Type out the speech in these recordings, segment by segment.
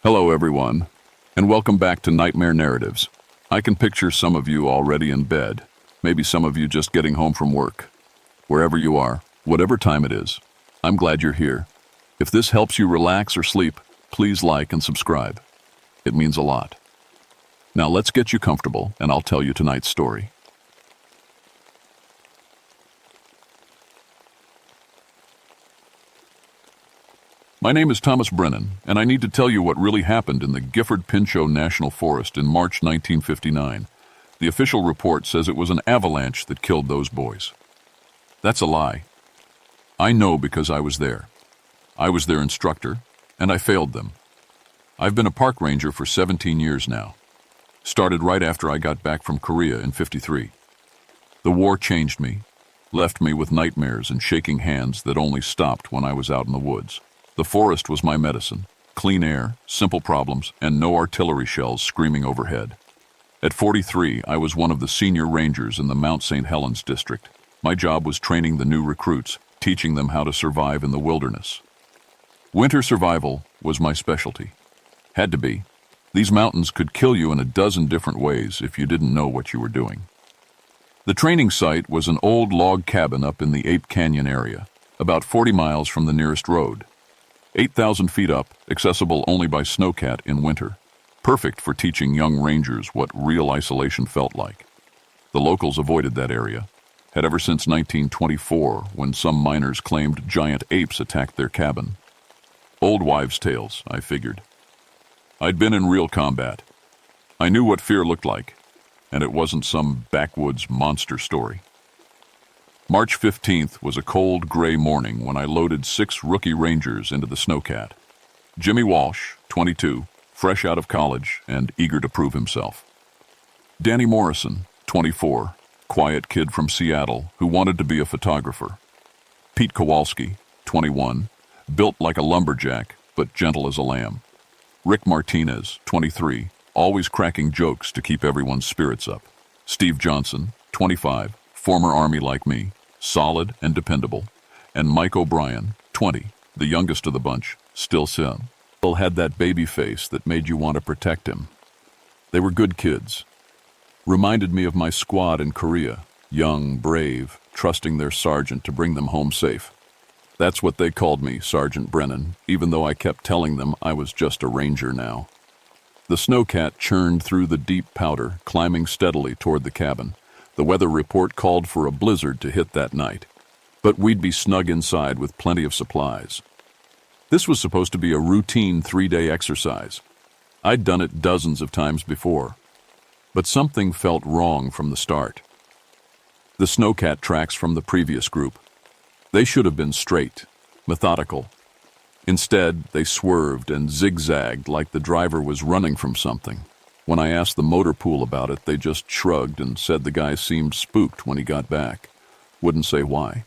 Hello, everyone, and welcome back to Nightmare Narratives. I can picture some of you already in bed, maybe some of you just getting home from work. Wherever you are, whatever time it is, I'm glad you're here. If this helps you relax or sleep, please like and subscribe. It means a lot. Now let's get you comfortable, and I'll tell you tonight's story. My name is Thomas Brennan, and I need to tell you what really happened in the Gifford-Pinchot National Forest in March 1959. The official report says it was an avalanche that killed those boys. That's a lie. I know because I was there. I was their instructor, and I failed them. I've been a park ranger for 17 years now. Started right after I got back from Korea in '53. The war changed me, left me with nightmares and shaking hands that only stopped when I was out in the woods. The forest was my medicine. Clean air, simple problems, and no artillery shells screaming overhead. At 43, I was one of the senior rangers in the Mount St. Helens district. My job was training the new recruits, teaching them how to survive in the wilderness. Winter survival was my specialty. Had to be. These mountains could kill you in a dozen different ways if you didn't know what you were doing. The training site was an old log cabin up in the Ape Canyon area, about 40 miles from the nearest road. 8,000 feet up, accessible only by snowcat in winter. Perfect for teaching young rangers what real isolation felt like. The locals avoided that area, had ever since 1924, when some miners claimed giant apes attacked their cabin. Old wives' tales, I figured. I'd been in real combat. I knew what fear looked like, and it wasn't some backwoods monster story. March 15th was a cold, gray morning when I loaded 6 rookie rangers into the snowcat. Jimmy Walsh, 22, fresh out of college and eager to prove himself. Danny Morrison, 24, quiet kid from Seattle who wanted to be a photographer. Pete Kowalski, 21, built like a lumberjack but gentle as a lamb. Rick Martinez, 23, always cracking jokes to keep everyone's spirits up. Steve Johnson, 25, former Army like me, solid and dependable. And Mike O'Brien, 20, the youngest of the bunch, still had that baby face that made you want to protect him. They were good kids. Reminded me of my squad in Korea, young, brave, trusting their sergeant to bring them home safe. That's what they called me, Sergeant Brennan, even though I kept telling them I was just a ranger now. The snowcat churned through the deep powder, climbing steadily toward the cabin. The weather report called for a blizzard to hit that night, but we'd be snug inside with plenty of supplies. This was supposed to be a routine 3-day exercise. I'd done it dozens of times before, but something felt wrong from the start. The snowcat tracks from the previous group. They should have been straight, methodical. Instead, they swerved and zigzagged like the driver was running from something. When I asked the motor pool about it, they just shrugged and said the guy seemed spooked when he got back. Wouldn't say why.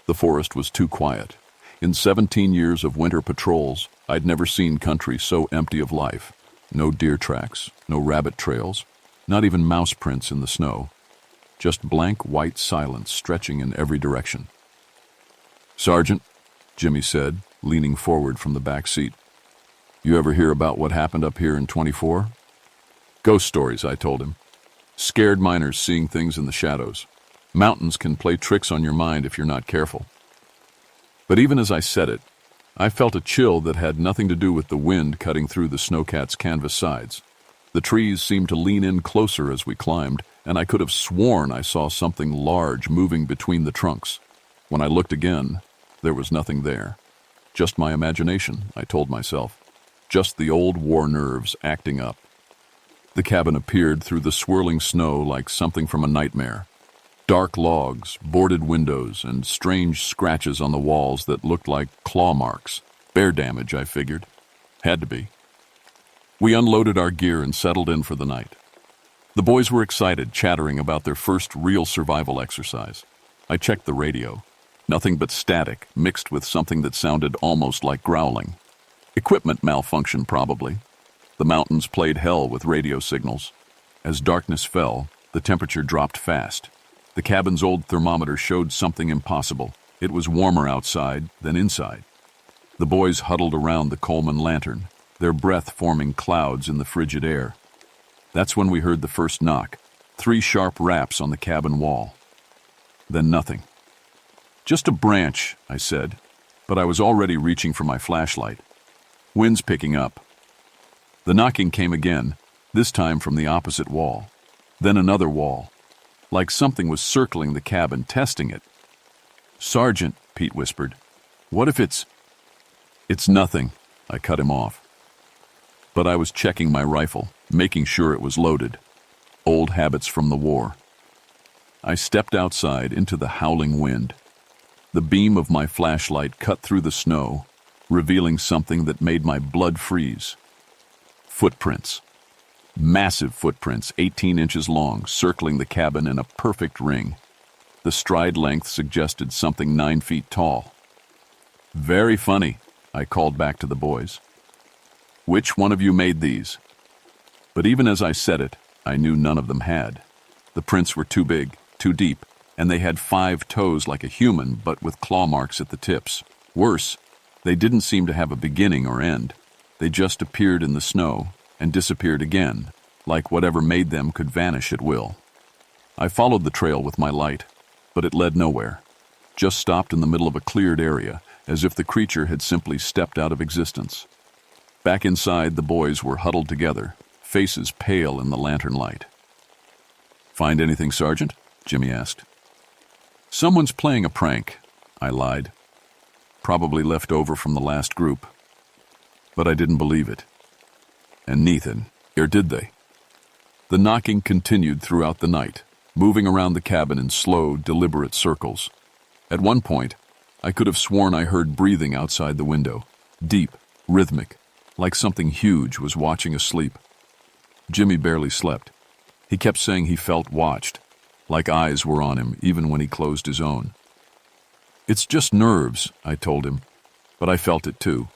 The forest was too quiet. In 17 years of winter patrols, I'd never seen country so empty of life. No deer tracks, no rabbit trails, not even mouse prints in the snow. Just blank white silence stretching in every direction. "Sergeant," Jimmy said, leaning forward from the back seat. "You ever hear about what happened up here in 24? Ghost stories," I told him. "Scared miners seeing things in the shadows. Mountains can play tricks on your mind if you're not careful." But even as I said it, I felt a chill that had nothing to do with the wind cutting through the snowcat's canvas sides. The trees seemed to lean in closer as we climbed, and I could have sworn I saw something large moving between the trunks. When I looked again, there was nothing there. Just my imagination, I told myself. Just the old war nerves acting up. The cabin appeared through the swirling snow like something from a nightmare. Dark logs, boarded windows, and strange scratches on the walls that looked like claw marks. Bear damage, I figured. Had to be. We unloaded our gear and settled in for the night. The boys were excited, chattering about their first real survival exercise. I checked the radio. Nothing but static, mixed with something that sounded almost like growling. Equipment malfunction, probably. The mountains played hell with radio signals. As darkness fell, the temperature dropped fast. The cabin's old thermometer showed something impossible. It was warmer outside than inside. The boys huddled around the Coleman lantern. their breath forming clouds in the frigid air. That's when we heard the first knock, 3 sharp raps on the cabin wall. Then nothing. "Just a branch," I said, but I was already reaching for my flashlight. "Wind's picking up." The knocking came again, this time from the opposite wall. Then another wall, like something was circling the cabin, testing it. "Sergeant," Pete whispered, "what if it's—" "It's nothing," I cut him off. But I was checking my rifle, making sure it was loaded. Old habits from the war. I stepped outside into the howling wind. The beam of my flashlight cut through the snow, revealing something that made my blood freeze. Footprints. Massive footprints, 18 inches long, circling the cabin in a perfect ring. The stride length suggested something 9 feet tall. "Very funny," I called back to the boys. "Which one of you made these?" But even as I said it, I knew none of them had. The prints were too big, too deep, and they had 5 toes like a human, but with claw marks at the tips. Worse, they didn't seem to have a beginning or end. They just appeared in the snow and disappeared again, like whatever made them could vanish at will. I followed the trail with my light, but it led nowhere. Just stopped in the middle of a cleared area, as if the creature had simply stepped out of existence. Back inside, the boys were huddled together, faces pale in the lantern light. "Find anything, Sergeant?" Jimmy asked. "Someone's playing a prank," I lied. "Probably left over from the last group." But I didn't believe it. And Nathan, or did they? The knocking continued throughout the night, moving around the cabin in slow, deliberate circles. At one point, I could have sworn I heard breathing outside the window, deep, rhythmic, like something huge was watching asleep. Jimmy barely slept. He kept saying he felt watched, like eyes were on him even when he closed his own. "It's just nerves," I told him, but I felt it too.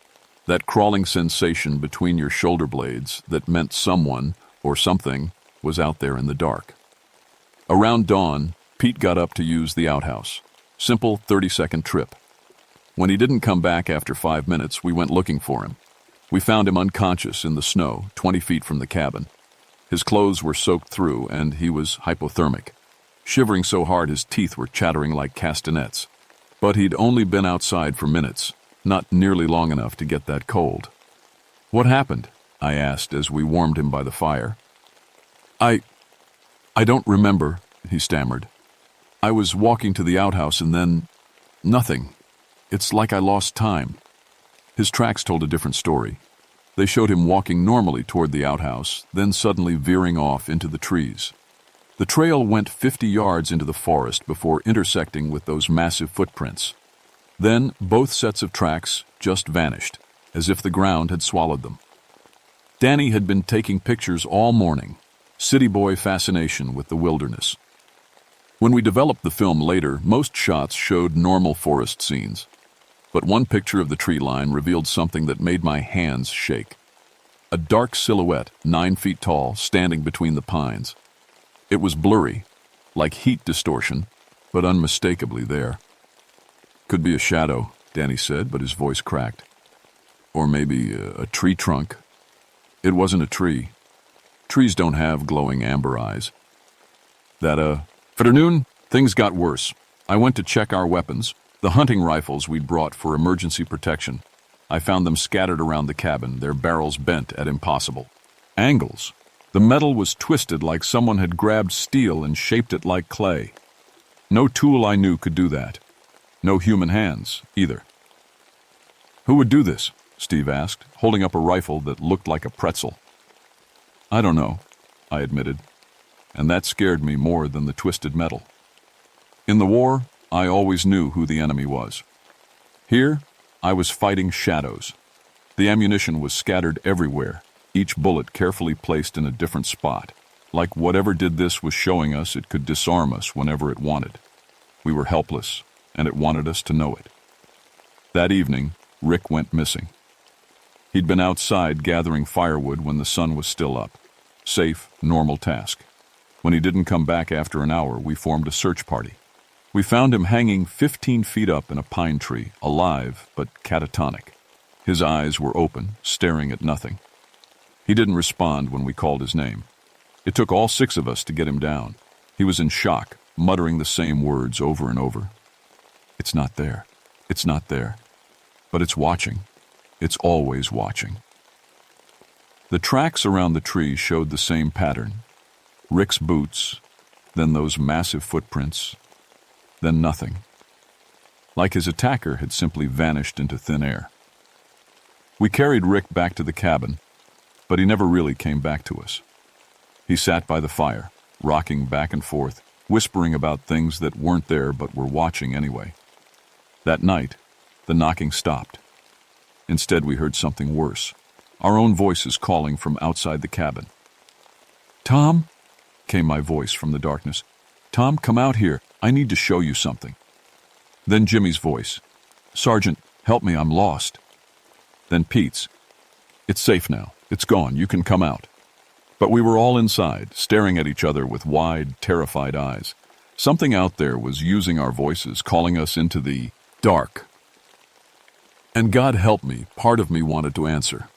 That crawling sensation between your shoulder blades that meant someone, or something, was out there in the dark. Around dawn, Pete got up to use the outhouse. Simple 30-second trip. When he didn't come back after 5 minutes, we went looking for him. We found him unconscious in the snow, 20 feet from the cabin. His clothes were soaked through, and he was hypothermic, shivering so hard his teeth were chattering like castanets. But he'd only been outside for minutes, not nearly long enough to get that cold. "What happened?" I asked as we warmed him by the fire. I don't remember," he stammered. "I was walking to the outhouse and then... nothing. It's like I lost time." His tracks told a different story. They showed him walking normally toward the outhouse, then suddenly veering off into the trees. The trail went 50 yards into the forest before intersecting with those massive footprints. Then both sets of tracks just vanished, as if the ground had swallowed them. Danny had been taking pictures all morning, city boy fascination with the wilderness. When we developed the film later, most shots showed normal forest scenes. But one picture of the tree line revealed something that made my hands shake. A dark silhouette, 9 feet tall, standing between the pines. It was blurry, like heat distortion, but unmistakably there. "Could be a shadow," Danny said, but his voice cracked. "Or maybe a tree trunk." It wasn't a tree. Trees don't have glowing amber eyes. Afternoon, things got worse. I went to check our weapons, the hunting rifles we'd brought for emergency protection. I found them scattered around the cabin, their barrels bent at impossible angles. The metal was twisted like someone had grabbed steel and shaped it like clay. No tool I knew could do that. No human hands, either. "Who would do this?" Steve asked, holding up a rifle that looked like a pretzel. "I don't know," I admitted, and that scared me more than the twisted metal. In the war, I always knew who the enemy was. Here, I was fighting shadows. The ammunition was scattered everywhere, each bullet carefully placed in a different spot, like whatever did this was showing us it could disarm us whenever it wanted. We were helpless, and it wanted us to know it. That evening, Rick went missing. He'd been outside gathering firewood when the sun was still up. Safe, normal task. When he didn't come back after an hour, we formed a search party. We found him hanging 15 feet up in a pine tree, alive but catatonic. His eyes were open, staring at nothing. He didn't respond when we called his name. It took all 6 of us to get him down. He was in shock, muttering the same words over and over. It's not there. It's not there. But it's watching. It's always watching. The tracks around the tree showed the same pattern. Rick's boots, then those massive footprints, then nothing. Like his attacker had simply vanished into thin air. We carried Rick back to the cabin, but he never really came back to us. He sat by the fire, rocking back and forth, whispering about things that weren't there but were watching anyway. That night, the knocking stopped. Instead, we heard something worse, our own voices calling from outside the cabin. "Tom," came my voice from the darkness. "Tom, come out here. I need to show you something." Then Jimmy's voice. "Sergeant, help me, I'm lost." Then Pete's. "It's safe now. It's gone. You can come out." But we were all inside, staring at each other with wide, terrified eyes. Something out there was using our voices, calling us into the dark. And God help me, part of me wanted to answer.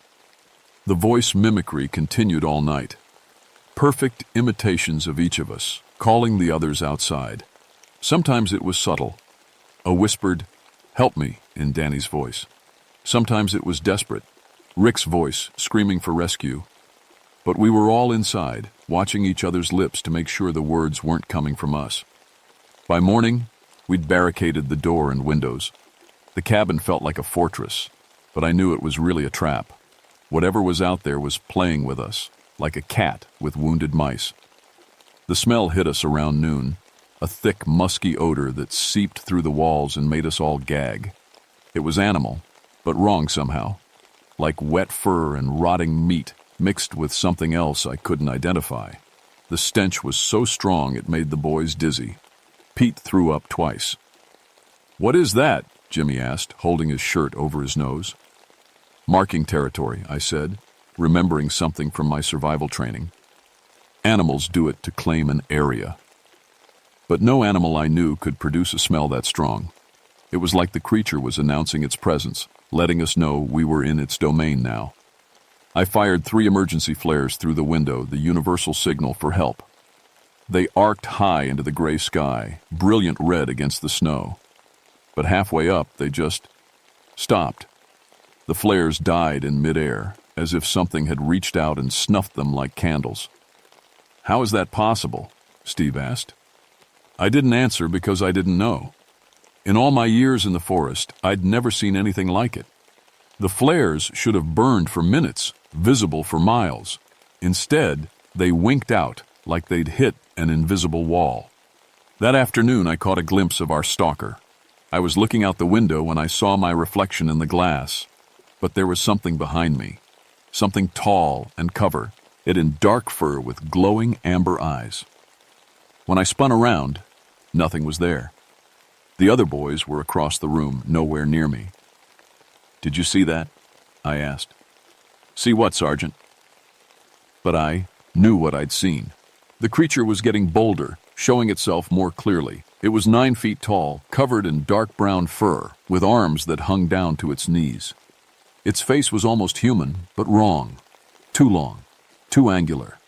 The voice mimicry continued all night. Perfect imitations of each of us, calling the others outside. Sometimes it was subtle. A whispered, "Help me," in Danny's voice. Sometimes it was desperate. Rick's voice, screaming for rescue. But we were all inside, watching each other's lips to make sure the words weren't coming from us. By morning, we'd barricaded the door and windows. The cabin felt like a fortress, but I knew it was really a trap. Whatever was out there was playing with us, like a cat with wounded mice. The smell hit us around noon, a thick, musky odor that seeped through the walls and made us all gag. It was animal, but wrong somehow, like wet fur and rotting meat mixed with something else I couldn't identify. The stench was so strong it made the boys dizzy. Pete threw up twice. "What is that?" Jimmy asked, holding his shirt over his nose. "Marking territory," I said, remembering something from my survival training. Animals do it to claim an area. But no animal I knew could produce a smell that strong. It was like the creature was announcing its presence, letting us know we were in its domain now. I fired 3 emergency flares through the window, the universal signal for help. They arced high into the gray sky, brilliant red against the snow. But halfway up, they just stopped. The flares died in midair, as if something had reached out and snuffed them like candles. "How is that possible?" Steve asked. I didn't answer because I didn't know. In all my years in the forest, I'd never seen anything like it. The flares should have burned for minutes, visible for miles. Instead, they winked out like they'd hit an invisible wall. That afternoon, I caught a glimpse of our stalker. I was looking out the window when I saw my reflection in the glass. But there was something behind me, something tall and covered, it in dark fur with glowing amber eyes. When I spun around, nothing was there. The other boys were across the room, nowhere near me. "Did you see that?" I asked. "See what, Sergeant?" But I knew what I'd seen. The creature was getting bolder, showing itself more clearly. It was 9 feet tall, covered in dark brown fur, with arms that hung down to its knees. Its face was almost human, but wrong. Too long, too angular,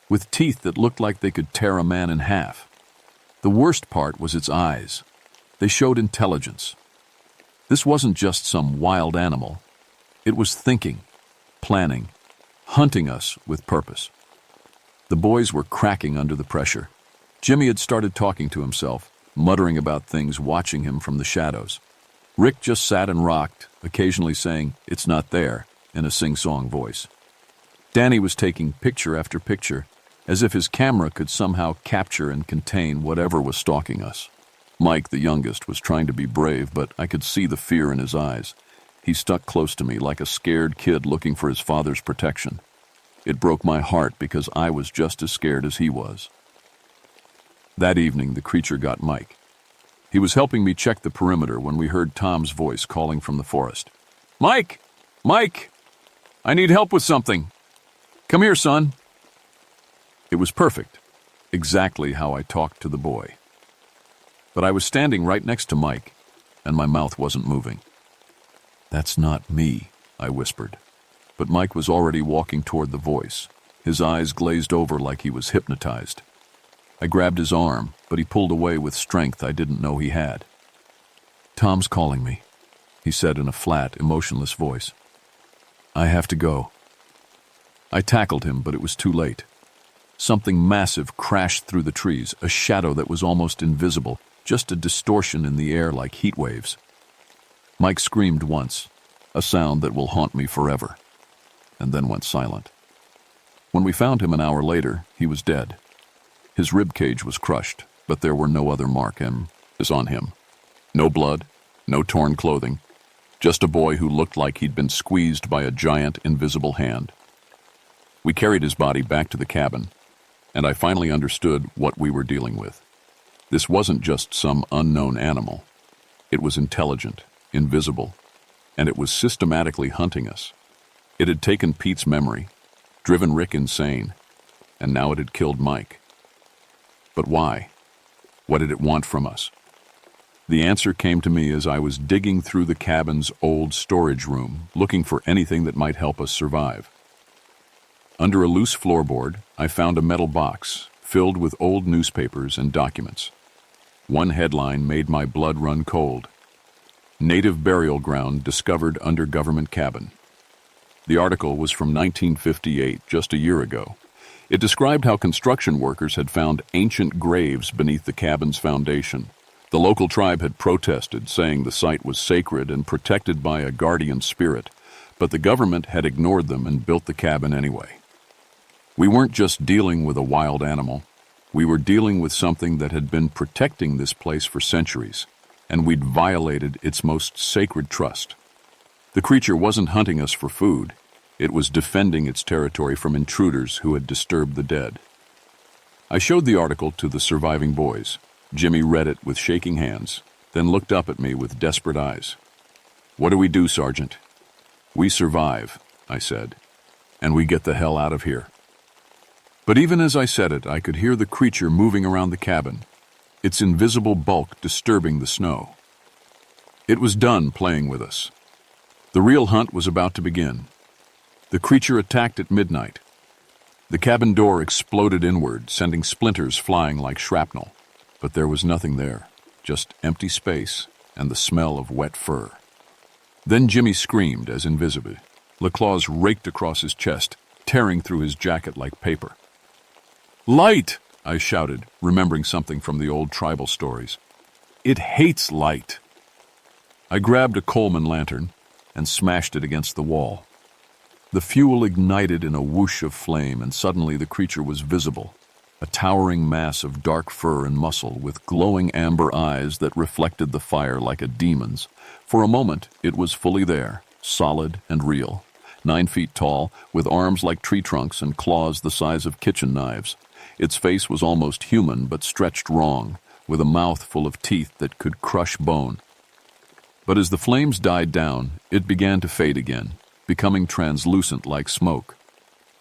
with teeth that looked like they could tear a man in half. The worst part was its eyes. They showed intelligence. This wasn't just some wild animal. It was thinking, planning, hunting us with purpose. The boys were cracking under the pressure. Jimmy had started talking to himself, muttering about things watching him from the shadows. Rick just sat and rocked, occasionally saying, "It's not there," in a sing-song voice. Danny was taking picture after picture, as if his camera could somehow capture and contain whatever was stalking us. Mike, the youngest, was trying to be brave, but I could see the fear in his eyes. He stuck close to me like a scared kid looking for his father's protection. It broke my heart because I was just as scared as he was. That evening, the creature got Mike. He was helping me check the perimeter when we heard Tom's voice calling from the forest. "Mike! Mike! I need help with something. Come here, son." It was perfect, exactly how I talked to the boy. But I was standing right next to Mike, and my mouth wasn't moving. "That's not me," I whispered. But Mike was already walking toward the voice, his eyes glazed over like he was hypnotized. I grabbed his arm, but he pulled away with strength I didn't know he had. "Tom's calling me," he said in a flat, emotionless voice. "I have to go." I tackled him, but it was too late. Something massive crashed through the trees, a shadow that was almost invisible, just a distortion in the air like heat waves. Mike screamed once, a sound that will haunt me forever, and then went silent. When we found him an hour later, he was dead. His rib cage was crushed, but there were no other marks on him. No blood, no torn clothing, just a boy who looked like he'd been squeezed by a giant invisible hand. We carried his body back to the cabin, and I finally understood what we were dealing with. This wasn't just some unknown animal. It was intelligent, invisible, and it was systematically hunting us. It had taken Pete's memory, driven Rick insane, and now it had killed Mike. But why? What did it want from us? The answer came to me as I was digging through the cabin's old storage room, looking for anything that might help us survive. Under a loose floorboard, I found a metal box filled with old newspapers and documents. One headline made my blood run cold. "Native burial ground discovered under government cabin." The article was from 1958, just a year ago. It described how construction workers had found ancient graves beneath the cabin's foundation. The local tribe had protested, saying the site was sacred and protected by a guardian spirit, but the government had ignored them and built the cabin anyway. We weren't just dealing with a wild animal. We were dealing with something that had been protecting this place for centuries, and we'd violated its most sacred trust. The creature wasn't hunting us for food. It was defending its territory from intruders who had disturbed the dead. I showed the article to the surviving boys. Jimmy read it with shaking hands, then looked up at me with desperate eyes. "What do we do, Sergeant?" "We survive," I said, "and we get the hell out of here." But even as I said it, I could hear the creature moving around the cabin, its invisible bulk disturbing the snow. It was done playing with us. The real hunt was about to begin. The creature attacked at midnight. The cabin door exploded inward, sending splinters flying like shrapnel. But there was nothing there, just empty space and the smell of wet fur. Then Jimmy screamed as invisible. The claws raked across his chest, tearing through his jacket like paper. "Light!" I shouted, remembering something from the old tribal stories. "It hates light." I grabbed a Coleman lantern and smashed it against the wall. The fuel ignited in a whoosh of flame, and suddenly the creature was visible, a towering mass of dark fur and muscle with glowing amber eyes that reflected the fire like a demon's. For a moment, it was fully there, solid and real, 9 feet tall, with arms like tree trunks and claws the size of kitchen knives. Its face was almost human, but stretched wrong, with a mouth full of teeth that could crush bone. But as the flames died down, it began to fade again, becoming translucent like smoke.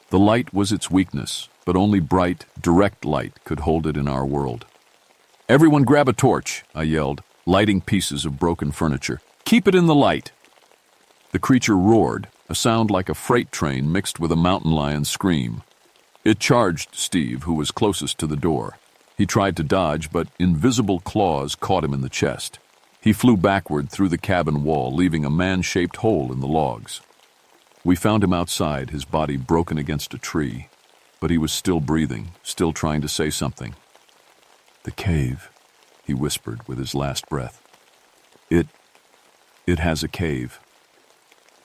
The light was its weakness, but only bright, direct light could hold it in our world. "Everyone grab a torch," I yelled, lighting pieces of broken furniture. "Keep it in the light." The creature roared, a sound like a freight train mixed with a mountain lion's scream. It charged Steve, who was closest to the door. He tried to dodge, but invisible claws caught him in the chest. He flew backward through the cabin wall, leaving a man-shaped hole in the logs. We found him outside, his body broken against a tree, but he was still breathing, still trying to say something. "The cave," he whispered with his last breath. It has a cave."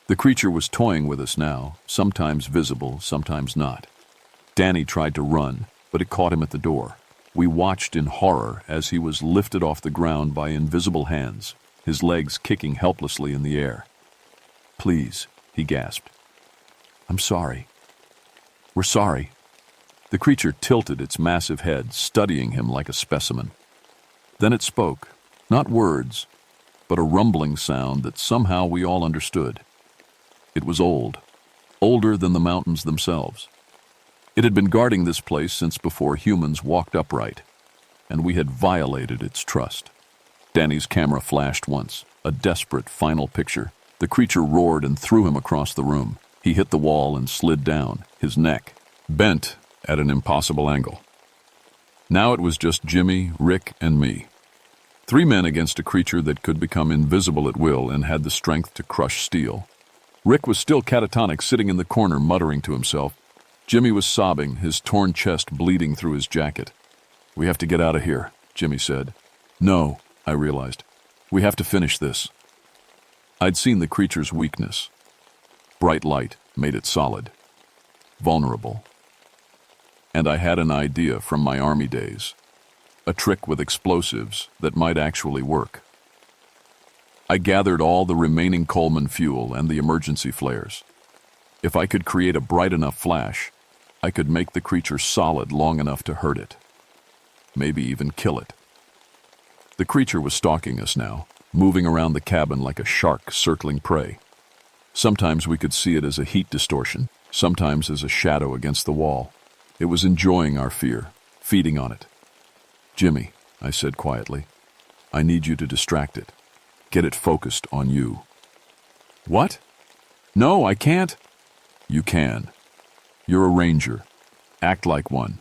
The creature was toying with us now, sometimes visible, sometimes not. Danny tried to run, but it caught him at the door. We watched in horror as he was lifted off the ground by invisible hands, his legs kicking helplessly in the air. "Please," he gasped. "I'm sorry. We're sorry." The creature tilted its massive head, studying him like a specimen. Then it spoke, not words, but a rumbling sound that somehow we all understood. It was old, older than the mountains themselves. It had been guarding this place since before humans walked upright, and we had violated its trust. Danny's camera flashed once, a desperate final picture, The creature roared and threw him across the room. He hit the wall and slid down, his neck bent at an impossible angle. Now it was just Jimmy, Rick, and me. 3 men against a creature that could become invisible at will and had the strength to crush steel. Rick was still catatonic, sitting in the corner, muttering to himself. Jimmy was sobbing, his torn chest bleeding through his jacket. "We have to get out of here," Jimmy said. "No," I realized. "We have to finish this." I'd seen the creature's weakness. Bright light made it solid, vulnerable. And I had an idea from my army days. A trick with explosives that might actually work. I gathered all the remaining Coleman fuel and the emergency flares. If I could create a bright enough flash, I could make the creature solid long enough to hurt it. Maybe even kill it. The creature was stalking us now, moving around the cabin like a shark circling prey. Sometimes we could see it as a heat distortion, sometimes as a shadow against the wall. It was enjoying our fear, feeding on it. "Jimmy," I said quietly, "I need you to distract it. Get it focused on you." "What? No, I can't." "You can. You're a ranger. Act like one."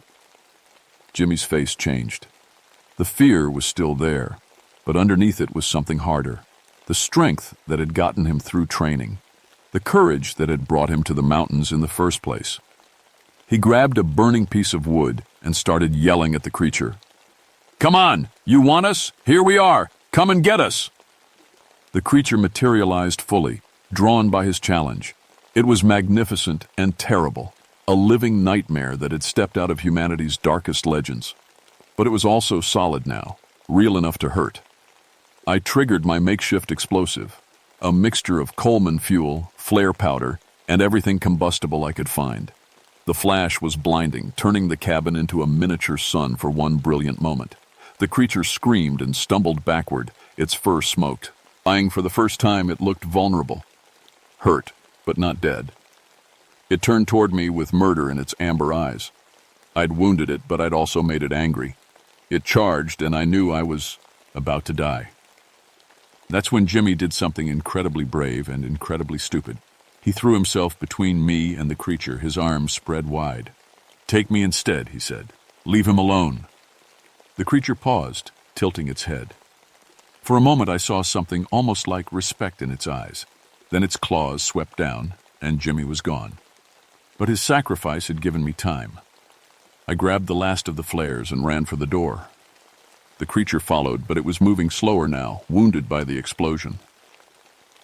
Jimmy's face changed. The fear was still there, but underneath it was something harder. The strength that had gotten him through training. The courage that had brought him to the mountains in the first place. He grabbed a burning piece of wood and started yelling at the creature. "Come on! You want us? Here we are! Come and get us!" The creature materialized fully, drawn by his challenge. It was magnificent and terrible, a living nightmare that had stepped out of humanity's darkest legends. But it was also solid now, real enough to hurt. I triggered my makeshift explosive, a mixture of Coleman fuel, flare powder, and everything combustible I could find. The flash was blinding, turning the cabin into a miniature sun for one brilliant moment. The creature screamed and stumbled backward, its fur smoked. Lying for the first time, it looked vulnerable. Hurt, but not dead. It turned toward me with murder in its amber eyes. I'd wounded it, but I'd also made it angry. It charged, and I knew I was about to die. That's when Jimmy did something incredibly brave and incredibly stupid. He threw himself between me and the creature, his arms spread wide. "Take me instead," he said. "Leave him alone." The creature paused, tilting its head. For a moment I saw something almost like respect in its eyes. Then its claws swept down, and Jimmy was gone. But his sacrifice had given me time. I grabbed the last of the flares and ran for the door. The creature followed, but it was moving slower now, wounded by the explosion.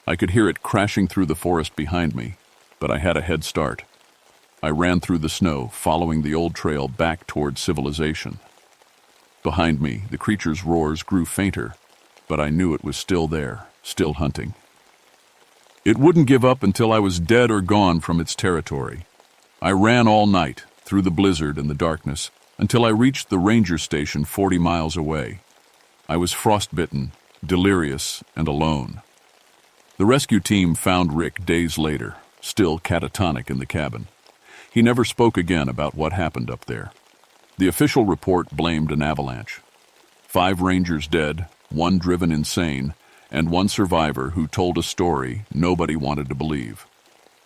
I could hear it crashing through the forest behind me, but I had a head start. I ran through the snow, following the old trail back toward civilization. Behind me, the creature's roars grew fainter, but I knew it was still there, still hunting. It wouldn't give up until I was dead or gone from its territory. I ran all night, through the blizzard and the darkness, until I reached the ranger station 40 miles away. I was frostbitten, delirious, and alone. The rescue team found Rick days later, still catatonic in the cabin. He never spoke again about what happened up there. The official report blamed an avalanche. 5 rangers dead, 1 driven insane, and 1 survivor who told a story nobody wanted to believe.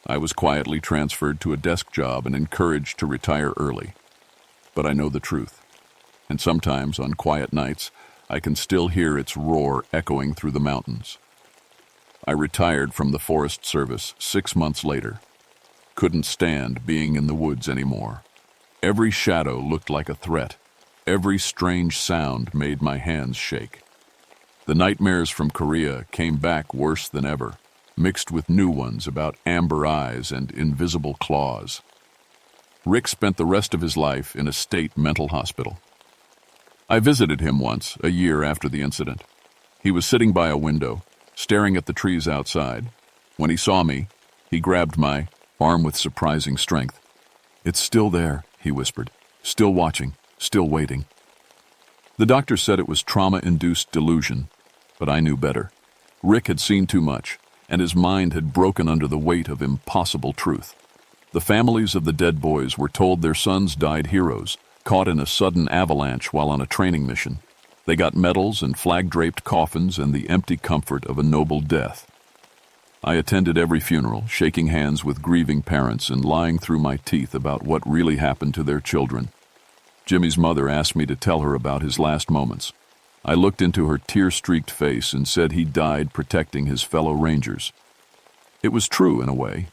I was quietly transferred to a desk job and encouraged to retire early. But I know the truth. And sometimes, on quiet nights, I can still hear its roar echoing through the mountains. I retired from the Forest Service 6 months later. Couldn't stand being in the woods anymore. Every shadow looked like a threat. Every strange sound made my hands shake. The nightmares from Korea came back worse than ever, mixed with new ones about amber eyes and invisible claws. Rick spent the rest of his life in a state mental hospital. I visited him once, a year after the incident. He was sitting by a window, staring at the trees outside. When he saw me, he grabbed my arm with surprising strength. "It's still there," he whispered. "Still watching, still waiting." The doctor said it was trauma-induced delusion, but I knew better. Rick had seen too much, and his mind had broken under the weight of impossible truth. The families of the dead boys were told their sons died heroes, caught in a sudden avalanche while on a training mission. They got medals and flag-draped coffins and the empty comfort of a noble death. I attended every funeral, shaking hands with grieving parents and lying through my teeth about what really happened to their children. Jimmy's mother asked me to tell her about his last moments. I looked into her tear-streaked face and said he died protecting his fellow Rangers. It was true in a way,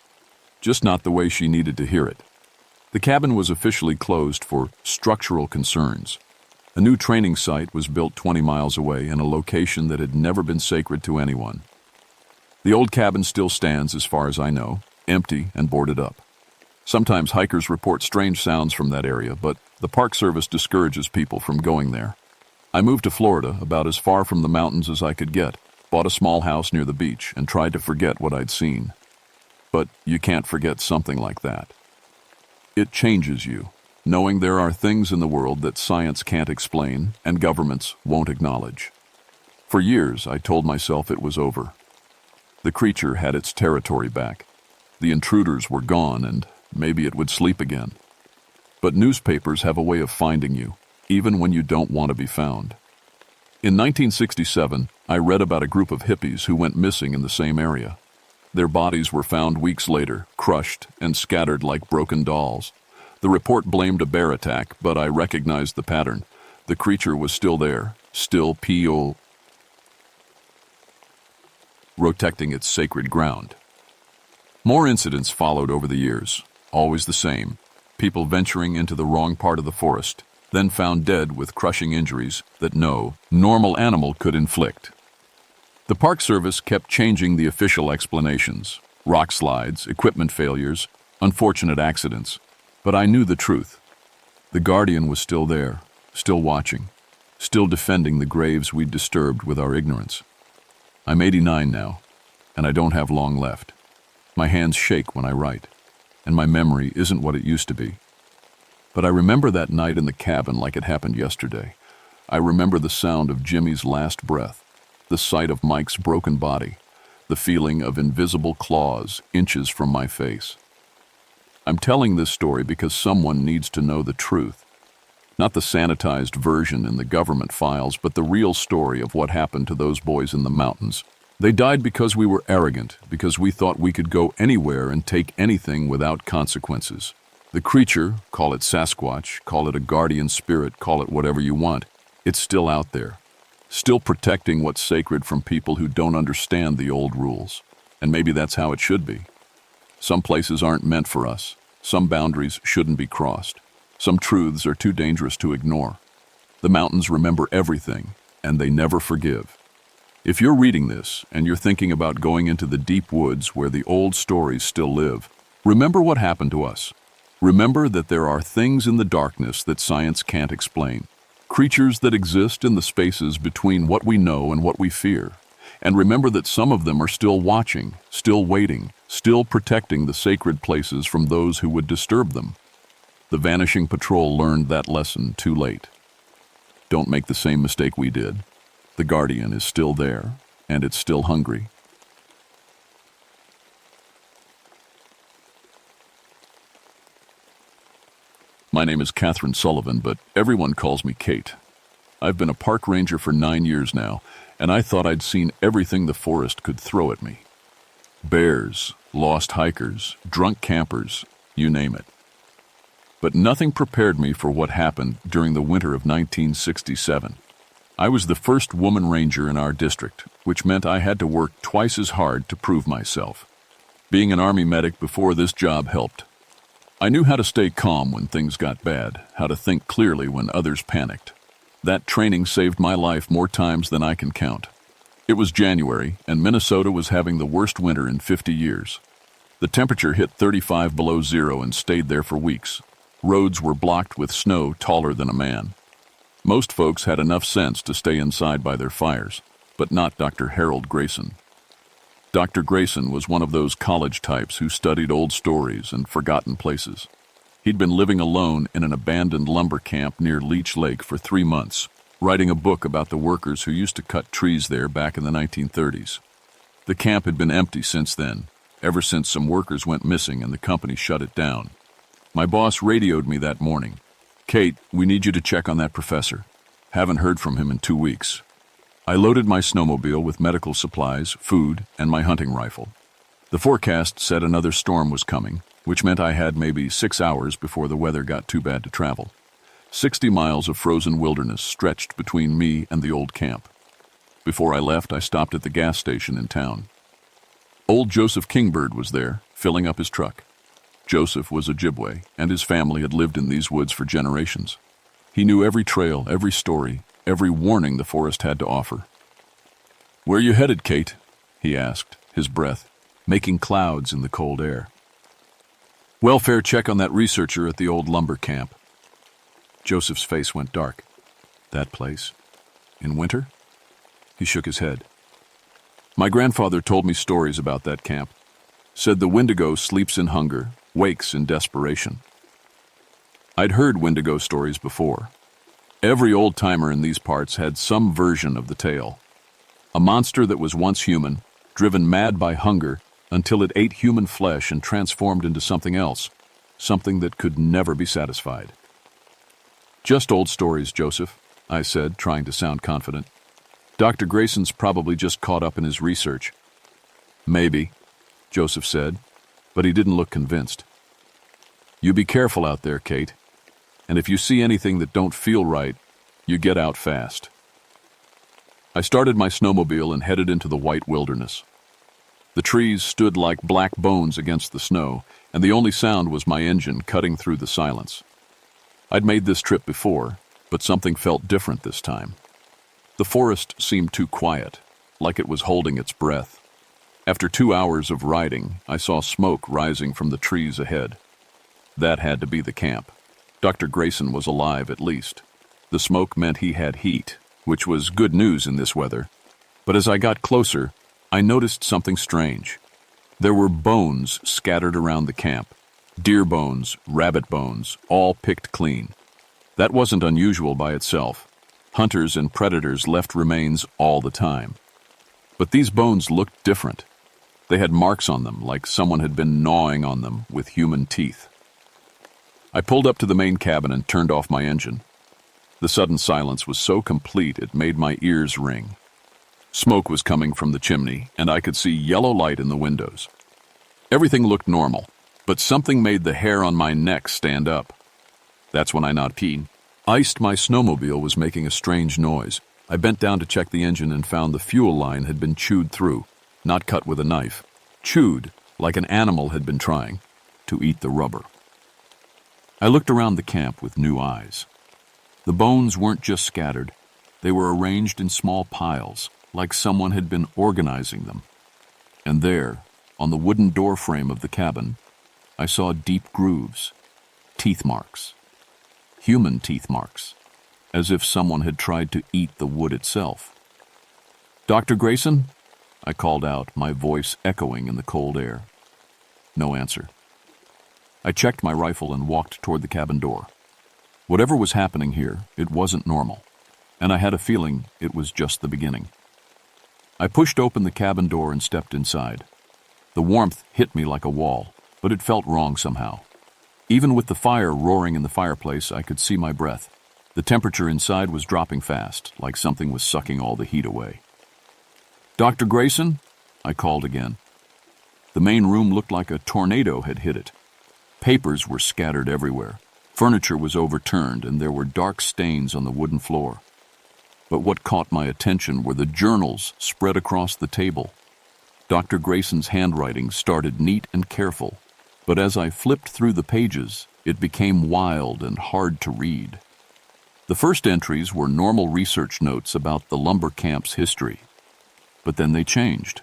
just not the way she needed to hear it. The cabin was officially closed for structural concerns. A new training site was built 20 miles away in a location that had never been sacred to anyone. The old cabin still stands, as far as I know, empty and boarded up. Sometimes hikers report strange sounds from that area, but the Park Service discourages people from going there. I moved to Florida, about as far from the mountains as I could get, bought a small house near the beach, and tried to forget what I'd seen. But you can't forget something like that. It changes you, knowing there are things in the world that science can't explain and governments won't acknowledge. For years, I told myself it was over. The creature had its territory back. The intruders were gone, and maybe it would sleep again. But newspapers have a way of finding you, even when you don't want to be found. In 1967, I read about a group of hippies who went missing in the same area. Their bodies were found weeks later, crushed and scattered like broken dolls. The report blamed a bear attack, but I recognized the pattern. The creature was still there, still protecting its sacred ground. More incidents followed over the years, always the same. People venturing into the wrong part of the forest, then found dead with crushing injuries that no normal animal could inflict. The Park Service kept changing the official explanations: rock slides, equipment failures, unfortunate accidents. But I knew the truth. The Guardian was still there, still watching, still defending the graves we'd disturbed with our ignorance. I'm 89 now, and I don't have long left. My hands shake when I write, and my memory isn't what it used to be. But I remember that night in the cabin like it happened yesterday. I remember the sound of Jimmy's last breath, the sight of Mike's broken body, the feeling of invisible claws inches from my face. I'm telling this story because someone needs to know the truth. Not the sanitized version in the government files, but the real story of what happened to those boys in the mountains. They died because we were arrogant, because we thought we could go anywhere and take anything without consequences. The creature, call it Sasquatch, call it a guardian spirit, call it whatever you want, it's still out there, still protecting what's sacred from people who don't understand the old rules. And maybe that's how it should be. Some places aren't meant for us. Some boundaries shouldn't be crossed. Some truths are too dangerous to ignore. The mountains remember everything, and they never forgive. If you're reading this, and you're thinking about going into the deep woods where the old stories still live, remember what happened to us. Remember that there are things in the darkness that science can't explain. Creatures that exist in the spaces between what we know and what we fear. And remember that some of them are still watching, still waiting, still protecting the sacred places from those who would disturb them. The Vanishing Patrol learned that lesson too late. Don't make the same mistake we did. The Guardian is still there, and it's still hungry. My name is Catherine Sullivan, but everyone calls me Kate. I've been a park ranger for 9 years now, and I thought I'd seen everything the forest could throw at me. Bears, lost hikers, drunk campers, you name it. But nothing prepared me for what happened during the winter of 1967. I was the first woman ranger in our district, which meant I had to work twice as hard to prove myself. Being an Army medic before this job helped. I knew how to stay calm when things got bad, how to think clearly when others panicked. That training saved my life more times than I can count. It was January, and Minnesota was having the worst winter in 50 years. The temperature hit 35 below zero and stayed there for weeks. Roads were blocked with snow taller than a man. Most folks had enough sense to stay inside by their fires, but not Dr. Harold Grayson. Dr. Grayson was one of those college types who studied old stories and forgotten places. He'd been living alone in an abandoned lumber camp near Leech Lake for 3 months, writing a book about the workers who used to cut trees there back in the 1930s. The camp had been empty since then, ever since some workers went missing and the company shut it down. My boss radioed me that morning. "Kate, we need you to check on that professor. Haven't heard from him in 2 weeks." I loaded my snowmobile with medical supplies, food, and my hunting rifle. The forecast said another storm was coming, which meant I had maybe 6 hours before the weather got too bad to travel. 60 miles of frozen wilderness stretched between me and the old camp. Before I left, I stopped at the gas station in town. Old Joseph Kingbird was there, filling up his truck. Joseph was Ojibwe, and his family had lived in these woods for generations. He knew every trail, every story, every warning the forest had to offer. "Where you headed, Kate?" he asked, his breath making clouds in the cold air. "Welfare check on that researcher at the old lumber camp." Joseph's face went dark. That place? In winter? He shook his head. "My grandfather told me stories about that camp. Said the wendigo sleeps in hunger, wakes in desperation." I'd heard wendigo stories before. Every old-timer in these parts had some version of the tale. A monster that was once human, driven mad by hunger until it ate human flesh and transformed into something else, something that could never be satisfied. "Just old stories, Joseph," I said, trying to sound confident. "Dr. Grayson's probably just caught up in his research." "Maybe," Joseph said, but he didn't look convinced. "You be careful out there, Kate. And if you see anything that don't feel right, you get out fast." I started my snowmobile and headed into the white wilderness. The trees stood like black bones against the snow, and the only sound was my engine cutting through the silence. I'd made this trip before, but something felt different this time. The forest seemed too quiet, like it was holding its breath. After 2 hours of riding, I saw smoke rising from the trees ahead. That had to be the camp. Dr. Grayson was alive at least. The smoke meant he had heat, which was good news in this weather. But as I got closer, I noticed something strange. There were bones scattered around the camp. Deer bones, rabbit bones, all picked clean. That wasn't unusual by itself. Hunters and predators left remains all the time. But these bones looked different. They had marks on them, like someone had been gnawing on them with human teeth. I pulled up to the main cabin and turned off my engine. The sudden silence was so complete it made my ears ring. Smoke was coming from the chimney, and I could see yellow light in the windows. Everything looked normal, but something made the hair on my neck stand up. That's when I nodded. Iced my snowmobile was making a strange noise. I bent down to check the engine and found the fuel line had been chewed through, not cut with a knife. Chewed, like an animal had been trying to eat the rubber. I looked around the camp with new eyes. The bones weren't just scattered. They were arranged in small piles, like someone had been organizing them. And there, on the wooden doorframe of the cabin, I saw deep grooves, teeth marks. Human teeth marks, as if someone had tried to eat the wood itself. "Dr. Grayson?" I called out, my voice echoing in the cold air. No answer. I checked my rifle and walked toward the cabin door. Whatever was happening here, it wasn't normal, and I had a feeling it was just the beginning. I pushed open the cabin door and stepped inside. The warmth hit me like a wall, but it felt wrong somehow. Even with the fire roaring in the fireplace, I could see my breath. The temperature inside was dropping fast, like something was sucking all the heat away. "Dr. Grayson?" I called again. The main room looked like a tornado had hit it. Papers were scattered everywhere. Furniture was overturned, and there were dark stains on the wooden floor. But what caught my attention were the journals spread across the table. Dr. Grayson's handwriting started neat and careful, but as I flipped through the pages, it became wild and hard to read. The first entries were normal research notes about the lumber camp's history. But then they changed.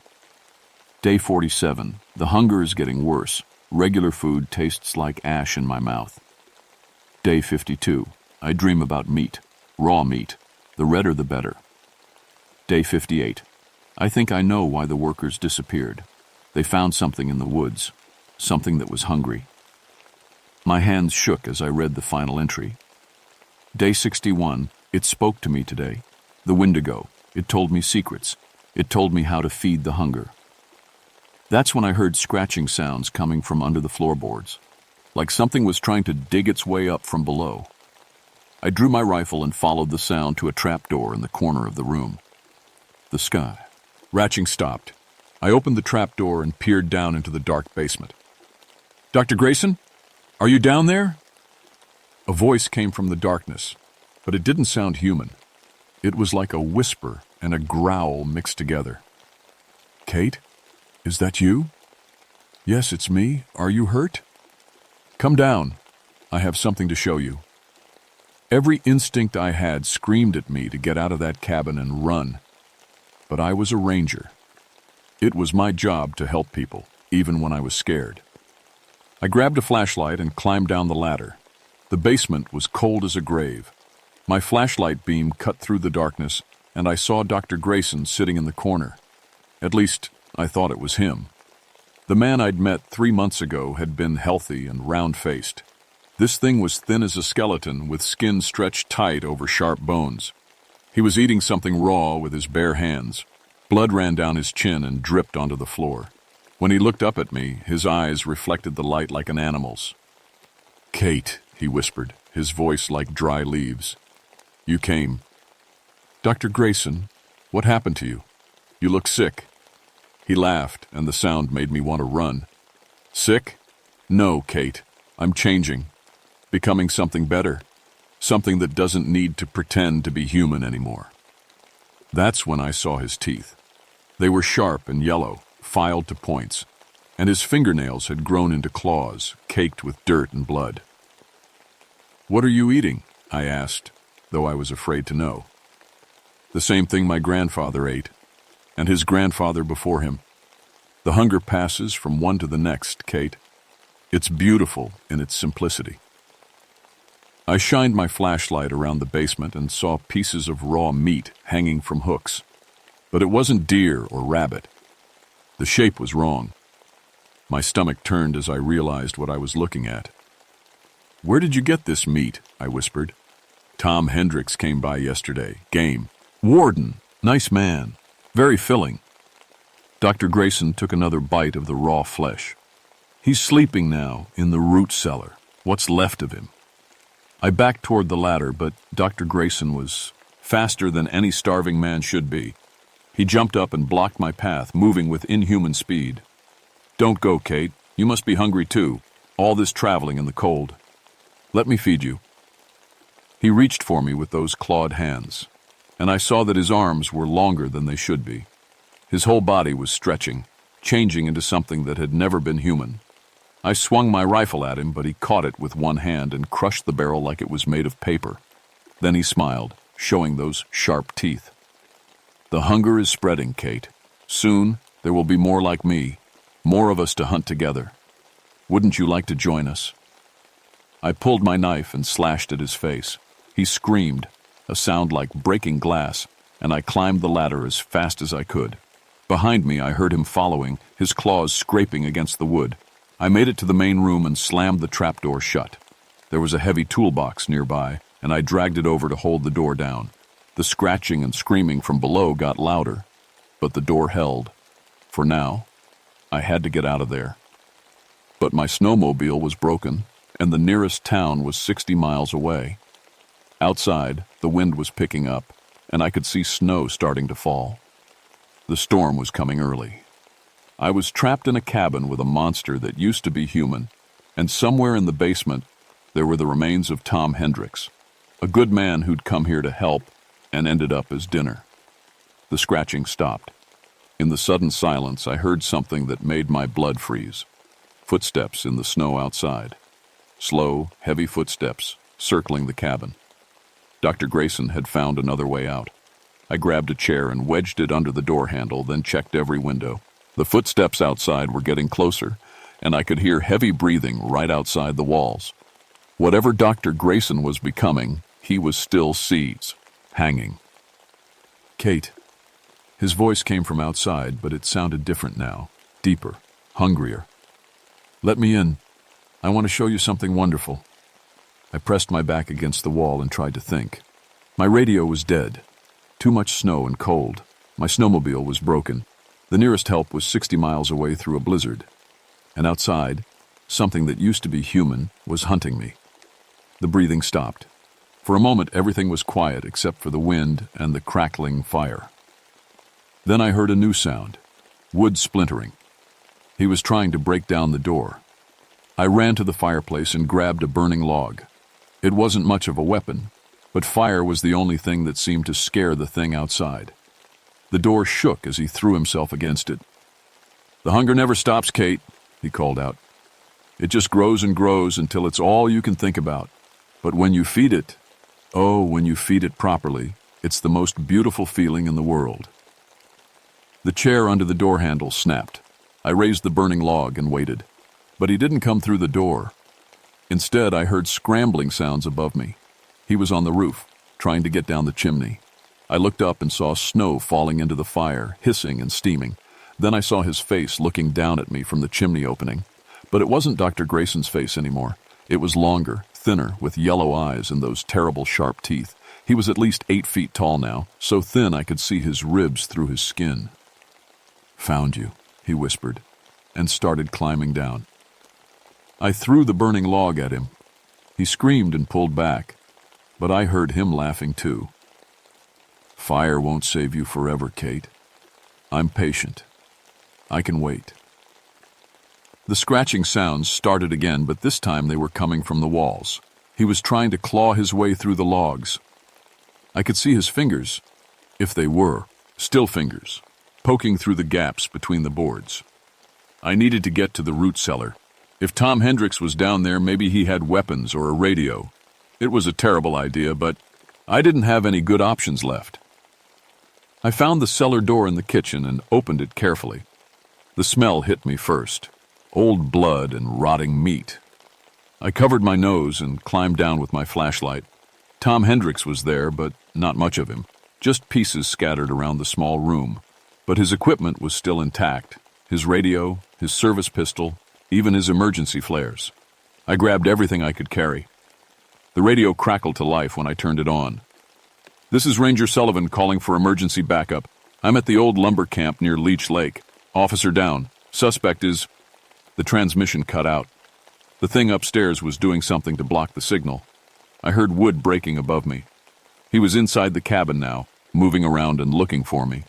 Day 47, the hunger is getting worse. Regular food tastes like ash in my mouth. Day 52, I dream about meat, raw meat. The redder the better. Day 58, I think I know why the workers disappeared. They found something in the woods, something that was hungry. My hands shook as I read the final entry. Day 61, it spoke to me today. The wendigo. It told me secrets. It told me how to feed the hunger. That's when I heard scratching sounds coming from under the floorboards, like something was trying to dig its way up from below. I drew my rifle and followed the sound to a trapdoor in the corner of the room. The sky. Ratching stopped. I opened the trap door and peered down into the dark basement. "Dr. Grayson? Are you down there?" A voice came from the darkness, but it didn't sound human. It was like a whisper and a growl mixed together. "Kate, is that you?" "Yes, it's me. Are you hurt?" "Come down. I have something to show you." Every instinct I had screamed at me to get out of that cabin and run. But I was a ranger. It was my job to help people, even when I was scared. I grabbed a flashlight and climbed down the ladder. The basement was cold as a grave. My flashlight beam cut through the darkness, and I saw Dr. Grayson sitting in the corner. At least, I thought it was him. The man I'd met 3 months ago had been healthy and round-faced. This thing was thin as a skeleton, with skin stretched tight over sharp bones. He was eating something raw with his bare hands. Blood ran down his chin and dripped onto the floor. When he looked up at me, his eyes reflected the light like an animal's. "Kate," he whispered, his voice like dry leaves. "You came." "Dr. Grayson, what happened to you? You look sick." He laughed, and the sound made me want to run. "Sick? No, Kate. I'm changing. Becoming something better. Something that doesn't need to pretend to be human anymore." That's when I saw his teeth. They were sharp and yellow, filed to points, and his fingernails had grown into claws, caked with dirt and blood. "What are you eating?" I asked, though I was afraid to know. "The same thing my grandfather ate, and his grandfather before him. The hunger passes from one to the next, Kate. It's beautiful in its simplicity." I shined my flashlight around the basement and saw pieces of raw meat hanging from hooks. But it wasn't deer or rabbit. The shape was wrong. My stomach turned as I realized what I was looking at. "Where did you get this meat?" I whispered. "Tom Hendricks came by yesterday. Game. Warden. Nice man. Very filling." Dr. Grayson took another bite of the raw flesh. "He's sleeping now in the root cellar. What's left of him." I backed toward the ladder, but Dr. Grayson was faster than any starving man should be. He jumped up and blocked my path, moving with inhuman speed. "Don't go, Kate. You must be hungry too. All this traveling in the cold. Let me feed you." He reached for me with those clawed hands, and I saw that his arms were longer than they should be. His whole body was stretching, changing into something that had never been human. I swung my rifle at him, but he caught it with one hand and crushed the barrel like it was made of paper. Then he smiled, showing those sharp teeth. "The hunger is spreading, Kate. Soon, there will be more like me, more of us to hunt together. Wouldn't you like to join us?" I pulled my knife and slashed at his face. He screamed, a sound like breaking glass, and I climbed the ladder as fast as I could. Behind me, I heard him following, his claws scraping against the wood. I made it to the main room and slammed the trapdoor shut. There was a heavy toolbox nearby, and I dragged it over to hold the door down. The scratching and screaming from below got louder, but the door held. For now, I had to get out of there. But my snowmobile was broken, and the nearest town was 60 miles away. Outside, the wind was picking up, and I could see snow starting to fall. The storm was coming early. I was trapped in a cabin with a monster that used to be human, and somewhere in the basement, there were the remains of Tom Hendricks, a good man who'd come here to help and ended up as dinner. The scratching stopped. In the sudden silence, I heard something that made my blood freeze. Footsteps in the snow outside. Slow, heavy footsteps circling the cabin. Dr. Grayson had found another way out. I grabbed a chair and wedged it under the door handle, then checked every window. The footsteps outside were getting closer, and I could hear heavy breathing right outside the walls. Whatever Dr. Grayson was becoming, he was still seized, hanging. "Kate." His voice came from outside, but it sounded different now, deeper, hungrier. "Let me in. I want to show you something wonderful." I pressed my back against the wall and tried to think. My radio was dead. Too much snow and cold. My snowmobile was broken. The nearest help was 60 miles away through a blizzard. And outside, something that used to be human was hunting me. The breathing stopped. For a moment, everything was quiet except for the wind and the crackling fire. Then I heard a new sound. wood splintering. He was trying to break down the door. I ran to the fireplace and grabbed a burning log. It wasn't much of a weapon, but fire was the only thing that seemed to scare the thing outside. The door shook as he threw himself against it. "The hunger never stops, Kate," he called out. "It just grows and grows until it's all you can think about. But when you feed it, oh, when you feed it properly, it's the most beautiful feeling in the world." The chair under the door handle snapped. I raised the burning log and waited. But he didn't come through the door. Instead, I heard scrambling sounds above me. He was on the roof, trying to get down the chimney. I looked up and saw snow falling into the fire, hissing and steaming. Then I saw his face looking down at me from the chimney opening. But it wasn't Dr. Grayson's face anymore. It was longer, thinner, with yellow eyes and those terrible sharp teeth. He was at least 8 feet tall now, so thin I could see his ribs through his skin. "Found you," he whispered, and started climbing down. I threw the burning log at him. He screamed and pulled back, but I heard him laughing too. "Fire won't save you forever, Kate. I'm patient. I can wait." The scratching sounds started again, but this time they were coming from the walls. He was trying to claw his way through the logs. I could see his fingers, if they were, still fingers, poking through the gaps between the boards. I needed to get to the root cellar. If Tom Hendricks was down there, maybe he had weapons or a radio. It was a terrible idea, but I didn't have any good options left. I found the cellar door in the kitchen and opened it carefully. The smell hit me first. Old blood and rotting meat. I covered my nose and climbed down with my flashlight. Tom Hendricks was there, but not much of him. Just pieces scattered around the small room. But his equipment was still intact. His radio, his service pistol, even his emergency flares. I grabbed everything I could carry. The radio crackled to life when I turned it on. "This is Ranger Sullivan calling for emergency backup. I'm at the old lumber camp near Leech Lake. Officer down. Suspect is..." The transmission cut out. The thing upstairs was doing something to block the signal. I heard wood breaking above me. He was inside the cabin now, moving around and looking for me.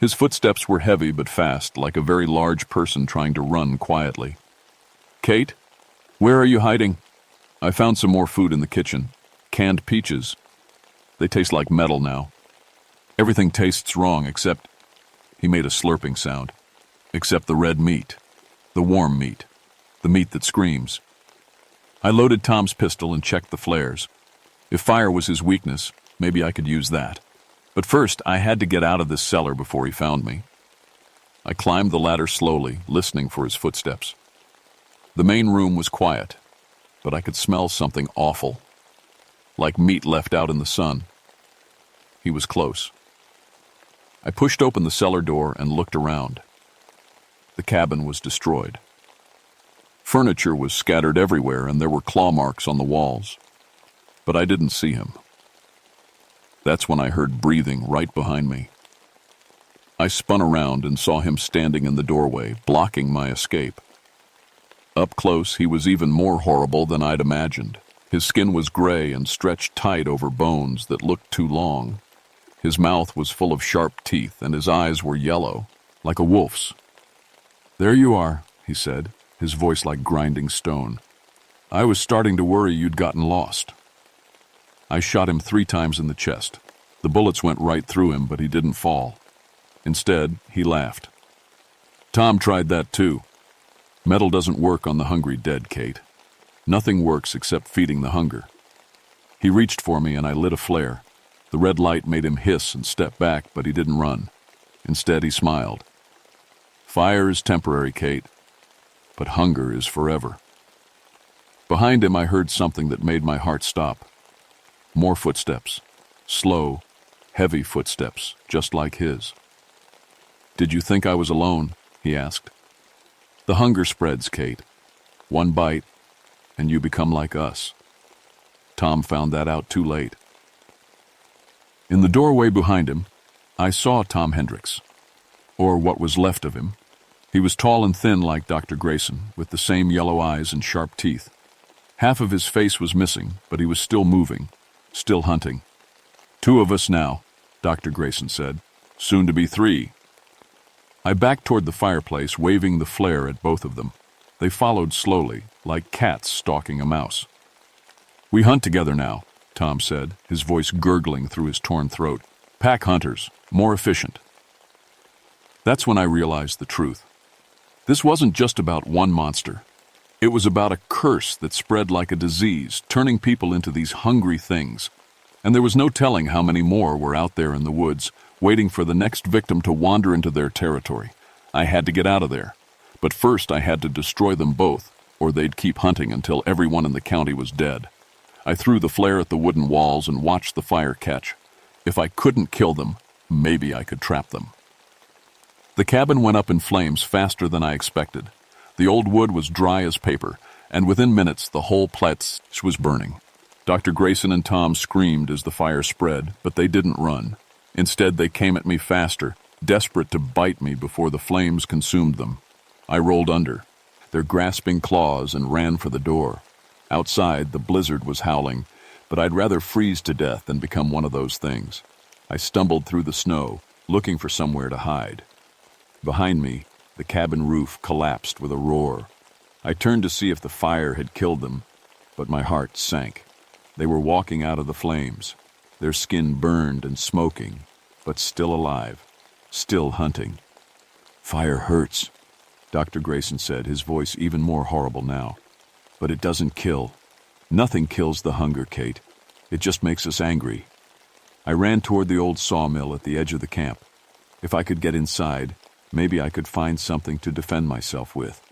His footsteps were heavy but fast, like a very large person trying to run quietly. "Kate, where are you hiding?" I found some more food in the kitchen. Canned peaches. They taste like metal now. Everything tastes wrong except... He made a slurping sound. Except the red meat. The warm meat. The meat that screams. I loaded Tom's pistol and checked the flares. If fire was his weakness, maybe I could use that. But first, I had to get out of this cellar before he found me. I climbed the ladder slowly, listening for his footsteps. The main room was quiet, but I could smell something awful, like meat left out in the sun. He was close. I pushed open the cellar door and looked around. The cabin was destroyed. Furniture was scattered everywhere, and there were claw marks on the walls. But I didn't see him. That's when I heard breathing right behind me. I spun around and saw him standing in the doorway, blocking my escape. Up close, he was even more horrible than I'd imagined. His skin was gray and stretched tight over bones that looked too long. His mouth was full of sharp teeth, and his eyes were yellow, like a wolf's. "There you are," he said, his voice like grinding stone. "I was starting to worry you'd gotten lost." I shot him 3 times in the chest. The bullets went right through him, but he didn't fall. Instead, he laughed. "Tom tried that too. Metal doesn't work on the hungry dead, Kate. Nothing works except feeding the hunger." He reached for me and I lit a flare. The red light made him hiss and step back, but he didn't run. Instead, he smiled. "Fire is temporary, Kate, but hunger is forever." Behind him, I heard something that made my heart stop. More footsteps. Slow, heavy footsteps, just like his. "Did you think I was alone?" he asked. "The hunger spreads, Kate. One bite, and you become like us." Tom found that out too late. In the doorway behind him, I saw Tom Hendricks, or what was left of him. He was tall and thin like Dr. Grayson, with the same yellow eyes and sharp teeth. Half of his face was missing, but he was still moving, still hunting. "2 of us now," Dr. Grayson said. "Soon to be 3. I backed toward the fireplace, waving the flare at both of them. They followed slowly, like cats stalking a mouse. "We hunt together now," Tom said, his voice gurgling through his torn throat. "Pack hunters, more efficient." That's when I realized the truth. This wasn't just about one monster. It was about a curse that spread like a disease, turning people into these hungry things. And there was no telling how many more were out there in the woods, waiting for the next victim to wander into their territory. I had to get out of there. But first I had to destroy them both, or they'd keep hunting until everyone in the county was dead. I threw the flare at the wooden walls and watched the fire catch. If I couldn't kill them, maybe I could trap them. The cabin went up in flames faster than I expected. The old wood was dry as paper, and within minutes the whole place was burning. Dr. Grayson and Tom screamed as the fire spread, but they didn't run. Instead, they came at me faster, desperate to bite me before the flames consumed them. I rolled under, their grasping claws, and ran for the door. Outside, the blizzard was howling, but I'd rather freeze to death than become one of those things. I stumbled through the snow, looking for somewhere to hide. Behind me, the cabin roof collapsed with a roar. I turned to see if the fire had killed them, but my heart sank. They were walking out of the flames, their skin burned and smoking, but still alive, still hunting. "Fire hurts," Dr. Grayson said, his voice even more horrible now. "But it doesn't kill. Nothing kills the hunger, Kate. It just makes us angry." I ran toward the old sawmill at the edge of the camp. If I could get inside, maybe I could find something to defend myself with.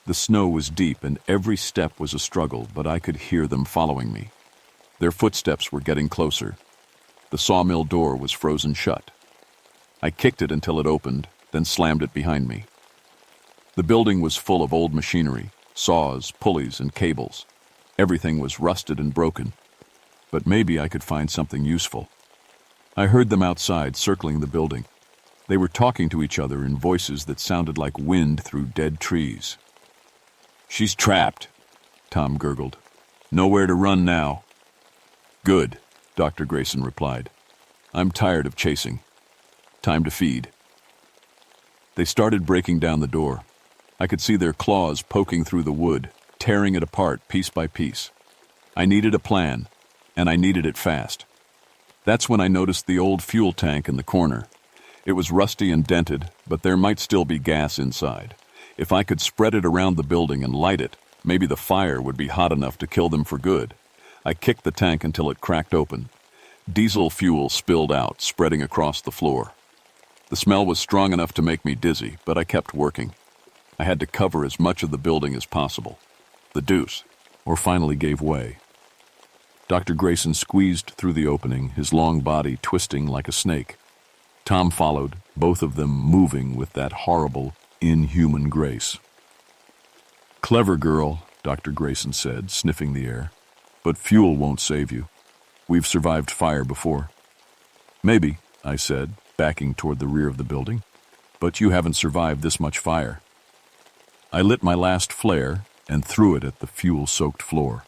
The snow was deep and every step was a struggle, but I could hear them following me. Their footsteps were getting closer. The sawmill door was frozen shut. I kicked it until it opened, then slammed it behind me. The building was full of old machinery, saws, pulleys, and cables. Everything was rusted and broken. But maybe I could find something useful. I heard them outside, circling the building. They were talking to each other in voices that sounded like wind through dead trees. "She's trapped," Tom gurgled. "Nowhere to run now." "Good," Dr. Grayson replied. "I'm tired of chasing. Time to feed." They started breaking down the door. I could see their claws poking through the wood, tearing it apart piece by piece. I needed a plan, and I needed it fast. That's when I noticed the old fuel tank in the corner. It was rusty and dented, but there might still be gas inside. If I could spread it around the building and light it, maybe the fire would be hot enough to kill them for good. I kicked the tank until it cracked open. Diesel fuel spilled out, spreading across the floor. The smell was strong enough to make me dizzy, but I kept working. I had to cover as much of the building as possible. The deuce, or finally gave way. Dr. Grayson squeezed through the opening, his long body twisting like a snake. Tom followed, both of them moving with that horrible, inhuman grace. "Clever girl," Dr. Grayson said, sniffing the air. "But fuel won't save you. We've survived fire before." "Maybe," I said, backing toward the rear of the building. "But you haven't survived this much fire." I lit my last flare and threw it at the fuel-soaked floor.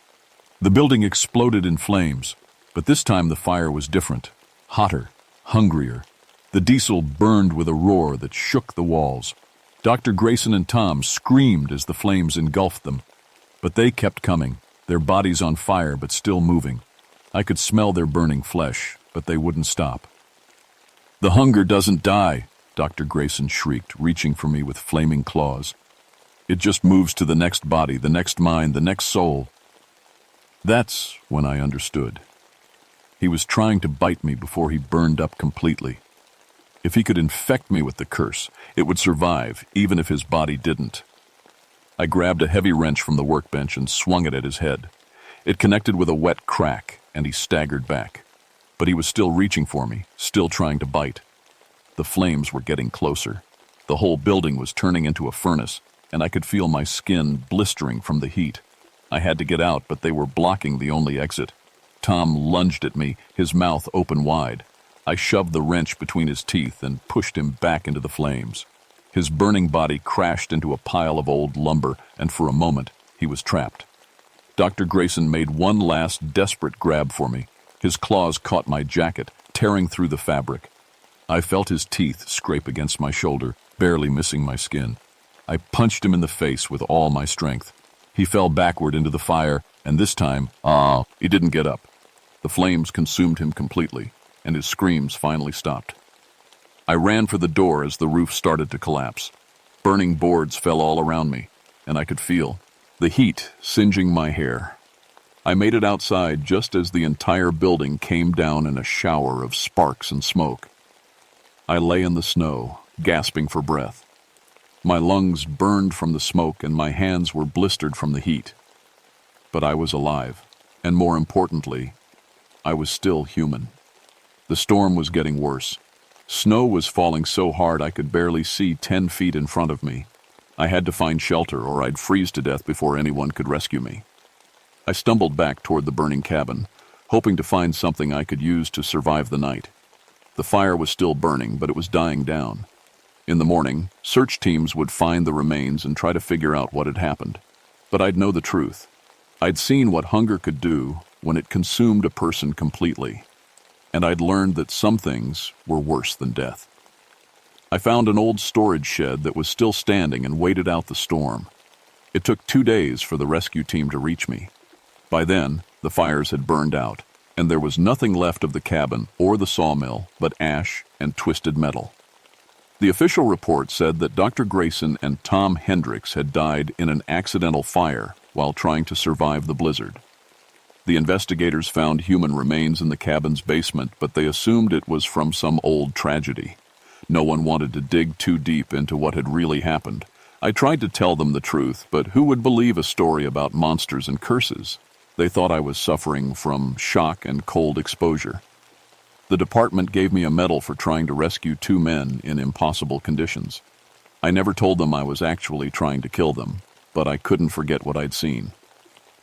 The building exploded in flames, but this time the fire was different, hotter, hungrier. The diesel burned with a roar that shook the walls. Dr. Grayson and Tom screamed as the flames engulfed them. But they kept coming, their bodies on fire but still moving. I could smell their burning flesh, but they wouldn't stop. "The hunger doesn't die," Dr. Grayson shrieked, reaching for me with flaming claws. "It just moves to the next body, the next mind, the next soul." That's when I understood. He was trying to bite me before he burned up completely. If he could infect me with the curse, it would survive, even if his body didn't. I grabbed a heavy wrench from the workbench and swung it at his head. It connected with a wet crack, and he staggered back. But he was still reaching for me, still trying to bite. The flames were getting closer. The whole building was turning into a furnace, and I could feel my skin blistering from the heat. I had to get out, but they were blocking the only exit. Tom lunged at me, his mouth open wide. I shoved the wrench between his teeth and pushed him back into the flames. His burning body crashed into a pile of old lumber, and for a moment, he was trapped. Dr. Grayson made one last desperate grab for me. His claws caught my jacket, tearing through the fabric. I felt his teeth scrape against my shoulder, barely missing my skin. I punched him in the face with all my strength. He fell backward into the fire, and this time, he didn't get up. The flames consumed him completely, and his screams finally stopped. I ran for the door as the roof started to collapse. Burning boards fell all around me, and I could feel the heat singeing my hair. I made it outside just as the entire building came down in a shower of sparks and smoke. I lay in the snow, gasping for breath. My lungs burned from the smoke and my hands were blistered from the heat. But I was alive, and more importantly, I was still human. The storm was getting worse. Snow was falling so hard I could barely see 10 feet in front of me. I had to find shelter or I'd freeze to death before anyone could rescue me. I stumbled back toward the burning cabin, hoping to find something I could use to survive the night. The fire was still burning, but it was dying down. In the morning, search teams would find the remains and try to figure out what had happened. But I'd know the truth. I'd seen what hunger could do when it consumed a person completely. And I'd learned that some things were worse than death. I found an old storage shed that was still standing and waited out the storm. It took 2 days for the rescue team to reach me. By then, the fires had burned out, and there was nothing left of the cabin or the sawmill but ash and twisted metal. The official report said that Dr. Grayson and Tom Hendricks had died in an accidental fire while trying to survive the blizzard. The investigators found human remains in the cabin's basement, but they assumed it was from some old tragedy. No one wanted to dig too deep into what had really happened. I tried to tell them the truth, but who would believe a story about monsters and curses? They thought I was suffering from shock and cold exposure. The department gave me a medal for trying to rescue 2 men in impossible conditions. I never told them I was actually trying to kill them, but I couldn't forget what I'd seen.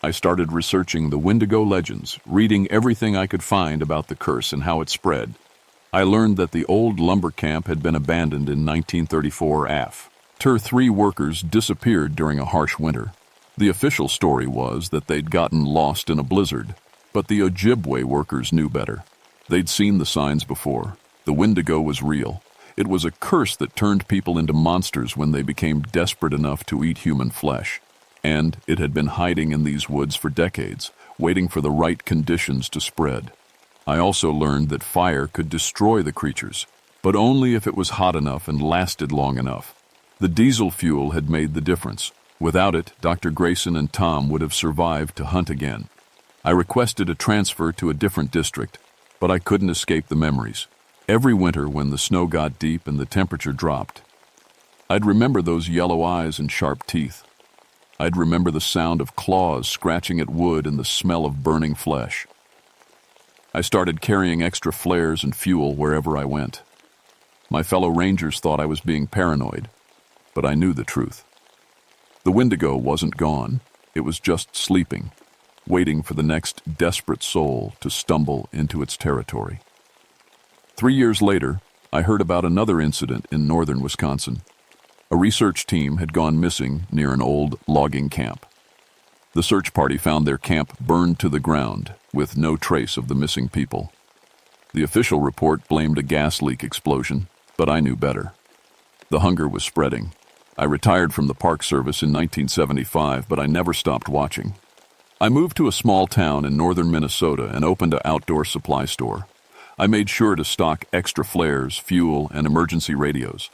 I started researching the Wendigo legends, reading everything I could find about the curse and how it spread. I learned that the old lumber camp had been abandoned in 1934 after 3 workers disappeared during a harsh winter. The official story was that they'd gotten lost in a blizzard, but the Ojibwe workers knew better. They'd seen the signs before. The Wendigo was real. It was a curse that turned people into monsters when they became desperate enough to eat human flesh. And it had been hiding in these woods for decades, waiting for the right conditions to spread. I also learned that fire could destroy the creatures, but only if it was hot enough and lasted long enough. The diesel fuel had made the difference. Without it, Dr. Grayson and Tom would have survived to hunt again. I requested a transfer to a different district, but I couldn't escape the memories. Every winter when the snow got deep and the temperature dropped, I'd remember those yellow eyes and sharp teeth. I'd remember the sound of claws scratching at wood and the smell of burning flesh. I started carrying extra flares and fuel wherever I went. My fellow rangers thought I was being paranoid, but I knew the truth. The Wendigo wasn't gone. It was just sleeping, waiting for the next desperate soul to stumble into its territory. 3 years later, I heard about another incident in northern Wisconsin. A research team had gone missing near an old logging camp. The search party found their camp burned to the ground, with no trace of the missing people. The official report blamed a gas leak explosion, but I knew better. The hunger was spreading. I retired from the Park Service in 1975, but I never stopped watching. I moved to a small town in northern Minnesota and opened an outdoor supply store. I made sure to stock extra flares, fuel, and emergency radios.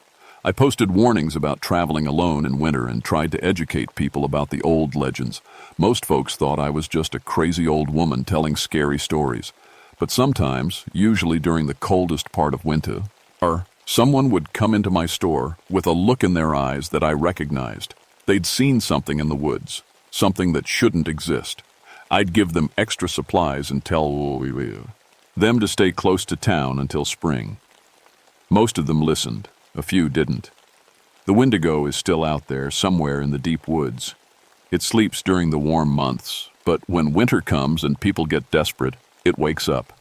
I posted warnings about traveling alone in winter and tried to educate people about the old legends. Most folks thought I was just a crazy old woman telling scary stories. But sometimes, usually during the coldest part of winter, someone would come into my store with a look in their eyes that I recognized. They'd seen something in the woods, something that shouldn't exist. I'd give them extra supplies and tell them to stay close to town until spring. Most of them listened. A few didn't. The Wendigo is still out there, somewhere in the deep woods. It sleeps during the warm months, but when winter comes and people get desperate, it wakes up.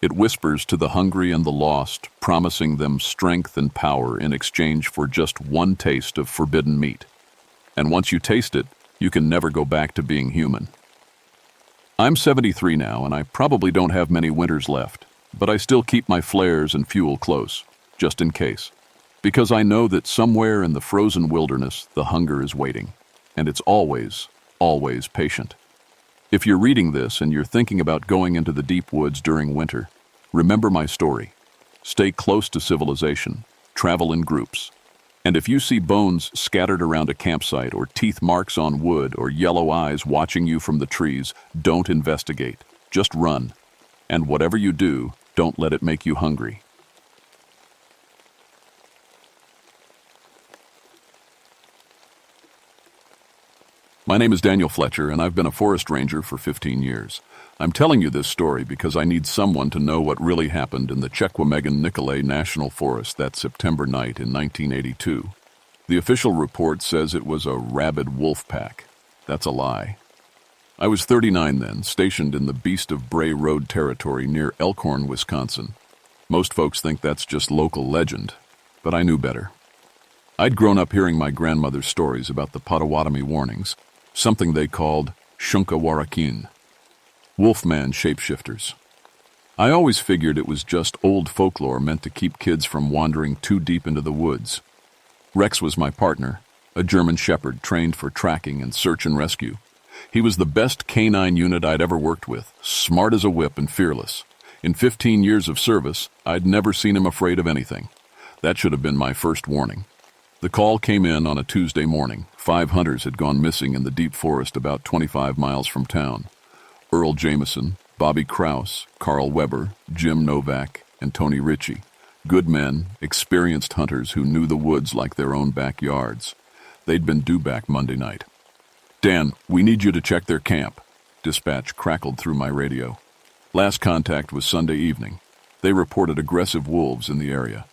It whispers to the hungry and the lost, promising them strength and power in exchange for just one taste of forbidden meat. And once you taste it, you can never go back to being human. I'm 73 now, and I probably don't have many winters left, but I still keep my flares and fuel close, just in case. Because I know that somewhere in the frozen wilderness, the hunger is waiting, and it's always, always patient. If you're reading this and you're thinking about going into the deep woods during winter, remember my story. Stay close to civilization, travel in groups, and if you see bones scattered around a campsite or teeth marks on wood or yellow eyes watching you from the trees, don't investigate. Just run. And whatever you do, don't let it make you hungry. My name is Daniel Fletcher, and I've been a forest ranger for 15 years. I'm telling you this story because I need someone to know what really happened in the Chequamegon-Nicolet National Forest that September night in 1982. The official report says it was a rabid wolf pack. That's a lie. I was 39 then, stationed in the Beast of Bray Road territory near Elkhorn, Wisconsin. Most folks think that's just local legend, but I knew better. I'd grown up hearing my grandmother's stories about the Potawatomi warnings, something they called Shunkawarakin, wolfman shapeshifters. I always figured it was just old folklore meant to keep kids from wandering too deep into the woods. Rex was my partner, a German shepherd trained for tracking and search and rescue. He was the best canine unit I'd ever worked with, smart as a whip and fearless. In 15 years of service, I'd never seen him afraid of anything. That should have been my first warning. The call came in on a Tuesday morning. 5 hunters had gone missing in the deep forest about 25 miles from town. Earl Jameson, Bobby Krause, Carl Weber, Jim Novak, and Tony Ritchie. Good men, experienced hunters who knew the woods like their own backyards. They'd been due back Monday night. "Dan, we need you to check their camp," dispatch crackled through my radio. Last contact was Sunday evening. They reported aggressive wolves in the area.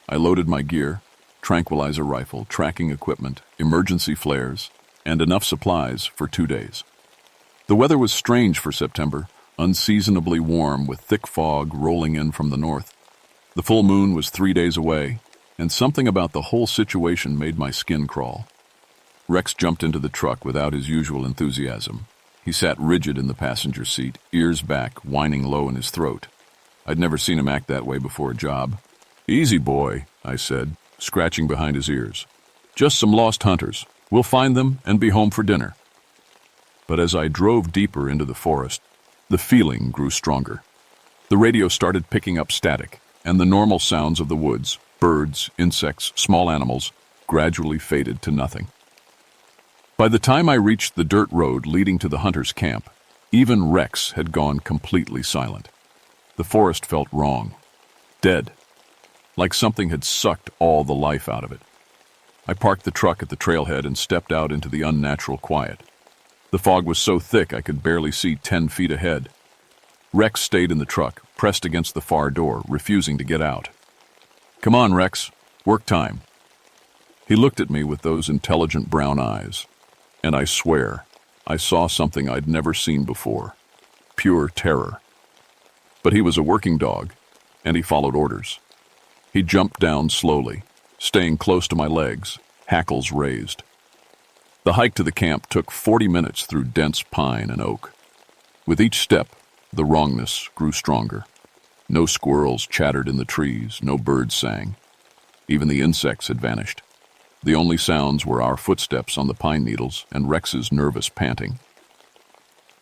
I loaded my gear, tranquilizer rifle, tracking equipment, emergency flares, and enough supplies for 2 days. The weather was strange for September, unseasonably warm with thick fog rolling in from the north. The full moon was 3 days away, and something about the whole situation made my skin crawl. Rex jumped into the truck without his usual enthusiasm. He sat rigid in the passenger seat, ears back, whining low in his throat. I'd never seen him act that way before a job. "Easy, boy," I said, scratching behind his ears. "Just some lost hunters. We'll find them and be home for dinner." But as I drove deeper into the forest, the feeling grew stronger. The radio started picking up static, and the normal sounds of the woods, birds, insects, small animals, gradually faded to nothing. By the time I reached the dirt road leading to the hunters' camp, even Rex had gone completely silent. The forest felt wrong, dead, like something had sucked all the life out of it. I parked the truck at the trailhead and stepped out into the unnatural quiet. The fog was so thick I could barely see 10 feet ahead. Rex stayed in the truck, pressed against the far door, refusing to get out. "Come on, Rex. Work time." He looked at me with those intelligent brown eyes, and I swear, I saw something I'd never seen before. Pure terror. But he was a working dog, and he followed orders. He jumped down slowly, staying close to my legs, hackles raised. The hike to the camp took 40 minutes through dense pine and oak. With each step, the wrongness grew stronger. No squirrels chattered in the trees, no birds sang. Even the insects had vanished. The only sounds were our footsteps on the pine needles and Rex's nervous panting.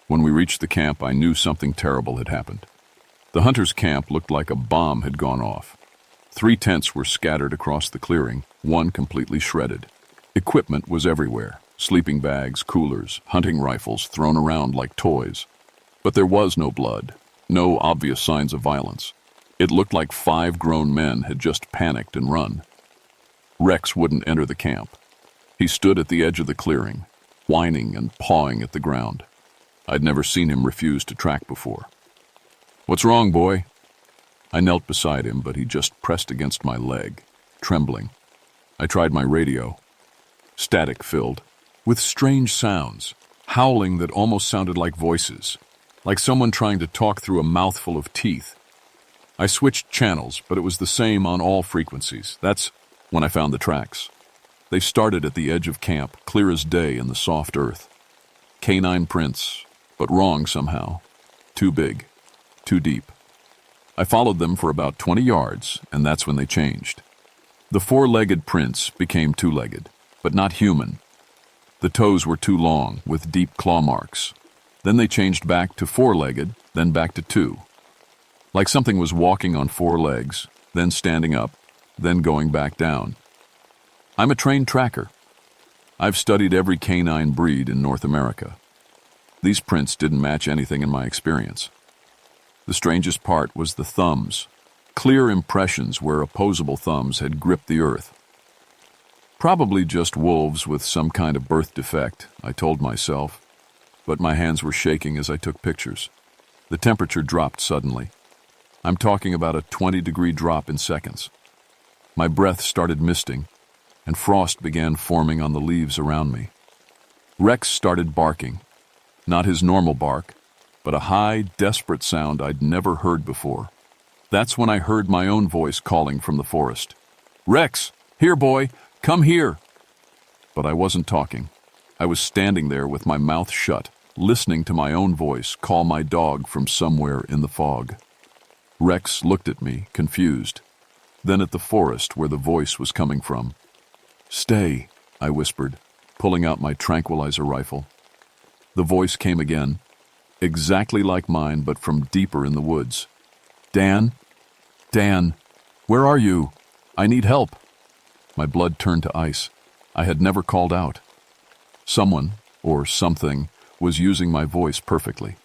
When we reached the camp, I knew something terrible had happened. The hunters' camp looked like a bomb had gone off. 3 tents were scattered across the clearing, one completely shredded. Equipment was everywhere, sleeping bags, coolers, hunting rifles thrown around like toys. But there was no blood, no obvious signs of violence. It looked like 5 grown men had just panicked and run. Rex wouldn't enter the camp. He stood at the edge of the clearing, whining and pawing at the ground. I'd never seen him refuse to track before. "What's wrong, boy?" I knelt beside him, but he just pressed against my leg, trembling. I tried my radio. Static filled, with strange sounds, howling that almost sounded like voices, like someone trying to talk through a mouthful of teeth. I switched channels, but it was the same on all frequencies. That's when I found the tracks. They started at the edge of camp, clear as day in the soft earth. Canine prints, but wrong somehow. Too big, too deep. I followed them for about 20 yards, and that's when they changed. The four-legged prince became two-legged, but not human. The toes were too long, with deep claw marks. Then they changed back to four-legged, then back to two. Like something was walking on four legs, then standing up, then going back down. I'm a trained tracker. I've studied every canine breed in North America. These prints didn't match anything in my experience. The strangest part was the thumbs, clear impressions where opposable thumbs had gripped the earth. Probably just wolves with some kind of birth defect, I told myself, but my hands were shaking as I took pictures. The temperature dropped suddenly. I'm talking about a 20-degree drop in seconds. My breath started misting, and frost began forming on the leaves around me. Rex started barking, not his normal bark, but a high, desperate sound I'd never heard before. That's when I heard my own voice calling from the forest. "Rex, here, boy, come here." But I wasn't talking. I was standing there with my mouth shut, listening to my own voice call my dog from somewhere in the fog. Rex looked at me, confused, then at the forest where the voice was coming from. "Stay," I whispered, pulling out my tranquilizer rifle. The voice came again, exactly like mine, but from deeper in the woods. "Dan? Dan, where are you? I need help." My blood turned to ice. I had never called out. Someone, or something, was using my voice perfectly.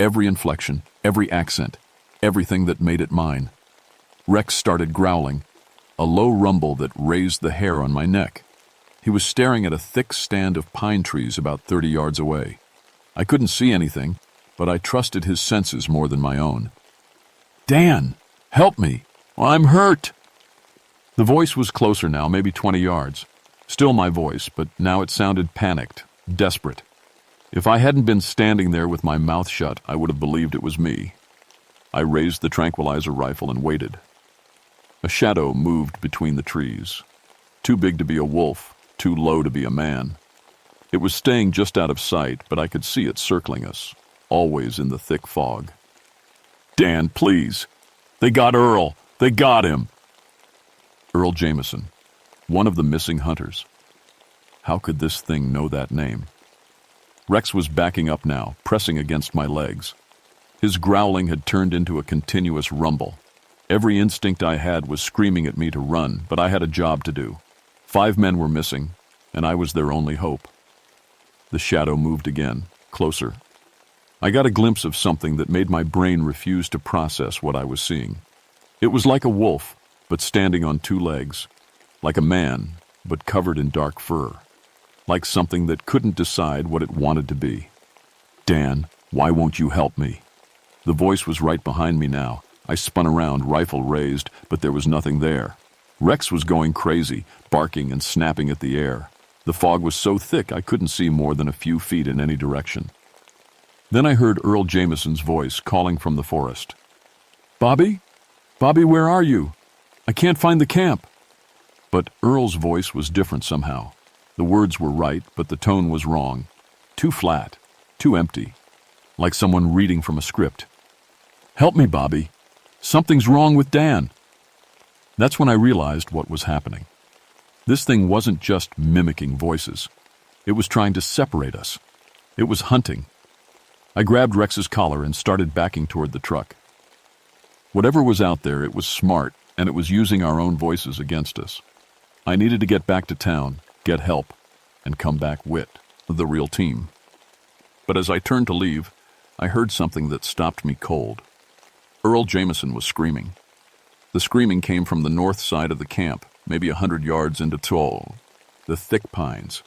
Every inflection, every accent, everything that made it mine. Rex started growling, a low rumble that raised the hair on my neck. He was staring at a thick stand of pine trees about 30 yards away. I couldn't see anything, but I trusted his senses more than my own. "Dan, help me! I'm hurt!" The voice was closer now, maybe 20 yards. Still my voice, but now it sounded panicked, desperate. If I hadn't been standing there with my mouth shut, I would have believed it was me. I raised the tranquilizer rifle and waited. A shadow moved between the trees. Too big to be a wolf, too low to be a man. It was staying just out of sight, but I could see it circling us, always in the thick fog. "Dan, please. They got Earl. They got him." Earl Jameson, one of the missing hunters. How could this thing know that name? Rex was backing up now, pressing against my legs. His growling had turned into a continuous rumble. Every instinct I had was screaming at me to run, but I had a job to do. 5 men were missing, and I was their only hope. The shadow moved again, closer. I got a glimpse of something that made my brain refuse to process what I was seeing. It was like a wolf, but standing on 2 legs. Like a man, but covered in dark fur. Like something that couldn't decide what it wanted to be. "Dan, why won't you help me?" The voice was right behind me now. I spun around, rifle raised, but there was nothing there. Rex was going crazy, barking and snapping at the air. The fog was so thick I couldn't see more than a few feet in any direction. Then I heard Earl Jameson's voice calling from the forest. "Bobby? Bobby, where are you? I can't find the camp." But Earl's voice was different somehow. The words were right, but the tone was wrong. Too flat, too empty, like someone reading from a script. "Help me, Bobby. Something's wrong with Dan." That's when I realized what was happening. This thing wasn't just mimicking voices. It was trying to separate us. It was hunting. I grabbed Rex's collar and started backing toward the truck. Whatever was out there, it was smart, and it was using our own voices against us. I needed to get back to town, get help, and come back with the real team. But as I turned to leave, I heard something that stopped me cold. Earl Jameson was screaming. The screaming came from the north side of the camp, maybe 100 yards into the thick pines.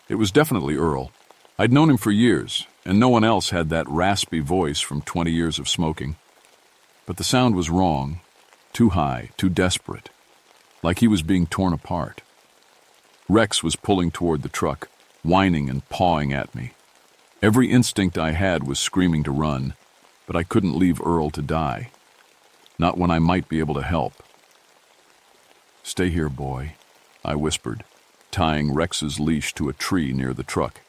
It was definitely Earl. I'd known him for years, and no one else had that raspy voice from 20 years of smoking. But the sound was wrong, too high, too desperate, like he was being torn apart. Rex was pulling toward the truck, whining and pawing at me. Every instinct I had was screaming to run, but I couldn't leave Earl to die. Not when I might be able to help. "Stay here, boy," I whispered, tying Rex's leash to a tree near the truck.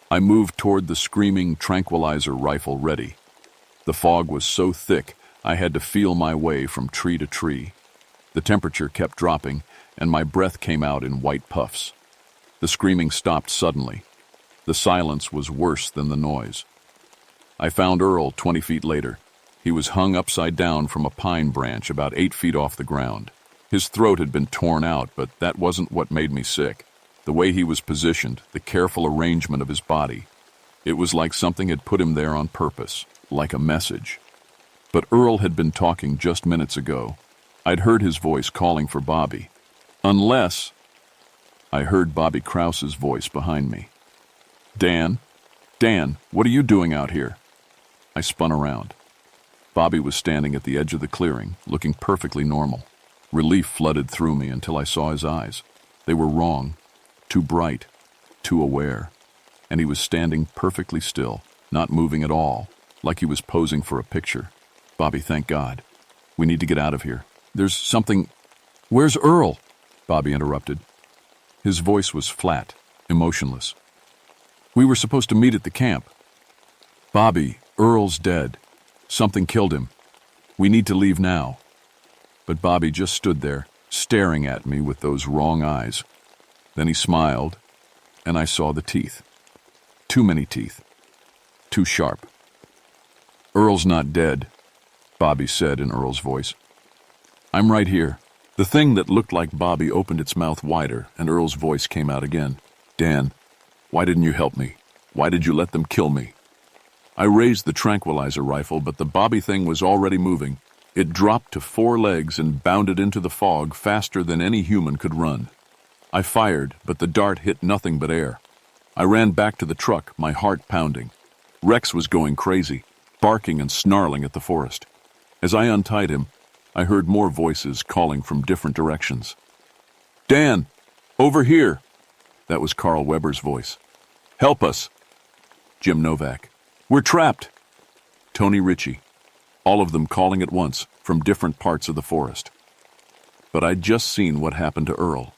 I moved toward the screaming tranquilizer rifle ready. The fog was so thick, I had to feel my way from tree to tree. The temperature kept dropping, and my breath came out in white puffs. The screaming stopped suddenly. The silence was worse than the noise. I found Earl 20 feet later. He was hung upside down from a pine branch about 8 feet off the ground. His throat had been torn out, but that wasn't what made me sick. The way he was positioned, the careful arrangement of his body. It was like something had put him there on purpose, like a message. But Earl had been talking just minutes ago. I'd heard his voice calling for Bobby. Unless... I heard Bobby Krause's voice behind me. Dan, what are you doing out here? I spun around. Bobby was standing at the edge of the clearing, looking perfectly normal. Relief flooded through me until I saw his eyes. They were wrong, too bright, too aware. And he was standing perfectly still, not moving at all, like he was posing for a picture. Bobby, thank God. We need to get out of here. There's something... Where's Earl? Bobby interrupted. His voice was flat, emotionless. We were supposed to meet at the camp. Bobby, Earl's dead. Something killed him. We need to leave now. But Bobby just stood there, staring at me with those wrong eyes. Then he smiled, and I saw the teeth. Too many teeth. Too sharp. Earl's not dead, Bobby said in Earl's voice. I'm right here. The thing that looked like Bobby opened its mouth wider, and Earl's voice came out again. Dan, why didn't you help me? Why did you let them kill me? I raised the tranquilizer rifle, but the Bobby thing was already moving. It dropped to 4 legs and bounded into the fog faster than any human could run. I fired, but the dart hit nothing but air. I ran back to the truck, my heart pounding. Rex was going crazy, barking and snarling at the forest. As I untied him, I heard more voices calling from different directions. Dan, over here! That was Carl Weber's voice. Help us! Jim Novak. We're trapped! Tony Ritchie. All of them calling at once, from different parts of the forest. But I'd just seen what happened to Earl.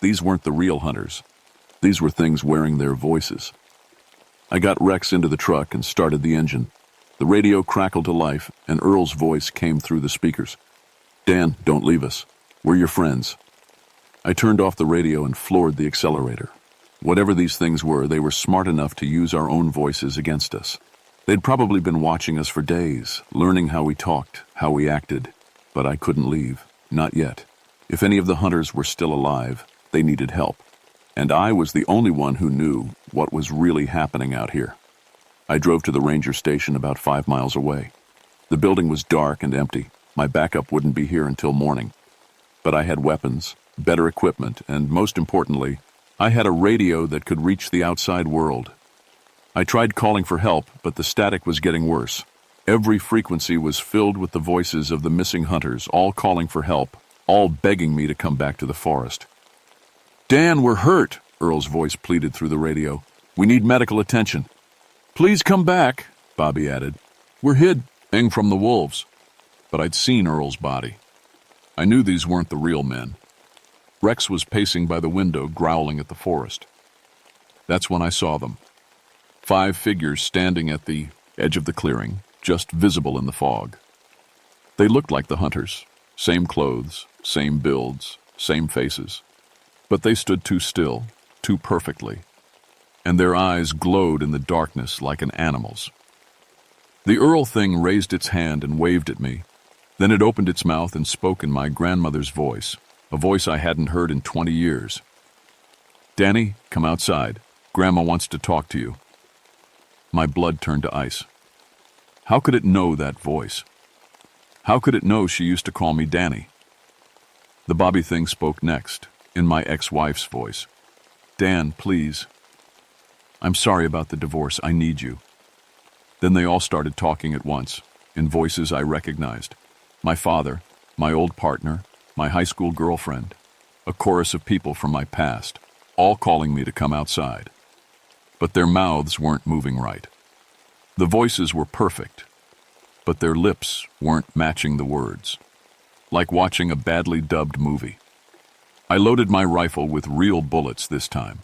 These weren't the real hunters. These were things wearing their voices. I got Rex into the truck and started the engine. The radio crackled to life, and Earl's voice came through the speakers. Dan, don't leave us. We're your friends. I turned off the radio and floored the accelerator. Whatever these things were, they were smart enough to use our own voices against us. They'd probably been watching us for days, learning how we talked, how we acted. But I couldn't leave. Not yet. If any of the hunters were still alive, they needed help. And I was the only one who knew what was really happening out here. I drove to the ranger station about 5 miles away. The building was dark and empty. My backup wouldn't be here until morning. But I had weapons, better equipment, and most importantly, I had a radio that could reach the outside world. I tried calling for help, but the static was getting worse. Every frequency was filled with the voices of the missing hunters, all calling for help, all begging me to come back to the forest. Dan, we're hurt, Earl's voice pleaded through the radio. We need medical attention. Please come back, Bobby added. We're hiding from the wolves. But I'd seen Earl's body. I knew these weren't the real men. Rex was pacing by the window, growling at the forest. That's when I saw them. 5 figures standing at the edge of the clearing, just visible in the fog. They looked like the hunters. Same clothes, same builds, same faces. But they stood too still, too perfectly. And their eyes glowed in the darkness like an animal's. The Earl thing raised its hand and waved at me. Then it opened its mouth and spoke in my grandmother's voice, a voice I hadn't heard in 20 years. Danny, come outside. Grandma wants to talk to you. My blood turned to ice. How could it know that voice? How could it know she used to call me Danny? The Bobby thing spoke next, in my ex-wife's voice. Dan, please. I'm sorry about the divorce. I need you. Then they all started talking at once, in voices I recognized. My father, my old partner, my high school girlfriend, a chorus of people from my past, all calling me to come outside. But their mouths weren't moving right. The voices were perfect, but their lips weren't matching the words. Like watching a badly dubbed movie. I loaded my rifle with real bullets this time.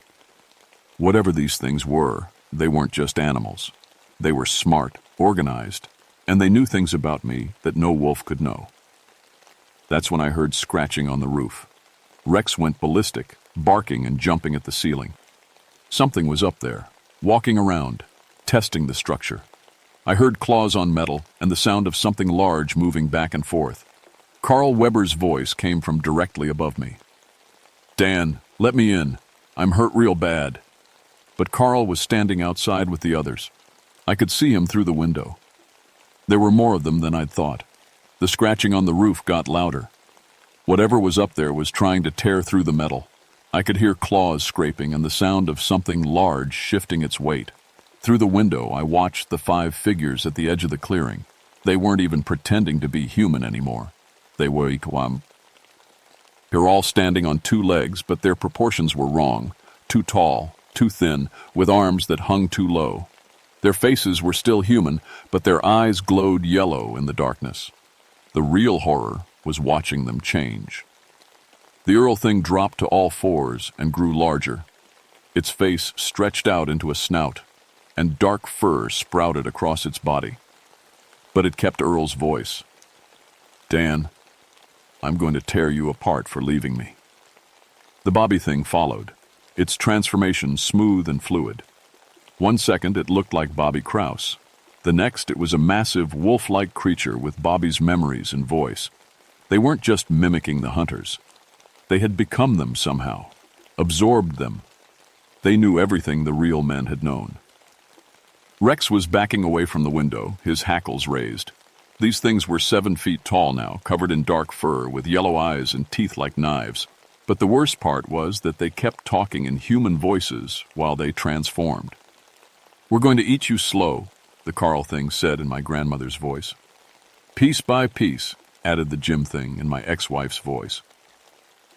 Whatever these things were, they weren't just animals. They were smart, organized, and they knew things about me that no wolf could know. That's when I heard scratching on the roof. Rex went ballistic, barking and jumping at the ceiling. Something was up there, walking around, testing the structure. I heard claws on metal and the sound of something large moving back and forth. Carl Weber's voice came from directly above me. "Dan, let me in. I'm hurt real bad." But Carl was standing outside with the others. I could see him through the window. There were more of them than I'd thought. The scratching on the roof got louder. Whatever was up there was trying to tear through the metal. I could hear claws scraping and the sound of something large shifting its weight. Through the window, I watched the 5 figures at the edge of the clearing. They weren't even pretending to be human anymore. They were Ikwam. They're all standing on 2 legs, but their proportions were wrong. Too tall, too thin, with arms that hung too low. Their faces were still human, but their eyes glowed yellow in the darkness. The real horror was watching them change. The Earl thing dropped to all 4s and grew larger. Its face stretched out into a snout, and dark fur sprouted across its body. But it kept Earl's voice. "Dan, I'm going to tear you apart for leaving me." The Bobby thing followed, its transformation smooth and fluid. One second it looked like Bobby Krause. The next it was a massive wolf-like creature with Bobby's memories and voice. They weren't just mimicking the hunters. They had become them somehow, absorbed them. They knew everything the real men had known. Rex was backing away from the window, his hackles raised. These things were 7 feet tall now, covered in dark fur, with yellow eyes and teeth like knives. But the worst part was that they kept talking in human voices while they transformed. "We're going to eat you slow," the Carl thing said in my grandmother's voice. "Piece by piece," added the Jim thing in my ex-wife's voice.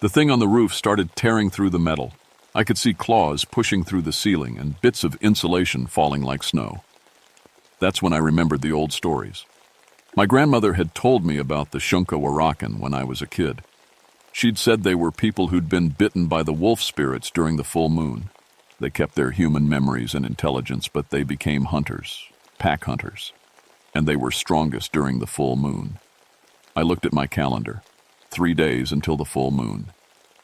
The thing on the roof started tearing through the metal. I could see claws pushing through the ceiling and bits of insulation falling like snow. That's when I remembered the old stories. My grandmother had told me about the Shunka Warakan when I was a kid. She'd said they were people who'd been bitten by the wolf spirits during the full moon. They kept their human memories and intelligence, but they became hunters, pack hunters, and they were strongest during the full moon. I looked at my calendar. 3 days until the full moon.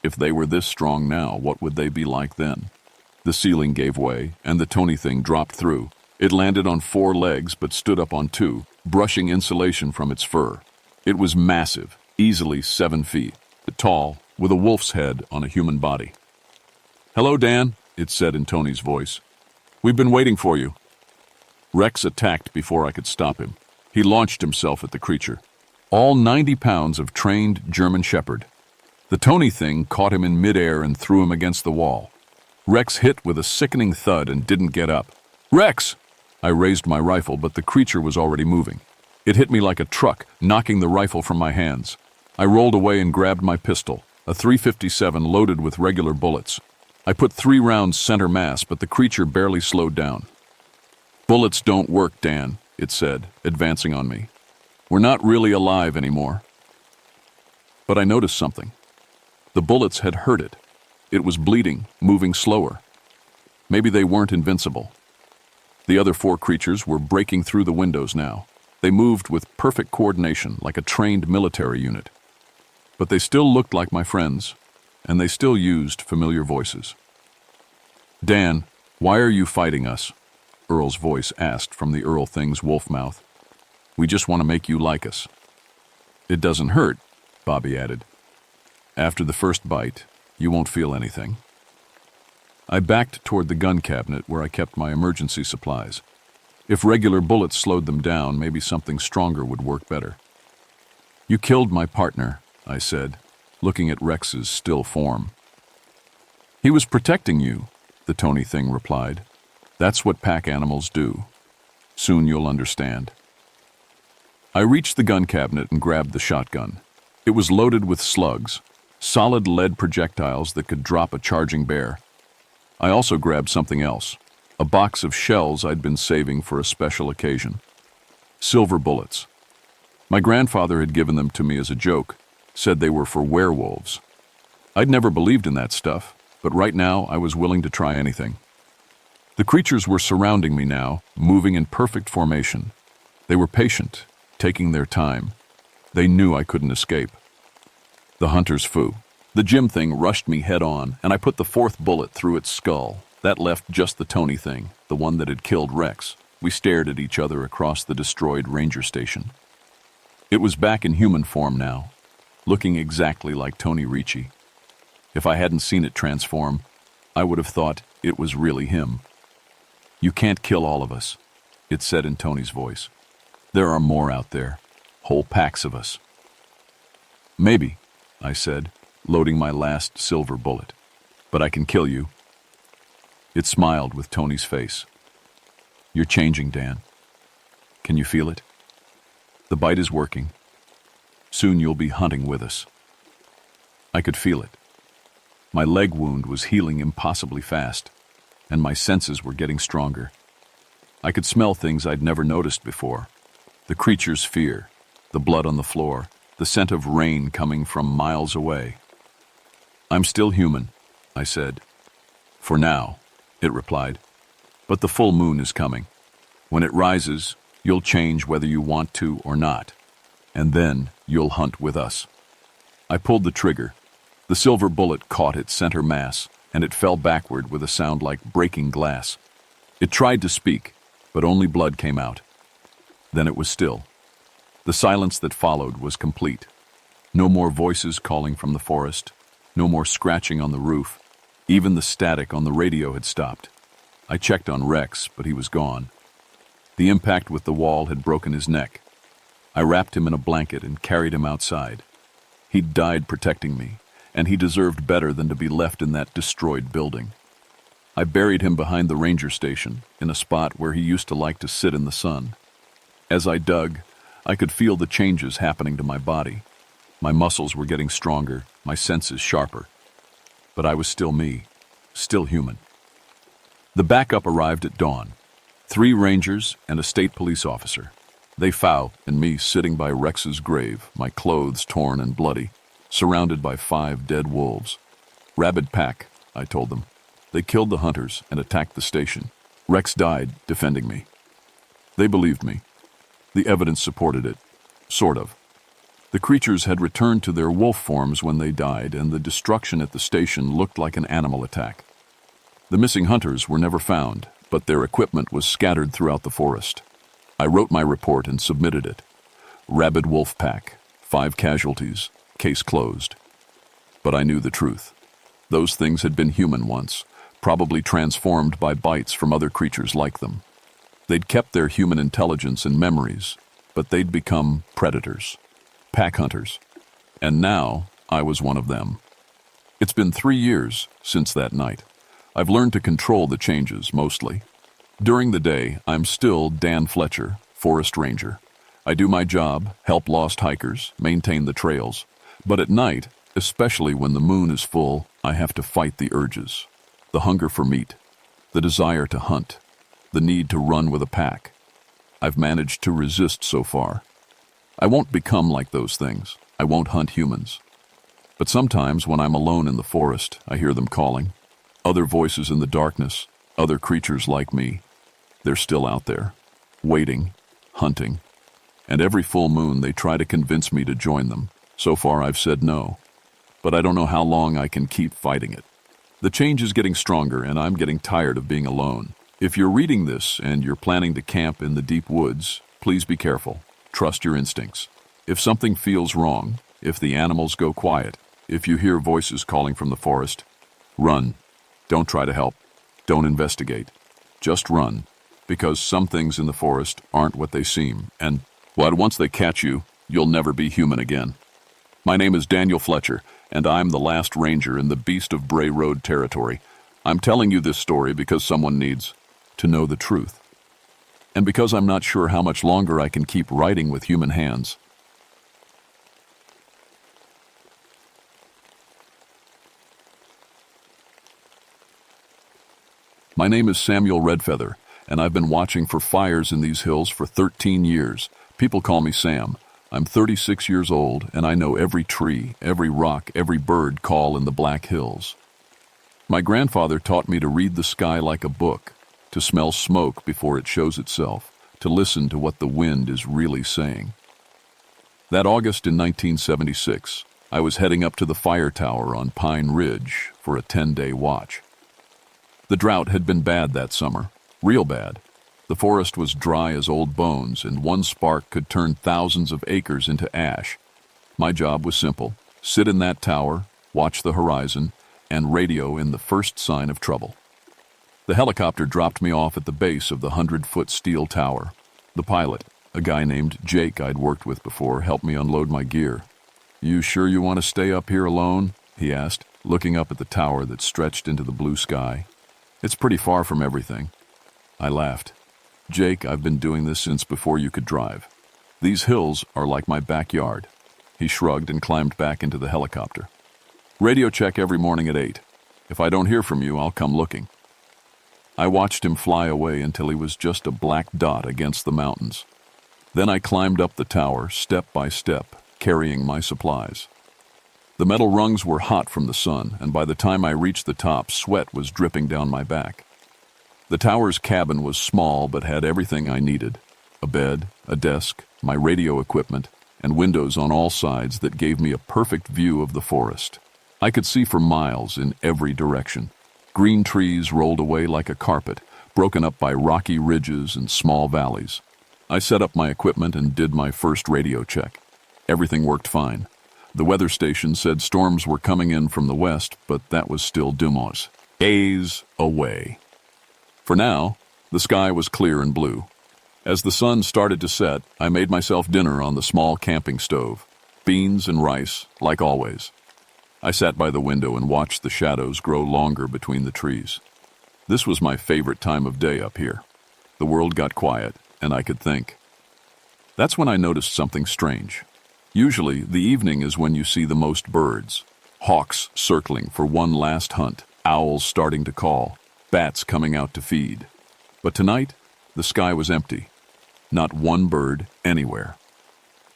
If they were this strong now, what would they be like then? The ceiling gave way, and the Tony thing dropped through. It landed on 4 legs, but stood up on 2, brushing insulation from its fur. It was massive, easily 7 feet, tall, with a wolf's head on a human body. "Hello, Dan," it said in Tony's voice. "We've been waiting for you." Rex attacked before I could stop him. He launched himself at the creature. All 90 pounds of trained German shepherd. The Tony thing caught him in midair and threw him against the wall. Rex hit with a sickening thud and didn't get up. "Rex!" I raised my rifle, but the creature was already moving. It hit me like a truck, knocking the rifle from my hands. I rolled away and grabbed my pistol, a .357 loaded with regular bullets. I put 3 rounds center mass, but the creature barely slowed down. "Bullets don't work, Dan," it said, advancing on me. "We're not really alive anymore." But I noticed something. The bullets had hurt it. It was bleeding, moving slower. Maybe they weren't invincible. The other 4 creatures were breaking through the windows now. They moved with perfect coordination, like a trained military unit. But they still looked like my friends, and they still used familiar voices. "Dan, why are you fighting us?" Earl's voice asked from the Earl thing's wolf mouth. "We just want to make you like us." "It doesn't hurt," Bobby added. "After the first bite, you won't feel anything." I backed toward the gun cabinet where I kept my emergency supplies. If regular bullets slowed them down, maybe something stronger would work better. "You killed my partner," I said, looking at Rex's still form. "He was protecting you," the Tony thing replied. "That's what pack animals do. Soon you'll understand." I reached the gun cabinet and grabbed the shotgun. It was loaded with slugs, solid lead projectiles that could drop a charging bear. I also grabbed something else, a box of shells I'd been saving for a special occasion. Silver bullets. My grandfather had given them to me as a joke, said they were for werewolves. I'd never believed in that stuff, but right now I was willing to try anything. The creatures were surrounding me now, moving in perfect formation. They were patient, taking their time. They knew I couldn't escape. The hunter's foo. The gym thing rushed me head on, and I put the fourth bullet through its skull. That left just the Tony thing, the one that had killed Rex. We stared at each other across the destroyed ranger station. It was back in human form now, looking exactly like Tony Ricci. If I hadn't seen it transform, I would have thought it was really him. "You can't kill all of us," it said in Tony's voice. "There are more out there, whole packs of us." "Maybe," I said, loading my last silver bullet. "But I can kill you." It smiled with Tony's face. "You're changing, Dan. Can you feel it? The bite is working. Soon you'll be hunting with us." I could feel it. My leg wound was healing impossibly fast, and my senses were getting stronger. I could smell things I'd never noticed before. The creature's fear, the blood on the floor, the scent of rain coming from miles away. "I'm still human," I said. "For now," it replied. "But the full moon is coming. When it rises, you'll change whether you want to or not. And then you'll hunt with us." I pulled the trigger. The silver bullet caught its center mass, and it fell backward with a sound like breaking glass. It tried to speak, but only blood came out. Then it was still. The silence that followed was complete. No more voices calling from the forest, no more scratching on the roof. Even the static on the radio had stopped. I checked on Rex, but he was gone. The impact with the wall had broken his neck. I wrapped him in a blanket and carried him outside. He'd died protecting me, and he deserved better than to be left in that destroyed building. I buried him behind the ranger station, in a spot where he used to like to sit in the sun. As I dug, I could feel the changes happening to my body. My muscles were getting stronger, my senses sharper. But I was still me, still human. The backup arrived at dawn. 3 rangers and a state police officer. They found and me sitting by Rex's grave, my clothes torn and bloody, surrounded by 5 dead wolves. "Rabid pack," I told them. "They killed the hunters and attacked the station. Rex died defending me." They believed me. The evidence supported it. Sort of. The creatures had returned to their wolf forms when they died, and the destruction at the station looked like an animal attack. The missing hunters were never found, but their equipment was scattered throughout the forest. I wrote my report and submitted it. "Rabid wolf pack, 5 casualties, case closed." But I knew the truth. Those things had been human once, probably transformed by bites from other creatures like them. They'd kept their human intelligence and memories, but they'd become predators, pack hunters. And now I was one of them. It's been 3 years since that night. I've learned to control the changes, mostly. During the day, I'm still Dan Fletcher, forest ranger. I do my job, help lost hikers, maintain the trails. But at night, especially when the moon is full, I have to fight the urges. The hunger for meat, the desire to hunt, the need to run with a pack. I've managed to resist so far. I won't become like those things. I won't hunt humans. But sometimes when I'm alone in the forest, I hear them calling. Other voices in the darkness, other creatures like me. They're still out there, waiting, hunting. And every full moon they try to convince me to join them. So far I've said no. But I don't know how long I can keep fighting it. The change is getting stronger, and I'm getting tired of being alone. If you're reading this and you're planning to camp in the deep woods, please be careful. Trust your instincts. If something feels wrong, if the animals go quiet, if you hear voices calling from the forest, run. Don't try to help. Don't investigate. Just run, because some things in the forest aren't what they seem, and once they catch you, you'll never be human again. My name is Daniel Fletcher, and I'm the last ranger in the Beast of Bray Road territory. I'm telling you this story because someone needs to know the truth. And because I'm not sure how much longer I can keep writing with human hands. My name is Samuel Redfeather, and I've been watching for fires in these hills for 13 years. People call me Sam. I'm 36 years old, and I know every tree, every rock, every bird call in the Black Hills. My grandfather taught me to read the sky like a book, to smell smoke before it shows itself, to listen to what the wind is really saying. That August in 1976, I was heading up to the fire tower on Pine Ridge for a 10-day watch. The drought had been bad that summer, real bad. The forest was dry as old bones, and one spark could turn thousands of acres into ash. My job was simple: sit in that tower, watch the horizon, and radio in the first sign of trouble. The helicopter dropped me off at the base of the 100-foot steel tower. The pilot, a guy named Jake I'd worked with before, helped me unload my gear. "You sure you want to stay up here alone?" he asked, looking up at the tower that stretched into the blue sky. "It's pretty far from everything." I laughed. "Jake, I've been doing this since before you could drive. These hills are like my backyard." He shrugged and climbed back into the helicopter. "Radio check every morning at 8. If I don't hear from you, I'll come looking." I watched him fly away until he was just a black dot against the mountains. Then I climbed up the tower, step by step, carrying my supplies. The metal rungs were hot from the sun, and by the time I reached the top, sweat was dripping down my back. The tower's cabin was small but had everything I needed: a bed, a desk, my radio equipment, and windows on all sides that gave me a perfect view of the forest. I could see for miles in every direction. Green trees rolled away like a carpet, broken up by rocky ridges and small valleys. I set up my equipment and did my first radio check. Everything worked fine. The weather station said storms were coming in from the west, but that was still Dumos. Days away. For now, the sky was clear and blue. As the sun started to set, I made myself dinner on the small camping stove. Beans and rice, like always. I sat by the window and watched the shadows grow longer between the trees. This was my favorite time of day up here. The world got quiet, and I could think. That's when I noticed something strange. Usually, the evening is when you see the most birds. Hawks circling for one last hunt, owls starting to call, bats coming out to feed. But tonight, the sky was empty. Not one bird anywhere.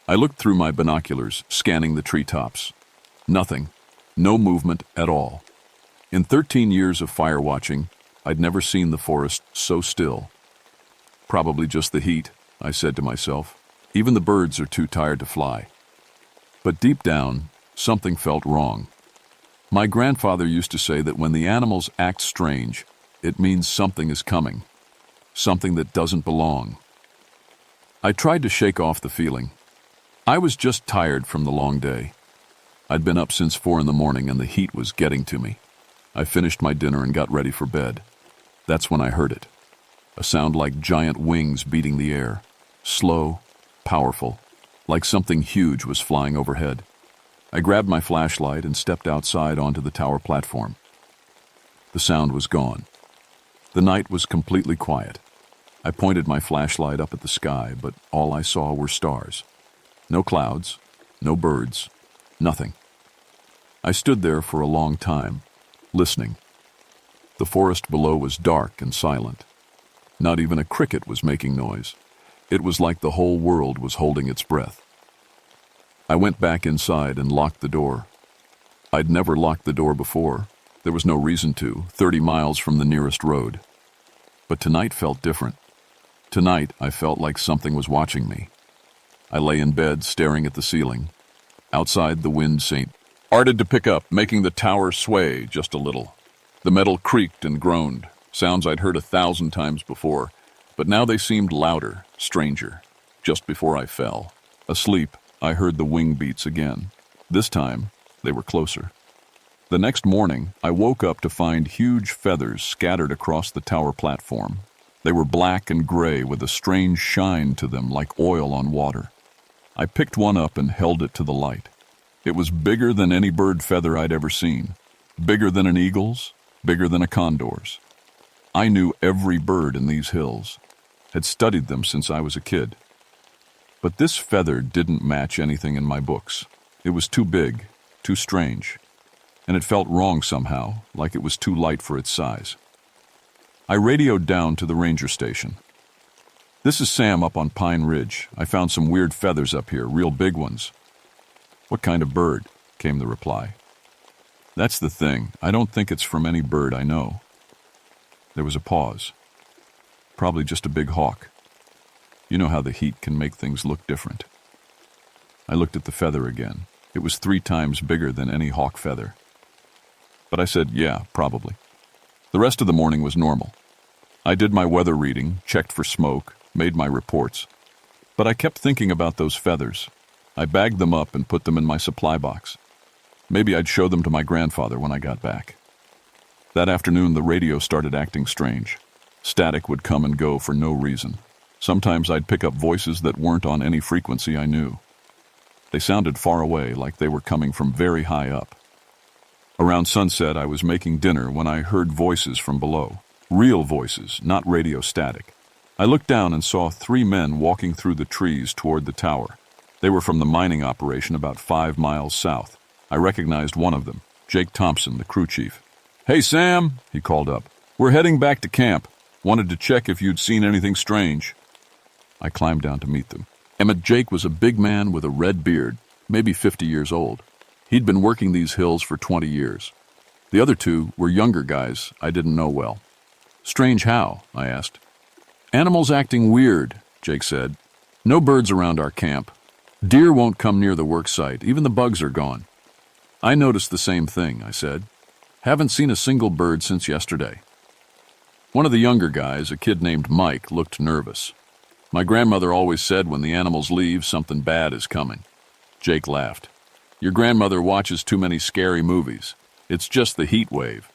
I looked through my binoculars, scanning the treetops. Nothing. No movement at all. In 13 years of fire watching, I'd never seen the forest so still. Probably just the heat, I said to myself. Even the birds are too tired to fly. But deep down, something felt wrong. My grandfather used to say that when the animals act strange, it means something is coming. Something that doesn't belong. I tried to shake off the feeling. I was just tired from the long day. I'd been up since 4 a.m. and the heat was getting to me. I finished my dinner and got ready for bed. That's when I heard it. A sound like giant wings beating the air. Slow, powerful, like something huge was flying overhead. I grabbed my flashlight and stepped outside onto the tower platform. The sound was gone. The night was completely quiet. I pointed my flashlight up at the sky, but all I saw were stars. No clouds, no birds, nothing. I stood there for a long time, listening. The forest below was dark and silent. Not even a cricket was making noise. It was like the whole world was holding its breath. I went back inside and locked the door. I'd never locked the door before. There was no reason to, 30 miles from the nearest road. But tonight felt different. Tonight, I felt like something was watching me. I lay in bed, staring at the ceiling. Outside, the wind started to pick up, making the tower sway just a little. The metal creaked and groaned, sounds I'd heard 1,000 times before, but now they seemed louder, stranger. Just before I fell, asleep, I heard the wing beats again. This time, they were closer. The next morning, I woke up to find huge feathers scattered across the tower platform. They were black and gray with a strange shine to them like oil on water. I picked one up and held it to the light. It was bigger than any bird feather I'd ever seen. Bigger than an eagle's, bigger than a condor's. I knew every bird in these hills, had studied them since I was a kid. But this feather didn't match anything in my books. It was too big, too strange, and it felt wrong somehow, like it was too light for its size. I radioed down to the ranger station. "This is Sam up on Pine Ridge. I found some weird feathers up here, real big ones." "What kind of bird?" came the reply. "That's the thing. I don't think it's from any bird I know." There was a pause. "Probably just a big hawk. You know how the heat can make things look different." I looked at the feather again. It was 3 times bigger than any hawk feather. But I said, yeah, probably. The rest of the morning was normal. I did my weather reading, checked for smoke, made my reports. But I kept thinking about those feathers. I bagged them up and put them in my supply box. Maybe I'd show them to my grandfather when I got back. That afternoon, the radio started acting strange. Static would come and go for no reason. Sometimes I'd pick up voices that weren't on any frequency I knew. They sounded far away, like they were coming from very high up. Around sunset, I was making dinner when I heard voices from below. Real voices, not radio static. I looked down and saw 3 men walking through the trees toward the tower. They were from the mining operation about 5 miles south. I recognized one of them, Jake Thompson, the crew chief. "Hey, Sam," he called up. "We're heading back to camp. Wanted to check if you'd seen anything strange." I climbed down to meet them. Jake was a big man with a red beard, maybe 50 years old. He'd been working these hills for 20 years. The other 2 were younger guys I didn't know well. "Strange how?" I asked. "Animals acting weird," Jake said. "No birds around our camp. Deer won't come near the work site. Even the bugs are gone." "I noticed the same thing," I said. "Haven't seen a single bird since yesterday." One of the younger guys, a kid named Mike, looked nervous. "My grandmother always said when the animals leave, something bad is coming." Jake laughed. "Your grandmother watches too many scary movies. It's just the heat wave."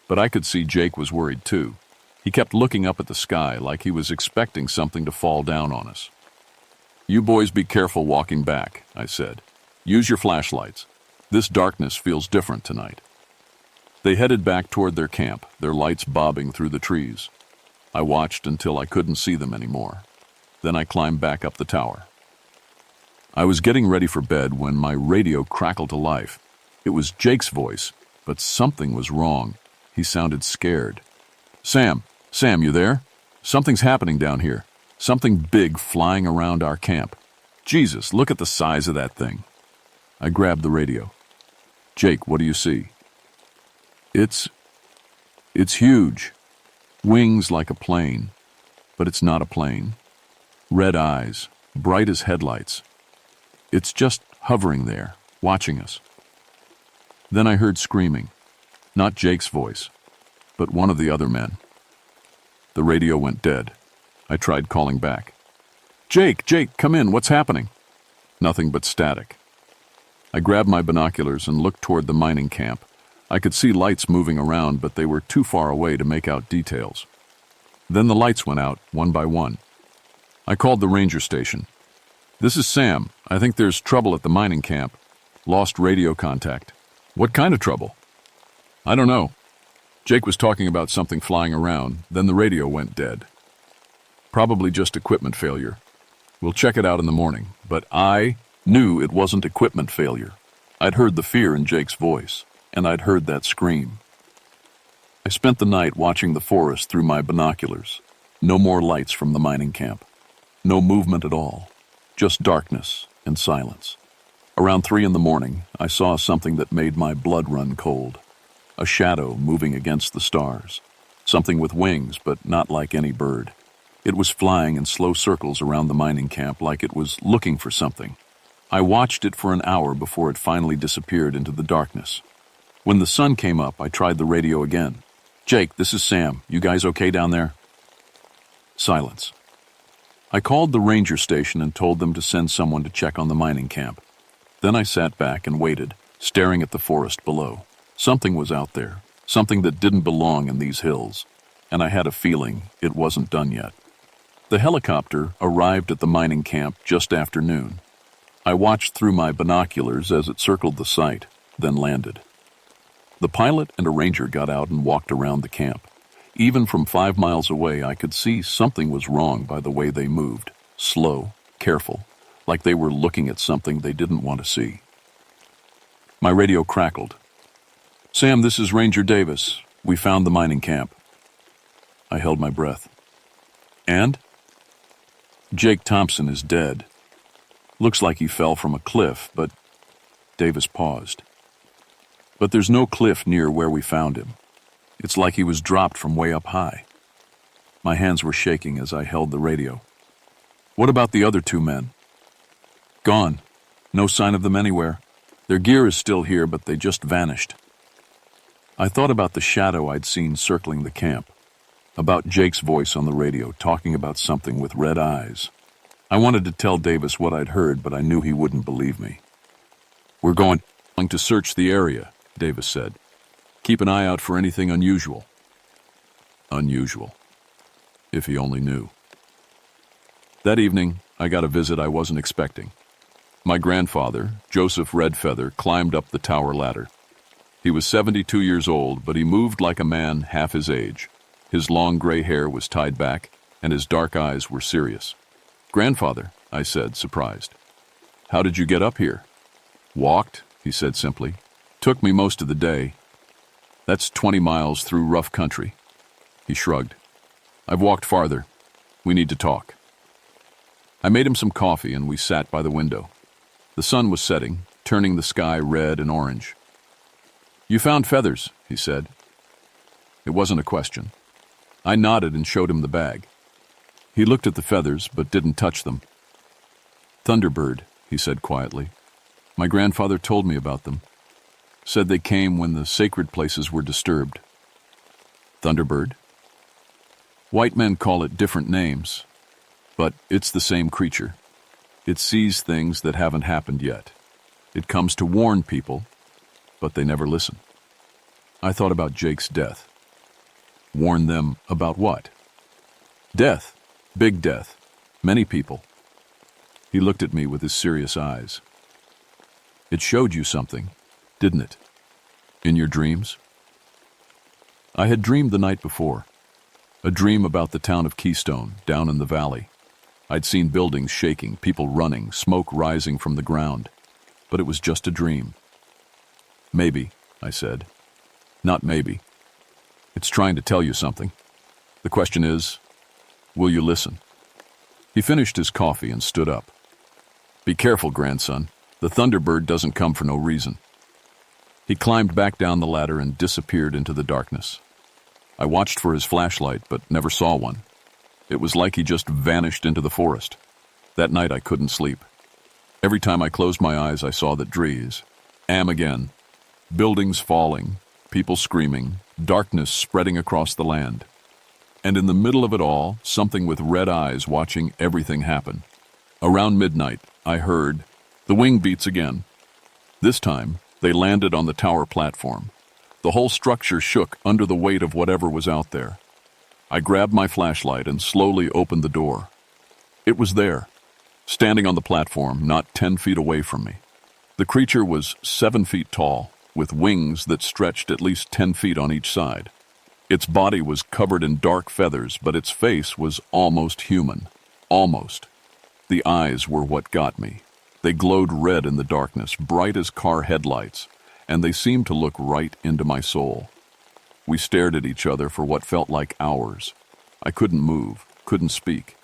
But I could see Jake was worried too. He kept looking up at the sky like he was expecting something to fall down on us. "You boys be careful walking back," I said. "Use your flashlights. This darkness feels different tonight." They headed back toward their camp, their lights bobbing through the trees. I watched until I couldn't see them anymore. Then I climbed back up the tower. I was getting ready for bed when my radio crackled to life. It was Jake's voice, but something was wrong. He sounded scared. Sam, you there? Something's happening down here. Something big flying around our camp. Jesus, look at the size of that thing." I grabbed the radio. "Jake, what do you see?" It's huge. Wings like a plane, but it's not a plane. Red eyes, bright as headlights. It's just hovering there, watching us." Then I heard screaming. Not Jake's voice, but one of the other men. The radio went dead. I tried calling back. Jake, come in, what's happening?" Nothing but static. I grabbed my binoculars and looked toward the mining camp. I could see lights moving around, but they were too far away to make out details. Then the lights went out, one by one. I called the ranger station. "This is Sam. I think there's trouble at the mining camp. Lost radio contact." "What kind of trouble?" "I don't know. Jake was talking about something flying around, then the radio went dead. Probably just equipment failure. We'll check it out in the morning." But I knew it wasn't equipment failure. I'd heard the fear in Jake's voice, and I'd heard that scream. I spent the night watching the forest through my binoculars. No more lights from the mining camp. No movement at all. Just darkness and silence. Around 3 in the morning, I saw something that made my blood run cold. A shadow moving against the stars. Something with wings, but not like any bird. It was flying in slow circles around the mining camp like it was looking for something. I watched it for an hour before it finally disappeared into the darkness. When the sun came up, I tried the radio again. "Jake, this is Sam. You guys okay down there?" Silence. I called the ranger station and told them to send someone to check on the mining camp. Then I sat back and waited, staring at the forest below. Something was out there, something that didn't belong in these hills, and I had a feeling it wasn't done yet. The helicopter arrived at the mining camp just after noon. I watched through my binoculars as it circled the site, then landed. The pilot and a ranger got out and walked around the camp. Even from 5 miles away, I could see something was wrong by the way they moved, slow, careful, like they were looking at something they didn't want to see. My radio crackled. "Sam, this is Ranger Davis. We found the mining camp." I held my breath. "And?" "Jake Thompson is dead. Looks like he fell from a cliff, but..." Davis paused. "But there's no cliff near where we found him. It's like he was dropped from way up high." My hands were shaking as I held the radio. "What about the other 2 men?" "Gone. No sign of them anywhere. Their gear is still here, but they just vanished. I thought about the shadow I'd seen circling the camp, about Jake's voice on the radio talking about something with red eyes. I wanted to tell Davis what I'd heard, but I knew he wouldn't believe me. "We're going to search the area," Davis said. "Keep an eye out for anything unusual." Unusual. If he only knew. That evening, I got a visit I wasn't expecting. My grandfather, Joseph Redfeather, climbed up the tower ladder. He was 72 years old, but he moved like a man half his age. His long gray hair was tied back, and his dark eyes were serious. "Grandfather," I said, surprised. "How did you get up here?" "Walked," he said simply. "Took me most of the day. That's 20 miles through rough country." He shrugged. "I've walked farther. We need to talk." I made him some coffee and we sat by the window. The sun was setting, turning the sky red and orange. "You found feathers," he said. It wasn't a question. I nodded and showed him the bag. He looked at the feathers but didn't touch them. "Thunderbird," he said quietly. "My grandfather told me about them. Said they came when the sacred places were disturbed." "Thunderbird?" "White men call it different names, but it's the same creature. It sees things that haven't happened yet. It comes to warn people, but they never listen." I thought about Jake's death. Warn them about what? Death. Big death. Many people. He looked at me with his serious eyes. "It showed you something, didn't it? In your dreams?" I had dreamed the night before. A dream about the town of Keystone, down in the valley. I'd seen buildings shaking, people running, smoke rising from the ground. But it was just a dream. "Maybe," I said. "Not maybe. It's trying to tell you something. The question is, will you listen?" He finished his coffee and stood up. "Be careful, grandson. The Thunderbird doesn't come for no reason." He climbed back down the ladder and disappeared into the darkness. I watched for his flashlight, but never saw one. It was like he just vanished into the forest. That night I couldn't sleep. Every time I closed my eyes, I saw that trees. Again. Buildings falling, people screaming, darkness spreading across the land. And in the middle of it all, something with red eyes watching everything happen. Around midnight, I heard the wing beats again. This time, they landed on the tower platform. The whole structure shook under the weight of whatever was out there. I grabbed my flashlight and slowly opened the door. It was there, standing on the platform, not 10 feet away from me. The creature was 7 feet tall, with wings that stretched at least 10 feet on each side. Its body was covered in dark feathers, but its face was almost human. Almost. The eyes were what got me. They glowed red in the darkness, bright as car headlights, and they seemed to look right into my soul. We stared at each other for what felt like hours. I couldn't move, couldn't speak.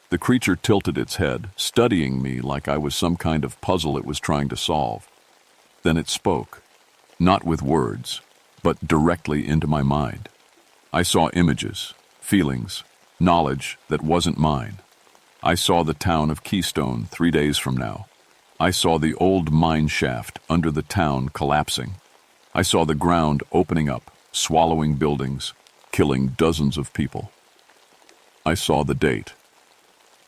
The creature tilted its head, studying me like I was some kind of puzzle it was trying to solve. Then it spoke, not with words, but directly into my mind. I saw images, feelings, knowledge that wasn't mine. I saw the town of Keystone 3 days from now. I saw the old mine shaft under the town collapsing. I saw the ground opening up, swallowing buildings, killing dozens of people. I saw the date,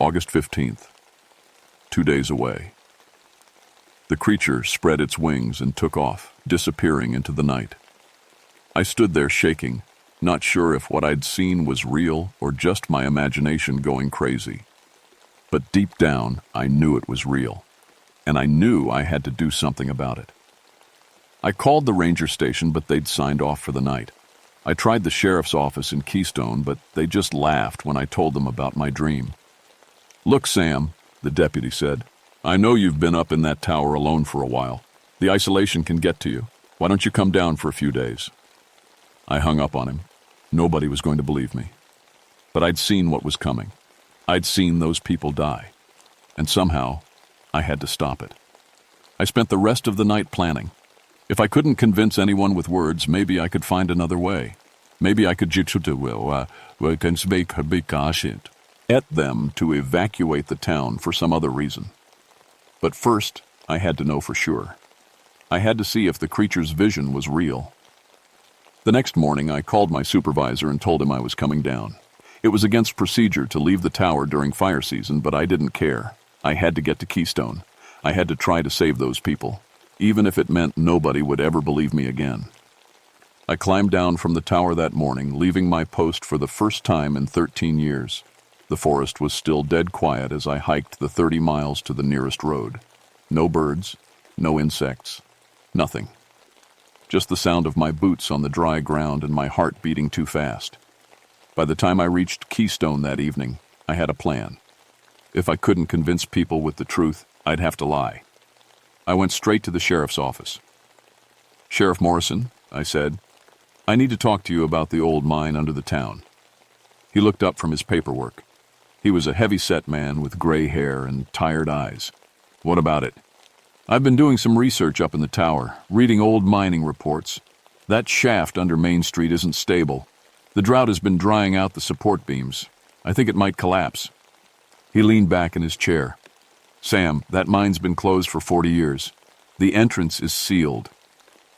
August 15th, 2 days away. The creature spread its wings and took off, disappearing into the night. I stood there shaking, not sure if what I'd seen was real or just my imagination going crazy. But deep down, I knew it was real, and I knew I had to do something about it. I called the ranger station, but they'd signed off for the night. I tried the sheriff's office in Keystone, but they just laughed when I told them about my dream. "Look, Sam," the deputy said, "I know you've been up in that tower alone for a while. The isolation can get to you. Why don't you come down for a few days?" I hung up on him. Nobody was going to believe me. But I'd seen what was coming. I'd seen those people die. And somehow, I had to stop it. I spent the rest of the night planning. If I couldn't convince anyone with words, maybe I could find another way. Maybe I could get them to evacuate the town for some other reason. But first, I had to know for sure. I had to see if the creature's vision was real. The next morning, I called my supervisor and told him I was coming down. It was against procedure to leave the tower during fire season, but I didn't care. I had to get to Keystone. I had to try to save those people, even if it meant nobody would ever believe me again. I climbed down from the tower that morning, leaving my post for the first time in 13 years. The forest was still dead quiet as I hiked the 30 miles to the nearest road. No birds, no insects, nothing. Just the sound of my boots on the dry ground and my heart beating too fast. By the time I reached Keystone that evening, I had a plan. If I couldn't convince people with the truth, I'd have to lie. I went straight to the sheriff's office. "Sheriff Morrison," I said, "I need to talk to you about the old mine under the town." He looked up from his paperwork. He was a heavy-set man with gray hair and tired eyes. "What about it?" "I've been doing some research up in the tower, reading old mining reports. That shaft under Main Street isn't stable. The drought has been drying out the support beams. I think it might collapse." He leaned back in his chair. "Sam, that mine's been closed for 40 years. The entrance is sealed.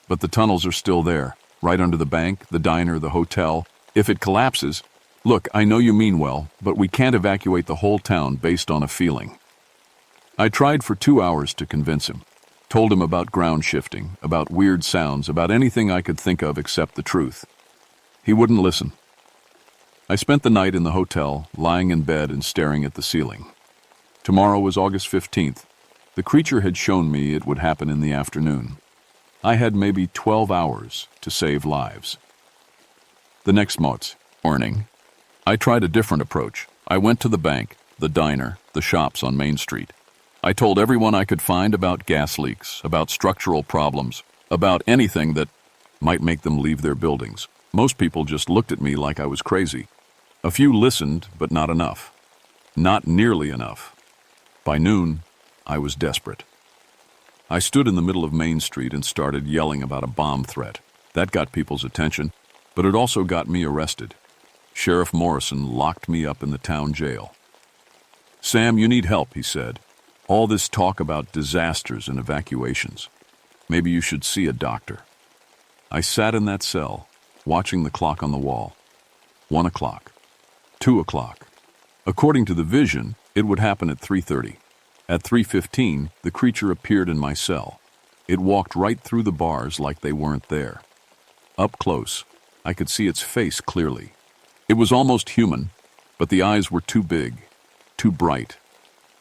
But the tunnels are still there, right under the bank, the diner, the hotel. If it collapses... Look, I know you mean well, but we can't evacuate the whole town based on a feeling." I tried for 2 hours to convince him. Told him about ground shifting, about weird sounds, about anything I could think of except the truth. He wouldn't listen. I spent the night in the hotel, lying in bed and staring at the ceiling. Tomorrow was August 15th. The creature had shown me it would happen in the afternoon. I had maybe 12 hours to save lives. The next morning, I tried a different approach. I went to the bank, the diner, the shops on Main Street. I told everyone I could find about gas leaks, about structural problems, about anything that might make them leave their buildings. Most people just looked at me like I was crazy. A few listened, but not enough. Not nearly enough. By noon, I was desperate. I stood in the middle of Main Street and started yelling about a bomb threat. That got people's attention, but it also got me arrested. Sheriff Morrison locked me up in the town jail. "Sam, you need help," he said. "All this talk about disasters and evacuations. Maybe you should see a doctor." I sat in that cell, watching the clock on the wall. 1 o'clock. 2 o'clock. According to the vision, it would happen at 3:30. At 3:15, the creature appeared in my cell. It walked right through the bars like they weren't there. Up close, I could see its face clearly. It was almost human, but the eyes were too big, too bright,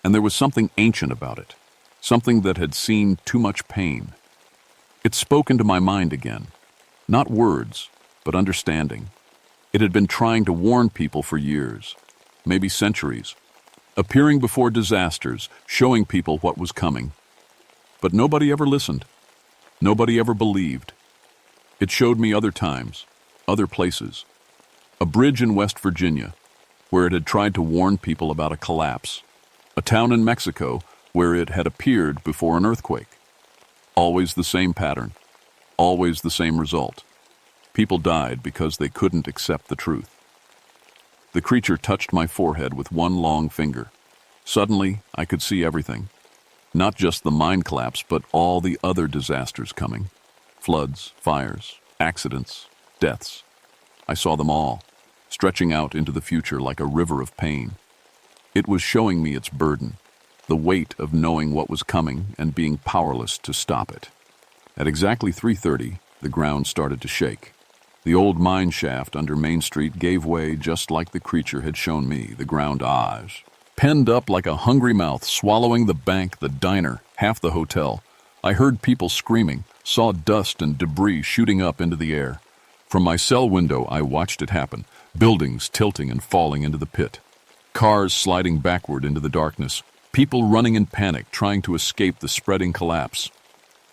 and there was something ancient about it, something that had seen too much pain. It spoke into my mind again, not words, but understanding. It had been trying to warn people for years, maybe centuries, appearing before disasters, showing people what was coming. But nobody ever listened. Nobody ever believed. It showed me other times, other places. A bridge in West Virginia, where it had tried to warn people about a collapse. A town in Mexico, where it had appeared before an earthquake. Always the same pattern. Always the same result. People died because they couldn't accept the truth. The creature touched my forehead with one long finger. Suddenly, I could see everything. Not just the mine collapse, but all the other disasters coming. Floods, fires, accidents, deaths. I saw them all, stretching out into the future like a river of pain. It was showing me its burden, the weight of knowing what was coming and being powerless to stop it. At exactly 3:30, the ground started to shake. The old mine shaft under Main Street gave way just like the creature had shown me, the ground eyes. Penned up like a hungry mouth, swallowing the bank, the diner, half the hotel. I heard people screaming, saw dust and debris shooting up into the air. From my cell window, I watched it happen, buildings tilting and falling into the pit. Cars sliding backward into the darkness, people running in panic, trying to escape the spreading collapse.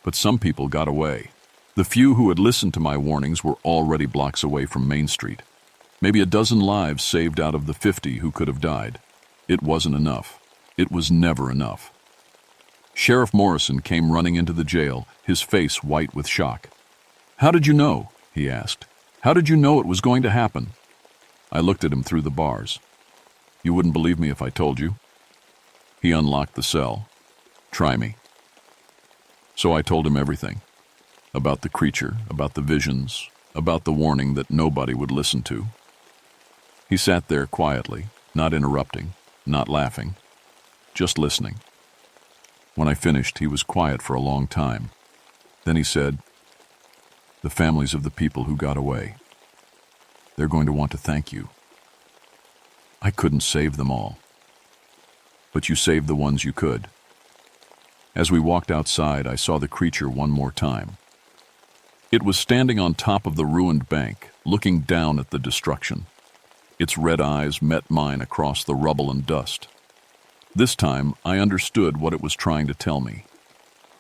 But some people got away. The few who had listened to my warnings were already blocks away from Main Street. Maybe a dozen lives saved out of the 50 who could have died. It wasn't enough. It was never enough. Sheriff Morrison came running into the jail, his face white with shock. "How did you know?" he asked. "How did you know it was going to happen?" I looked at him through the bars. "You wouldn't believe me if I told you." He unlocked the cell. "Try me." So I told him everything. About the creature, about the visions, about the warning that nobody would listen to. He sat there quietly, not interrupting, not laughing, just listening. When I finished, he was quiet for a long time. Then he said, "The families of the people who got away, they're going to want to thank you. I couldn't save them all, but you saved the ones you could." As we walked outside, I saw the creature one more time. It was standing on top of the ruined bank, looking down at the destruction. Its red eyes met mine across the rubble and dust. This time, I understood what it was trying to tell me.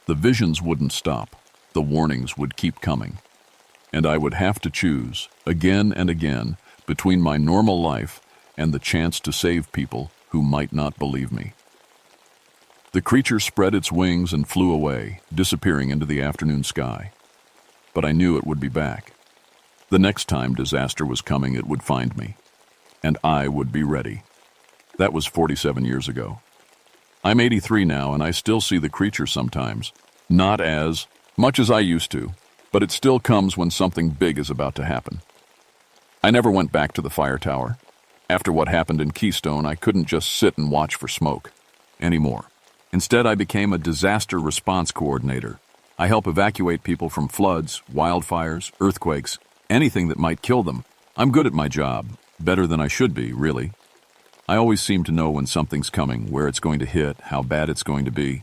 The visions wouldn't stop. The warnings would keep coming. And I would have to choose, again and again, between my normal life and the chance to save people who might not believe me. The creature spread its wings and flew away, disappearing into the afternoon sky. But I knew it would be back. The next time disaster was coming, it would find me. And I would be ready. That was 47 years ago. I'm 83 now, and I still see the creature sometimes. Not as much as I used to, but it still comes when something big is about to happen. I never went back to the fire tower. After what happened in Keystone, I couldn't just sit and watch for smoke anymore. Instead, I became a disaster response coordinator. I help evacuate people from floods, wildfires, earthquakes, anything that might kill them. I'm good at my job, better than I should be, really. I always seem to know when something's coming, where it's going to hit, how bad it's going to be.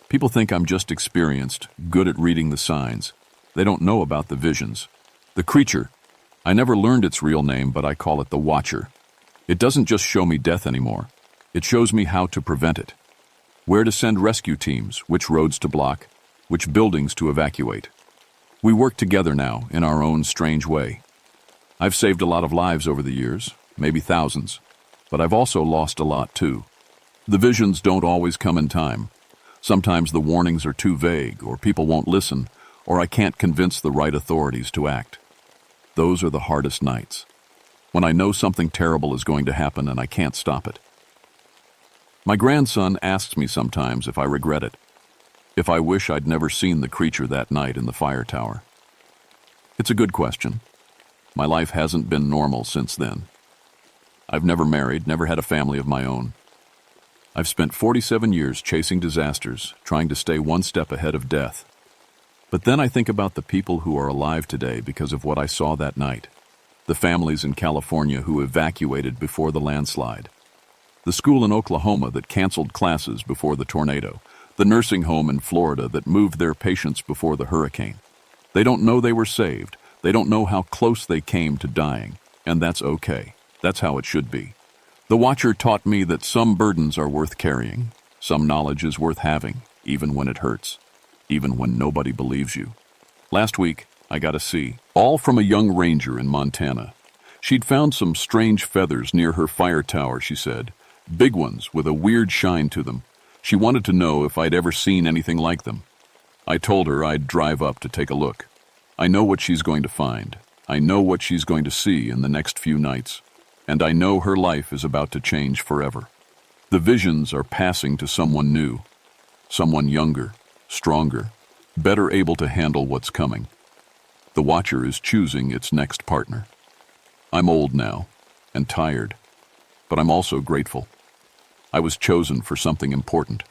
People think I'm just experienced, good at reading the signs. They don't know about the visions. The creature. I never learned its real name, but I call it the Watcher. It doesn't just show me death anymore. It shows me how to prevent it. Where to send rescue teams, which roads to block, which buildings to evacuate. We work together now, in our own strange way. I've saved a lot of lives over the years, maybe thousands, but I've also lost a lot too. The visions don't always come in time. Sometimes the warnings are too vague, or people won't listen, or I can't convince the right authorities to act. Those are the hardest nights, when I know something terrible is going to happen and I can't stop it. My grandson asks me sometimes if I regret it, if I wish I'd never seen the creature that night in the fire tower. It's a good question. My life hasn't been normal since then. I've never married, never had a family of my own. I've spent 47 years chasing disasters, trying to stay one step ahead of death. But then I think about the people who are alive today because of what I saw that night. The families in California who evacuated before the landslide. The school in Oklahoma that canceled classes before the tornado. The nursing home in Florida that moved their patients before the hurricane. They don't know they were saved. They don't know how close they came to dying. And that's okay. That's how it should be. The Watcher taught me that some burdens are worth carrying. Some knowledge is worth having, even when it hurts. Even when nobody believes you. Last week, I got a C, all from a young ranger in Montana. She'd found some strange feathers near her fire tower, she said. Big ones with a weird shine to them. She wanted to know if I'd ever seen anything like them. I told her I'd drive up to take a look. I know what she's going to find. I know what she's going to see in the next few nights. And I know her life is about to change forever. The visions are passing to someone new. Someone younger, stronger, better able to handle what's coming. The Watcher is choosing its next partner. I'm old now, and tired, but I'm also grateful. I was chosen for something important.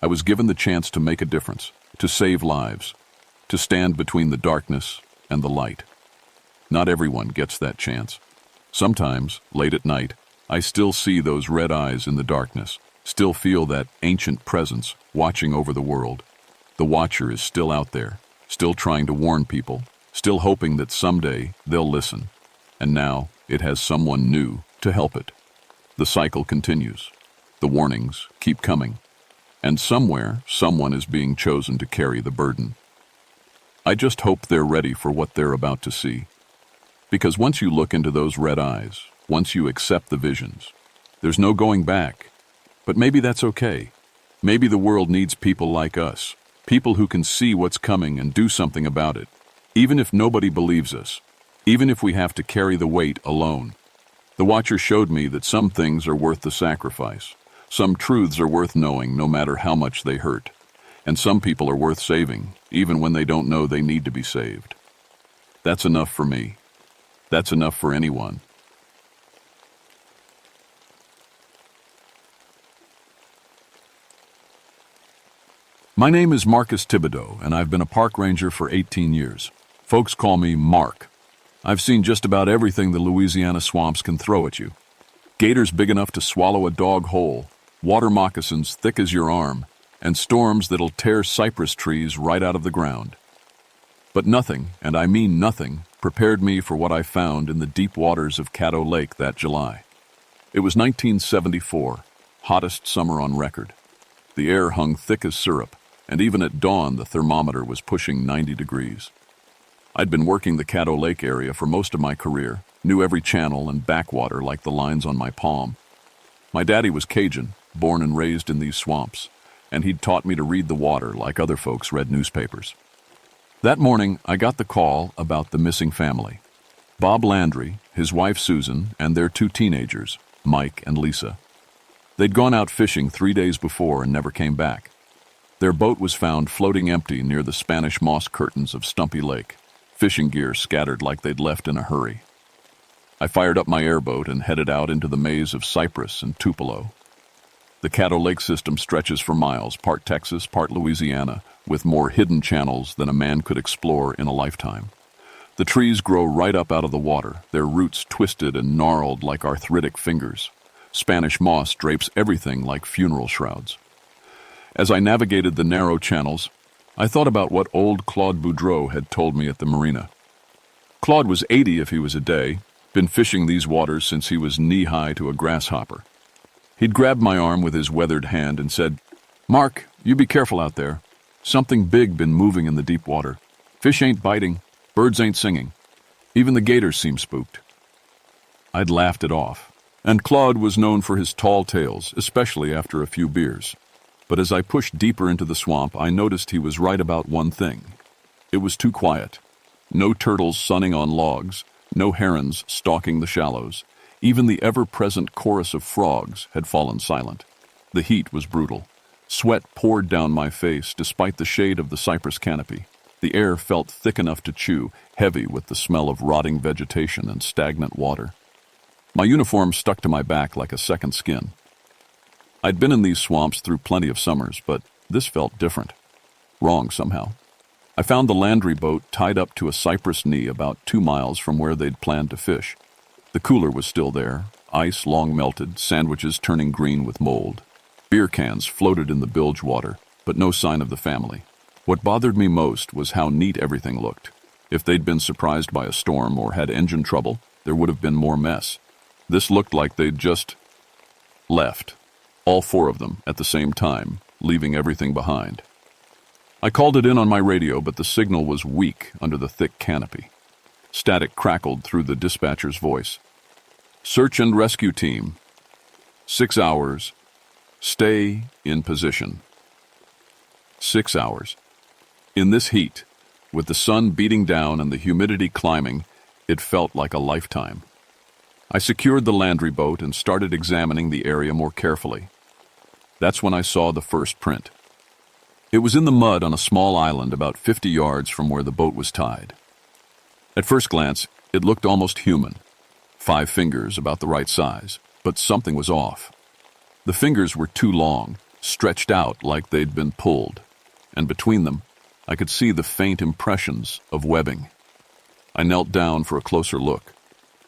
I was given the chance to make a difference, to save lives, to stand between the darkness and the light. Not everyone gets that chance. Sometimes, late at night, I still see those red eyes in the darkness, still feel that ancient presence watching over the world. The Watcher is still out there, still trying to warn people, still hoping that someday they'll listen. And now it has someone new to help it. The cycle continues. The warnings keep coming. And somewhere, someone is being chosen to carry the burden. I just hope they're ready for what they're about to see. Because once you look into those red eyes, once you accept the visions, there's no going back. But maybe that's okay. Maybe the world needs people like us, people who can see what's coming and do something about it, even if nobody believes us, even if we have to carry the weight alone. The Watcher showed me that some things are worth the sacrifice. Some truths are worth knowing no matter how much they hurt. And some people are worth saving, even when they don't know they need to be saved. That's enough for me. That's enough for anyone. My name is Marcus Thibodeau, and I've been a park ranger for 18 years. Folks call me Mark. I've seen just about everything the Louisiana swamps can throw at you. Gators big enough to swallow a dog whole, water moccasins thick as your arm, and storms that'll tear cypress trees right out of the ground. But nothing, and I mean nothing, prepared me for what I found in the deep waters of Caddo Lake that July. It was 1974, hottest summer on record. The air hung thick as syrup, and even at dawn the thermometer was pushing 90 degrees. I'd been working the Caddo Lake area for most of my career, knew every channel and backwater like the lines on my palm. My daddy was Cajun, born and raised in these swamps, and he'd taught me to read the water like other folks read newspapers. That morning, I got the call about the missing family. Bob Landry, his wife Susan, and their 2 teenagers, Mike and Lisa. They'd gone out fishing 3 days before and never came back. Their boat was found floating empty near the Spanish moss curtains of Stumpy Lake, fishing gear scattered like they'd left in a hurry. I fired up my airboat and headed out into the maze of cypress and tupelo. The Caddo Lake system stretches for miles, part Texas, part Louisiana, with more hidden channels than a man could explore in a lifetime. The trees grow right up out of the water, their roots twisted and gnarled like arthritic fingers. Spanish moss drapes everything like funeral shrouds. As I navigated the narrow channels, I thought about what old Claude Boudreau had told me at the marina. Claude was 80 if he was a day, been fishing these waters since he was knee-high to a grasshopper. He'd grabbed my arm with his weathered hand and said, "Mark, you be careful out there. Something big been moving in the deep water. Fish ain't biting, birds ain't singing. Even the gators seem spooked." I'd laughed it off, and Claude was known for his tall tales, especially after a few beers. But as I pushed deeper into the swamp, I noticed he was right about one thing. It was too quiet. No turtles sunning on logs, no herons stalking the shallows. Even the ever-present chorus of frogs had fallen silent. The heat was brutal. Sweat poured down my face despite the shade of the cypress canopy. The air felt thick enough to chew, heavy with the smell of rotting vegetation and stagnant water. My uniform stuck to my back like a second skin. I'd been in these swamps through plenty of summers, but this felt different. Wrong somehow. I found the Landry boat tied up to a cypress knee about 2 miles from where they'd planned to fish. The cooler was still there, ice long melted, sandwiches turning green with mold. Beer cans floated in the bilge water, but no sign of the family. What bothered me most was how neat everything looked. If they'd been surprised by a storm or had engine trouble, there would have been more mess. This looked like they'd just left. All 4 of them at the same time, leaving everything behind. I called it in on my radio, but the signal was weak under the thick canopy. Static crackled through the dispatcher's voice. "Search and rescue team. 6 hours. Stay in position." 6 hours. In this heat, with the sun beating down and the humidity climbing, it felt like a lifetime. I secured the Landry boat and started examining the area more carefully. That's when I saw the first print. It was in the mud on a small island about 50 yards from where the boat was tied. At first glance, it looked almost human. 5 fingers about the right size, but something was off. The fingers were too long, stretched out like they'd been pulled, and between them, I could see the faint impressions of webbing. I knelt down for a closer look,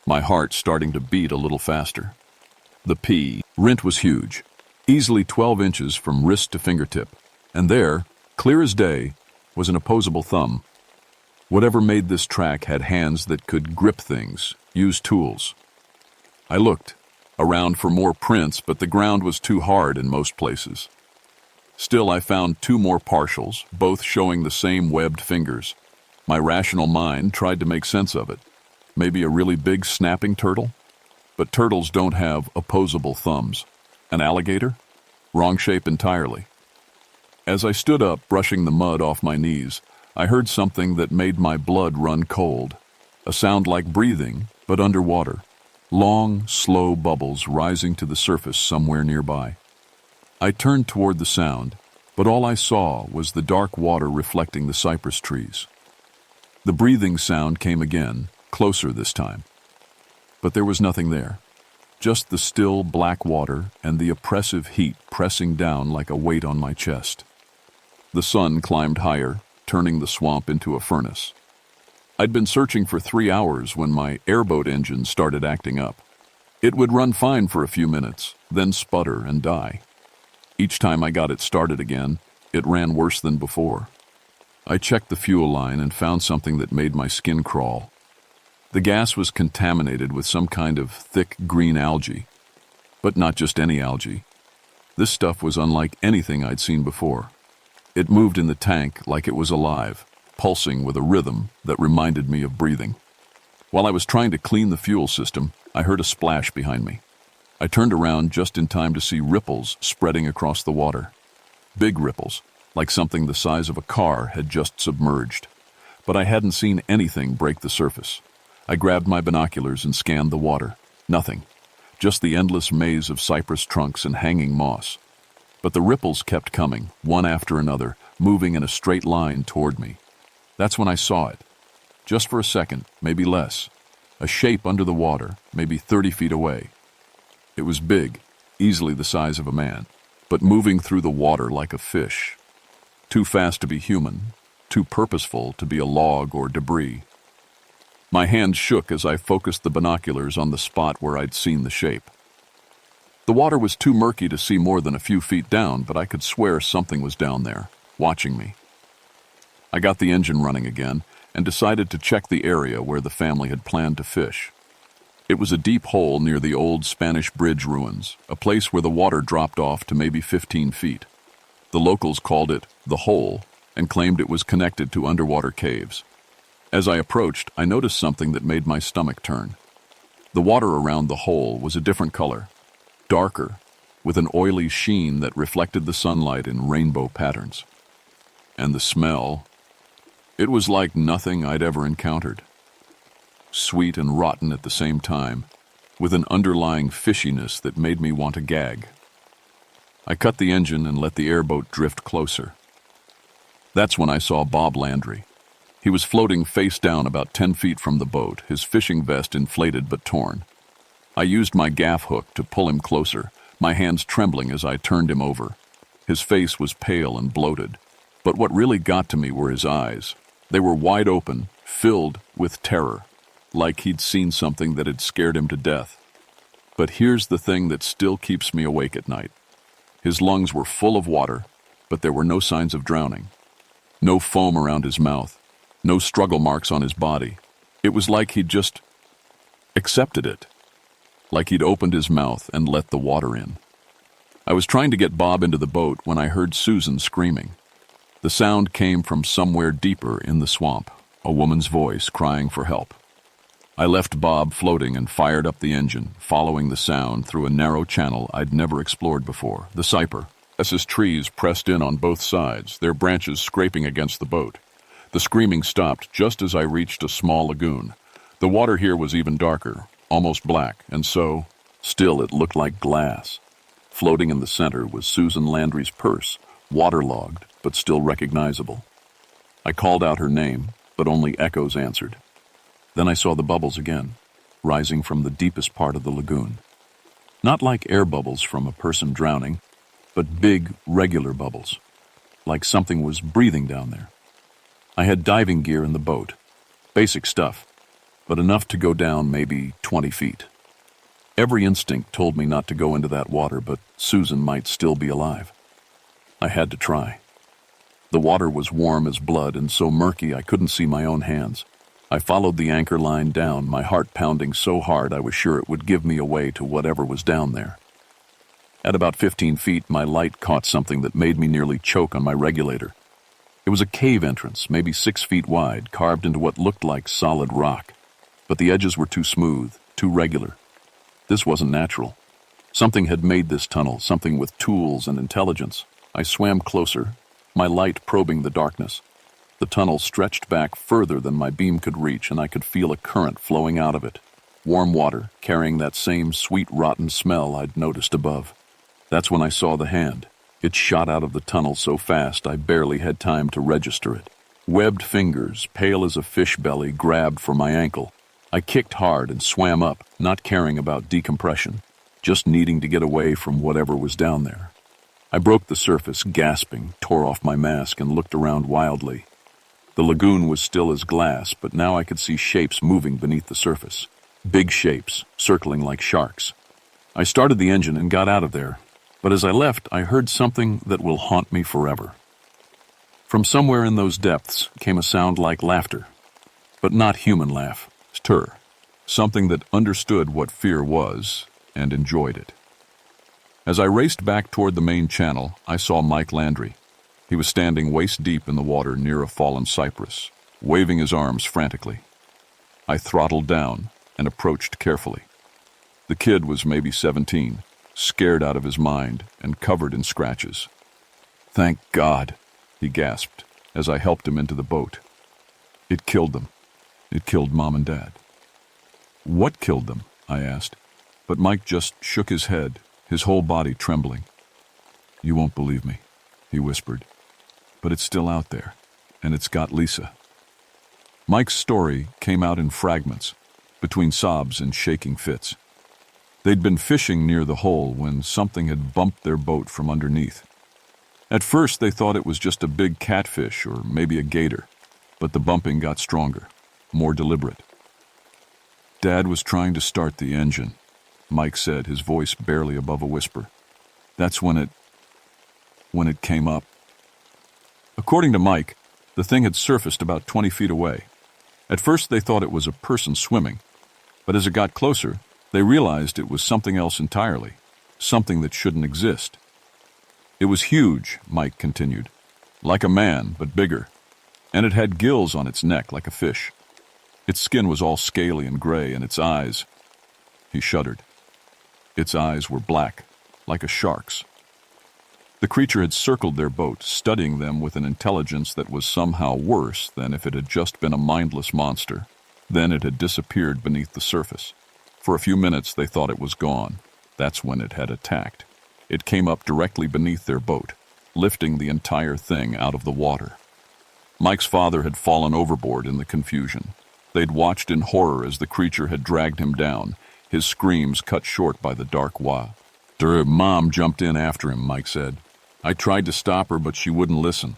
my heart starting to beat a little faster. The print was huge, easily 12 inches from wrist to fingertip, and there, clear as day, was an opposable thumb. Whatever made this track had hands that could grip things, use tools. I looked around for more prints, but the ground was too hard in most places. Still, I found 2 more partials, both showing the same webbed fingers. My rational mind tried to make sense of it. Maybe a really big snapping turtle? But turtles don't have opposable thumbs. An alligator? Wrong shape entirely. As I stood up, brushing the mud off my knees, I heard something that made my blood run cold. A sound like breathing, but underwater. Long, slow bubbles rising to the surface somewhere nearby. I turned toward the sound, but all I saw was the dark water reflecting the cypress trees. The breathing sound came again, closer this time. But there was nothing there, just the still black water and the oppressive heat pressing down like a weight on my chest. The sun climbed higher, turning the swamp into a furnace. I'd been searching for 3 hours when my airboat engine started acting up. It would run fine for a few minutes, then sputter and die. Each time I got it started again, it ran worse than before. I checked the fuel line and found something that made my skin crawl. The gas was contaminated with some kind of thick green algae. But not just any algae. This stuff was unlike anything I'd seen before. It moved in the tank like it was alive, pulsing with a rhythm that reminded me of breathing. While I was trying to clean the fuel system, I heard a splash behind me. I turned around just in time to see ripples spreading across the water. Big ripples, like something the size of a car had just submerged. But I hadn't seen anything break the surface. I grabbed my binoculars and scanned the water. Nothing. Just the endless maze of cypress trunks and hanging moss. But the ripples kept coming, one after another, moving in a straight line toward me. That's when I saw it. Just for a second, maybe less. A shape under the water, maybe 30 feet away. It was big, easily the size of a man, but moving through the water like a fish. Too fast to be human, too purposeful to be a log or debris. My hand shook as I focused the binoculars on the spot where I'd seen the shape. The water was too murky to see more than a few feet down, but I could swear something was down there, watching me. I got the engine running again and decided to check the area where the family had planned to fish. It was a deep hole near the old Spanish bridge ruins, a place where the water dropped off to maybe 15 feet. The locals called it the Hole and claimed it was connected to underwater caves. As I approached, I noticed something that made my stomach turn. The water around the hole was a different color, darker, with an oily sheen that reflected the sunlight in rainbow patterns. And the smell, it was like nothing I'd ever encountered. Sweet and rotten at the same time, with an underlying fishiness that made me want to gag. I cut the engine and let the airboat drift closer. That's when I saw Bob Landry. He was floating face down about 10 feet from the boat, his fishing vest inflated but torn. I used my gaff hook to pull him closer, my hands trembling as I turned him over. His face was pale and bloated, but what really got to me were his eyes. They were wide open, filled with terror, like he'd seen something that had scared him to death. But here's the thing that still keeps me awake at night. His lungs were full of water, but there were no signs of drowning. No foam around his mouth, no struggle marks on his body. It was like he'd just accepted it, like he'd opened his mouth and let the water in. I was trying to get Bob into the boat when I heard Susan screaming. The sound came from somewhere deeper in the swamp, a woman's voice crying for help. I left Bob floating and fired up the engine, following the sound through a narrow channel I'd never explored before, the cypress trees pressed in on both sides, their branches scraping against the boat. The screaming stopped just as I reached a small lagoon. The water here was even darker, almost black, and so, still it looked like glass. Floating in the center was Susan Landry's purse, waterlogged, but still recognizable. I called out her name, but only echoes answered. Then I saw the bubbles again, rising from the deepest part of the lagoon. Not like air bubbles from a person drowning, but big, regular bubbles, like something was breathing down there. I had diving gear in the boat, basic stuff, but enough to go down maybe 20 feet. Every instinct told me not to go into that water, but Susan might still be alive. I had to try. The water was warm as blood and so murky I couldn't see my own hands. I followed the anchor line down, my heart pounding so hard I was sure it would give me away to whatever was down there. At about 15 feet, my light caught something that made me nearly choke on my regulator. It was a cave entrance, maybe 6 feet wide, carved into what looked like solid rock. But the edges were too smooth, too regular. This wasn't natural. Something had made this tunnel, something with tools and intelligence. I swam closer, my light probing the darkness. The tunnel stretched back further than my beam could reach, and I could feel a current flowing out of it. Warm water, carrying that same sweet, rotten smell I'd noticed above. That's when I saw the hand. It shot out of the tunnel so fast I barely had time to register it. Webbed fingers, pale as a fish belly, grabbed for my ankle. I kicked hard and swam up, not caring about decompression, just needing to get away from whatever was down there. I broke the surface, gasping, tore off my mask, and looked around wildly. The lagoon was still as glass, but now I could see shapes moving beneath the surface. Big shapes, circling like sharks. I started the engine and got out of there, but as I left, I heard something that will haunt me forever. From somewhere in those depths came a sound like laughter, but not human laugh, stir, something that understood what fear was and enjoyed it. As I raced back toward the main channel, I saw Mike Landry. He was standing waist-deep in the water near a fallen cypress, waving his arms frantically. I throttled down and approached carefully. The kid was maybe 17, scared out of his mind and covered in scratches. "Thank God," he gasped as I helped him into the boat. "It killed them. It killed Mom and Dad." "What killed them?" I asked, but Mike just shook his head, his whole body trembling. "You won't believe me," he whispered, "but it's still out there, and it's got Lisa." Mike's story came out in fragments, between sobs and shaking fits. They'd been fishing near the hole when something had bumped their boat from underneath. At first, they thought it was just a big catfish or maybe a gator, but the bumping got stronger, more deliberate. "Dad was trying to start the engine," Mike said, his voice barely above a whisper. "That's when it came up." According to Mike, the thing had surfaced about 20 feet away. At first, they thought it was a person swimming, but as it got closer, they realized it was something else entirely, something that shouldn't exist. "It was huge," Mike continued, "like a man, but bigger, and it had gills on its neck like a fish. Its skin was all scaly and gray, and its eyes—" He shuddered. Its eyes were black, like a shark's. The creature had circled their boat, studying them with an intelligence that was somehow worse than if it had just been a mindless monster. Then it had disappeared beneath the surface. For a few minutes they thought it was gone. That's when it had attacked. It came up directly beneath their boat, lifting the entire thing out of the water. Mike's father had fallen overboard in the confusion. They'd watched in horror as the creature had dragged him down, his screams cut short by the dark wah. "Mom jumped in after him," Mike said. "I tried to stop her, but she wouldn't listen.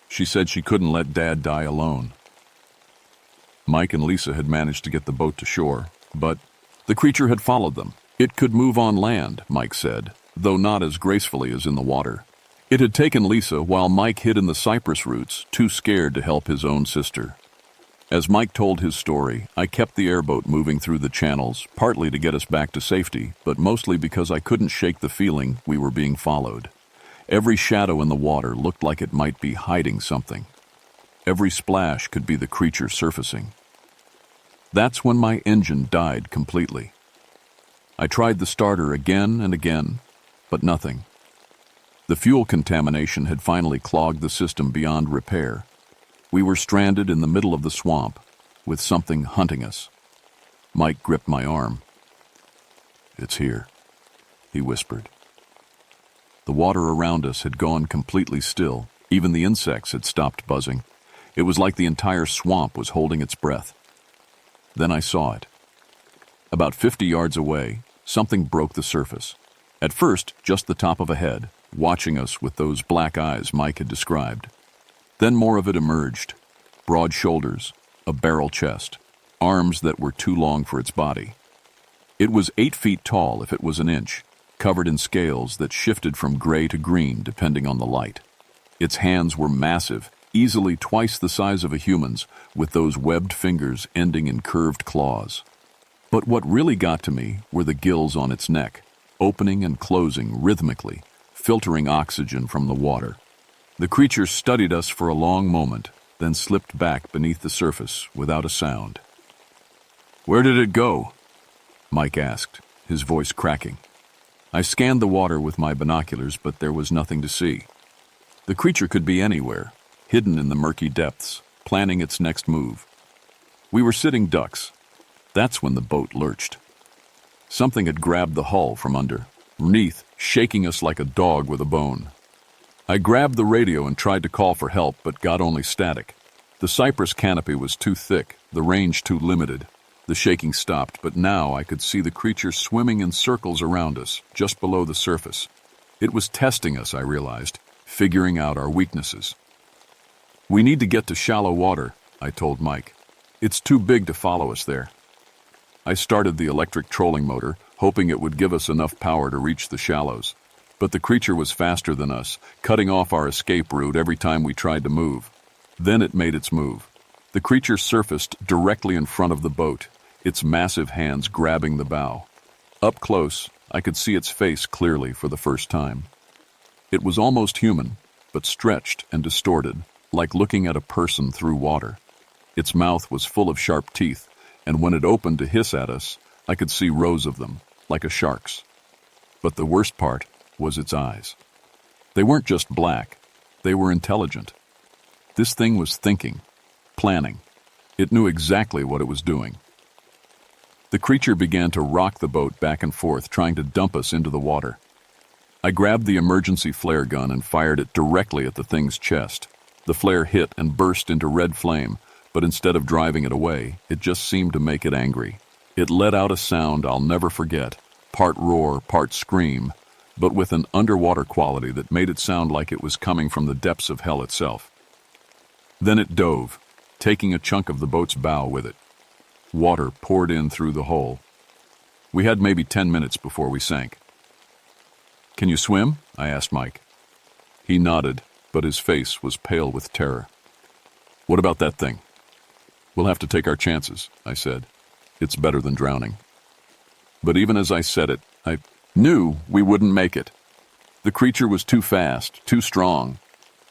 She said she couldn't let Dad die alone." Mike and Lisa had managed to get the boat to shore, but the creature had followed them. It could move on land, Mike said, though not as gracefully as in the water. It had taken Lisa while Mike hid in the cypress roots, too scared to help his own sister. As Mike told his story, I kept the airboat moving through the channels, partly to get us back to safety, but mostly because I couldn't shake the feeling we were being followed. Every shadow in the water looked like it might be hiding something. Every splash could be the creature surfacing. That's when my engine died completely. I tried the starter again and again, but nothing. The fuel contamination had finally clogged the system beyond repair. We were stranded in the middle of the swamp, with something hunting us. Mike gripped my arm. "It's here," he whispered. The water around us had gone completely still. Even the insects had stopped buzzing. It was like the entire swamp was holding its breath. Then I saw it. About 50 yards away, something broke the surface. At first, just the top of a head, watching us with those black eyes Mike had described. Then more of it emerged. Broad shoulders, a barrel chest, arms that were too long for its body. It was 8 feet tall if it was an inch, covered in scales that shifted from gray to green depending on the light. Its hands were massive, easily twice the size of a human's, with those webbed fingers ending in curved claws. But what really got to me were the gills on its neck, opening and closing rhythmically, filtering oxygen from the water. The creature studied us for a long moment, then slipped back beneath the surface without a sound. "Where did it go?" Mike asked, his voice cracking. I scanned the water with my binoculars, but there was nothing to see. The creature could be anywhere, hidden in the murky depths, planning its next move. We were sitting ducks. That's when the boat lurched. Something had grabbed the hull from underneath, shaking us like a dog with a bone. I grabbed the radio and tried to call for help, but got only static. The cypress canopy was too thick, the range too limited. The shaking stopped, but now I could see the creature swimming in circles around us, just below the surface. It was testing us, I realized, figuring out our weaknesses. "We need to get to shallow water," I told Mike. "It's too big to follow us there." I started the electric trolling motor, hoping it would give us enough power to reach the shallows. But the creature was faster than us, cutting off our escape route every time we tried to move. Then it made its move. The creature surfaced directly in front of the boat, its massive hands grabbing the bow. Up close, I could see its face clearly for the first time. It was almost human, but stretched and distorted, like looking at a person through water. Its mouth was full of sharp teeth, and when it opened to hiss at us, I could see rows of them, like a shark's. But the worst part was its eyes. They weren't just black, they were intelligent. This thing was thinking, planning. It knew exactly what it was doing. The creature began to rock the boat back and forth, trying to dump us into the water. I grabbed the emergency flare gun and fired it directly at the thing's chest. The flare hit and burst into red flame, but instead of driving it away, it just seemed to make it angry. It let out a sound I'll never forget, part roar, part scream, but with an underwater quality that made it sound like it was coming from the depths of hell itself. Then it dove, taking a chunk of the boat's bow with it. Water poured in through the hole. We had maybe 10 minutes before we sank. "Can you swim?" I asked Mike. He nodded, but his face was pale with terror. "What about that thing?" "We'll have to take our chances," I said. "It's better than drowning." But even as I said it, I knew we wouldn't make it. The creature was too fast, too strong.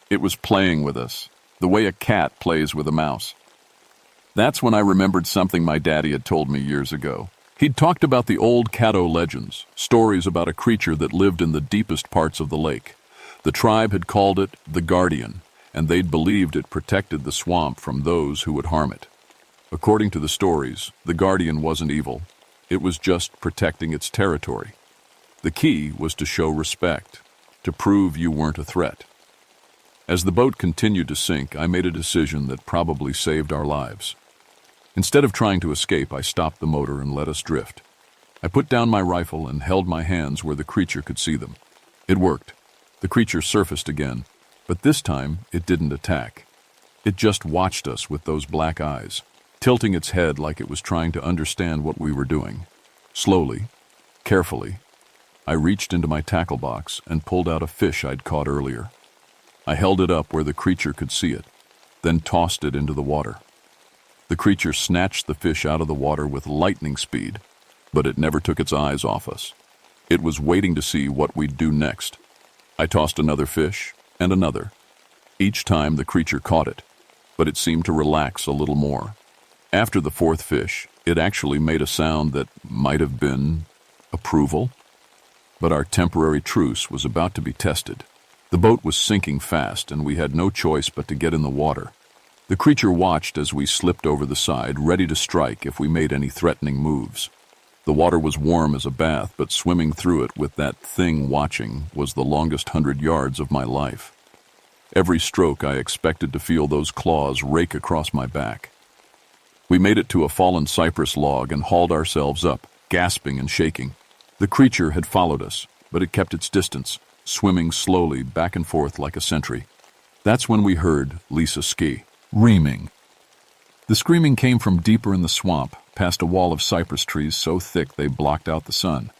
It was playing with us, the way a cat plays with a mouse. That's when I remembered something my daddy had told me years ago. He'd talked about the old Caddo legends, stories about a creature that lived in the deepest parts of the lake. The tribe had called it the Guardian, and they'd believed it protected the swamp from those who would harm it. According to the stories, the Guardian wasn't evil. It was just protecting its territory. The key was to show respect, to prove you weren't a threat. As the boat continued to sink, I made a decision that probably saved our lives. Instead of trying to escape, I stopped the motor and let us drift. I put down my rifle and held my hands where the creature could see them. It worked. The creature surfaced again, but this time it didn't attack. It just watched us with those black eyes, tilting its head like it was trying to understand what we were doing. Slowly, carefully, I reached into my tackle box and pulled out a fish I'd caught earlier. I held it up where the creature could see it, then tossed it into the water. The creature snatched the fish out of the water with lightning speed, but it never took its eyes off us. It was waiting to see what we'd do next. I tossed another fish and another. Each time the creature caught it, but it seemed to relax a little more. After the fourth fish, it actually made a sound that might have been approval. But our temporary truce was about to be tested. The boat was sinking fast, and we had no choice but to get in the water. The creature watched as we slipped over the side, ready to strike if we made any threatening moves. The water was warm as a bath, but swimming through it with that thing watching was the longest 100 yards of my life. Every stroke I expected to feel those claws rake across my back. We made it to a fallen cypress log and hauled ourselves up, gasping and shaking. The creature had followed us, but it kept its distance, swimming slowly back and forth like a sentry. That's when we heard Lisa screaming. The screaming came from deeper in the swamp, past a wall of cypress trees so thick they blocked out the sun.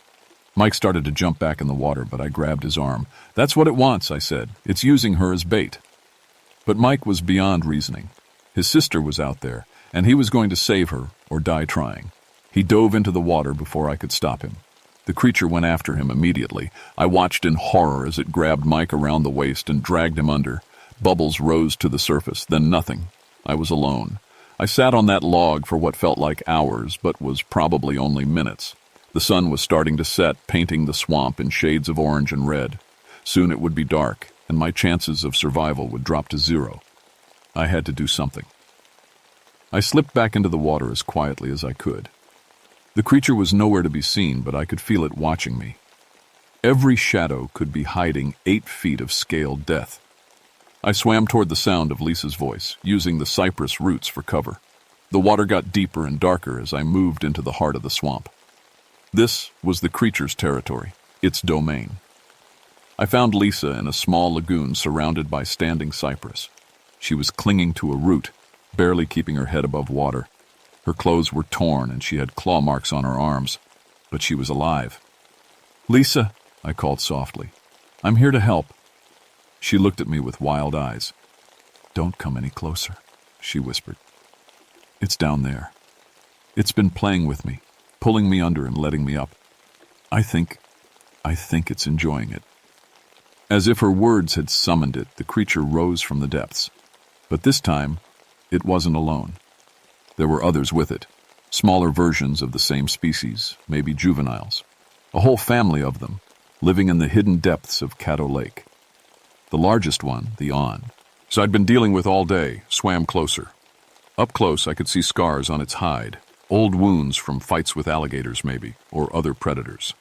Mike started to jump back in the water, but I grabbed his arm. "That's what it wants," I said. "It's using her as bait." But Mike was beyond reasoning. His sister was out there, and he was going to save her or die trying. He dove into the water before I could stop him. The creature went after him immediately. I watched in horror as it grabbed Mike around the waist and dragged him under. Bubbles rose to the surface, then nothing. I was alone. I sat on that log for what felt like hours, but was probably only minutes. The sun was starting to set, painting the swamp in shades of orange and red. Soon it would be dark, and my chances of survival would drop to zero. I had to do something. I slipped back into the water as quietly as I could. The creature was nowhere to be seen, but I could feel it watching me. Every shadow could be hiding 8 feet of scaled death. I swam toward the sound of Lisa's voice, using the cypress roots for cover. The water got deeper and darker as I moved into the heart of the swamp. This was the creature's territory, its domain. I found Lisa in a small lagoon surrounded by standing cypress. She was clinging to a root, barely keeping her head above water. Her clothes were torn and she had claw marks on her arms, but she was alive. "Lisa," I called softly, "I'm here to help." She looked at me with wild eyes. "Don't come any closer," she whispered. "It's down there. It's been playing with me, pulling me under and letting me up. I think it's enjoying it." As if her words had summoned it, the creature rose from the depths. But this time, it wasn't alone. There were others with it, smaller versions of the same species, maybe juveniles. A whole family of them, living in the hidden depths of Caddo Lake. The largest one, the On, so I'd been dealing with all day, swam closer. Up close, I could see scars on its hide, old wounds from fights with alligators maybe, or other predators.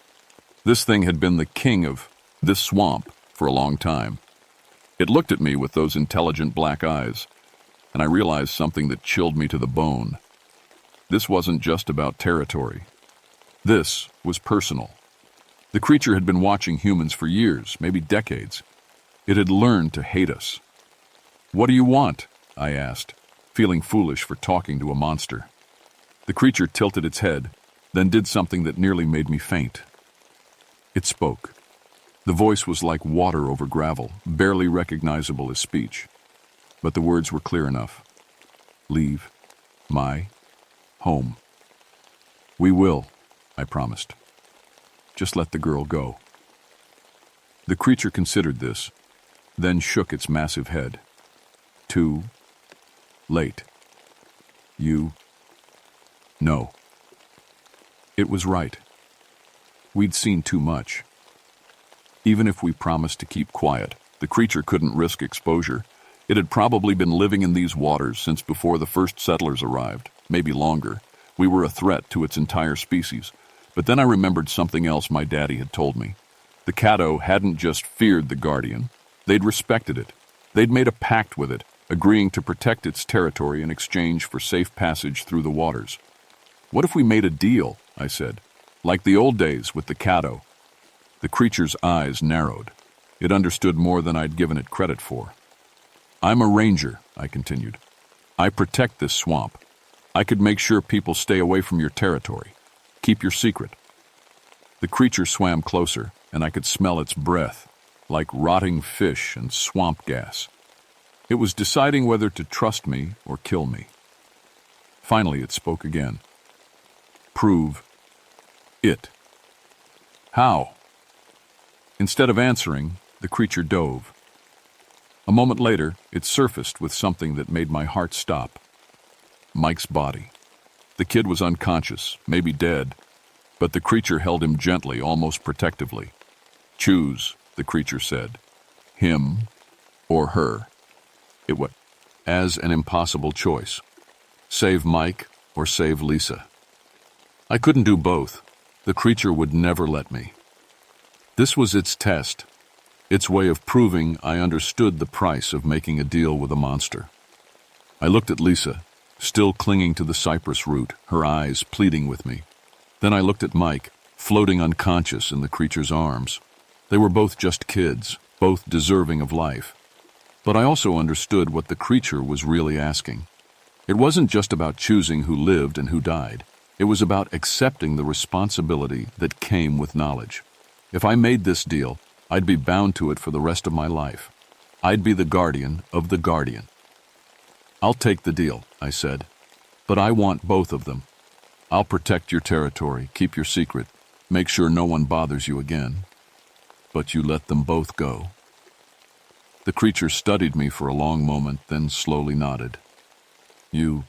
This thing had been the king of this swamp for a long time. It looked at me with those intelligent black eyes, and I realized something that chilled me to the bone. This wasn't just about territory. This was personal. The creature had been watching humans for years, maybe decades. It had learned to hate us. "What do you want?" I asked, feeling foolish for talking to a monster. The creature tilted its head, then did something that nearly made me faint. It spoke. The voice was like water over gravel, barely recognizable as speech. But the words were clear enough. "Leave my home." "We will," I promised. "Just let the girl go." The creature considered this, then shook its massive head. "Too late. You know." It was right. We'd seen too much. Even if we promised to keep quiet, the creature couldn't risk exposure. It had probably been living in these waters since before the first settlers arrived, maybe longer. We were a threat to its entire species. But then I remembered something else my daddy had told me. The Caddo hadn't just feared the Guardian. They'd respected it. They'd made a pact with it, agreeing to protect its territory in exchange for safe passage through the waters. "What if we made a deal?" I said. "Like the old days with the Caddo." The creature's eyes narrowed. It understood more than I'd given it credit for. "I'm a ranger," I continued. "I protect this swamp. I could make sure people stay away from your territory. Keep your secret." The creature swam closer, and I could smell its breath, like rotting fish and swamp gas. It was deciding whether to trust me or kill me. Finally, it spoke again. "Prove it." "How?" Instead of answering, the creature dove. A moment later, it surfaced with something that made my heart stop. Mike's body. The kid was unconscious, maybe dead, but the creature held him gently, almost protectively. "Choose," the creature said. "Him or her." It was as an impossible choice. Save Mike or save Lisa. I couldn't do both. The creature would never let me. This was its test, its way of proving I understood the price of making a deal with a monster. I looked at Lisa, still clinging to the cypress root, her eyes pleading with me. Then I looked at Mike, floating unconscious in the creature's arms. They were both just kids, both deserving of life. But I also understood what the creature was really asking. It wasn't just about choosing who lived and who died. It was about accepting the responsibility that came with knowledge. If I made this deal, I'd be bound to it for the rest of my life. I'd be the guardian of the guardian. "I'll take the deal," I said, "but I want both of them. I'll protect your territory, keep your secret, make sure no one bothers you again. But you let them both go." The creature studied me for a long moment, then slowly nodded. "You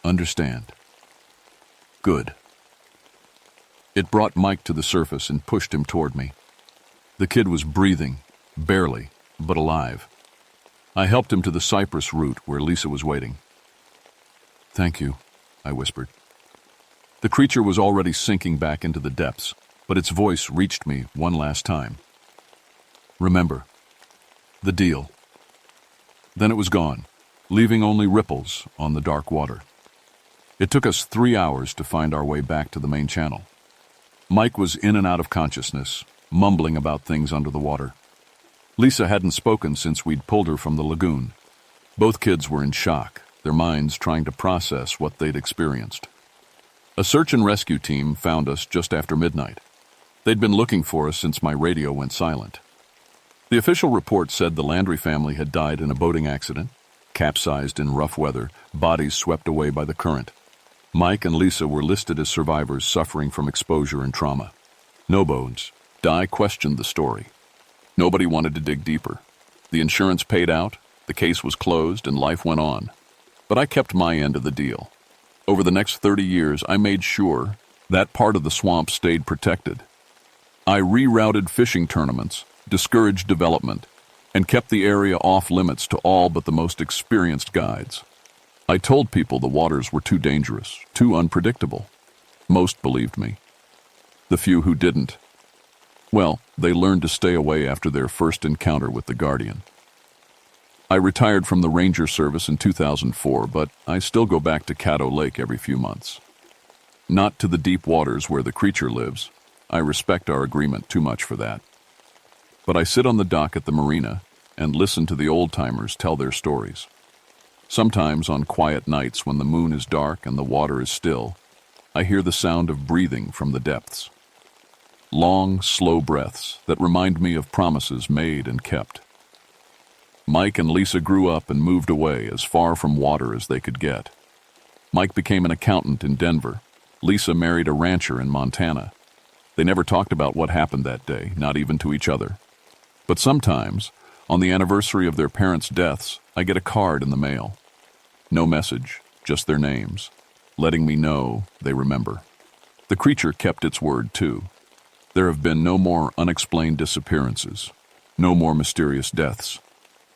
understand. Good." It brought Mike to the surface and pushed him toward me. The kid was breathing, barely, but alive. I helped him to the cypress root where Lisa was waiting. "Thank you," I whispered. The creature was already sinking back into the depths, but its voice reached me one last time. Remember, the deal. Then it was gone, leaving only ripples on the dark water. It took us 3 hours to find our way back to the main channel. Mike was in and out of consciousness, mumbling about things under the water. Lisa hadn't spoken since we'd pulled her from the lagoon. Both kids were in shock, their minds trying to process what they'd experienced. A search and rescue team found us just after midnight. They'd been looking for us since my radio went silent. The official report said the Landry family had died in a boating accident, capsized in rough weather, bodies swept away by the current. Mike and Lisa were listed as survivors suffering from exposure and trauma. No bones. Di questioned the story. Nobody wanted to dig deeper. The insurance paid out, the case was closed, and life went on. But I kept my end of the deal. Over the next 30 years, I made sure that part of the swamp stayed protected. I rerouted fishing tournaments, discouraged development, and kept the area off limits to all but the most experienced guides. I told people the waters were too dangerous, too unpredictable. Most believed me. The few who didn't, well, they learned to stay away after their first encounter with the Guardian. I retired from the Ranger Service in 2004, but I still go back to Caddo Lake every few months. Not to the deep waters where the creature lives. I respect our agreement too much for that. But I sit on the dock at the marina and listen to the old-timers tell their stories. Sometimes on quiet nights when the moon is dark and the water is still, I hear the sound of breathing from the depths. Long, slow breaths that remind me of promises made and kept. Mike and Lisa grew up and moved away as far from water as they could get. Mike became an accountant in Denver. Lisa married a rancher in Montana. They never talked about what happened that day, not even to each other. But sometimes, on the anniversary of their parents' deaths, I get a card in the mail. No message, just their names, letting me know they remember. The creature kept its word, too. There have been no more unexplained disappearances, no more mysterious deaths.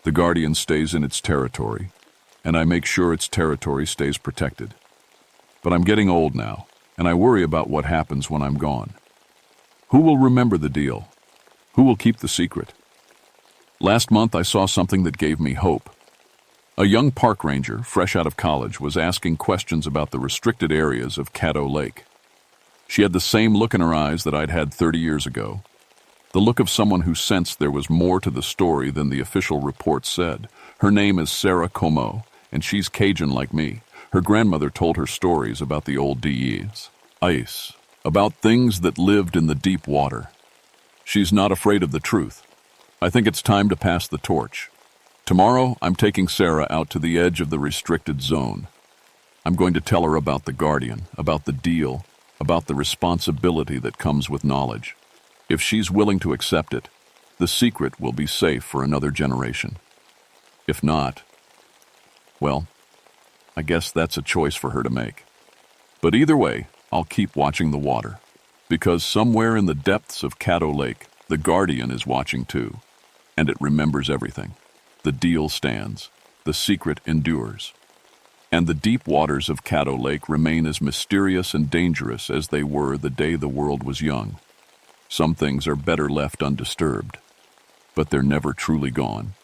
The Guardian stays in its territory, and I make sure its territory stays protected. But I'm getting old now, and I worry about what happens when I'm gone. Who will remember the deal? Who will keep the secret? Last month I saw something that gave me hope. A young park ranger, fresh out of college, was asking questions about the restricted areas of Caddo Lake. She had the same look in her eyes that I'd had 30 years ago. The look of someone who sensed there was more to the story than the official report said. Her name is Sarah Como, and she's Cajun like me. Her grandmother told her stories about the old DEs, ice, about things that lived in the deep water. She's not afraid of the truth. I think it's time to pass the torch. Tomorrow, I'm taking Sarah out to the edge of the restricted zone. I'm going to tell her about the Guardian, about the deal, about the responsibility that comes with knowledge. If she's willing to accept it, the secret will be safe for another generation. If not, well, I guess that's a choice for her to make. But either way, I'll keep watching the water, because somewhere in the depths of Caddo Lake, the Guardian is watching too, and it remembers everything. The deal stands, the secret endures. And the deep waters of Caddo Lake remain as mysterious and dangerous as they were the day the world was young. Some things are better left undisturbed, but they're never truly gone.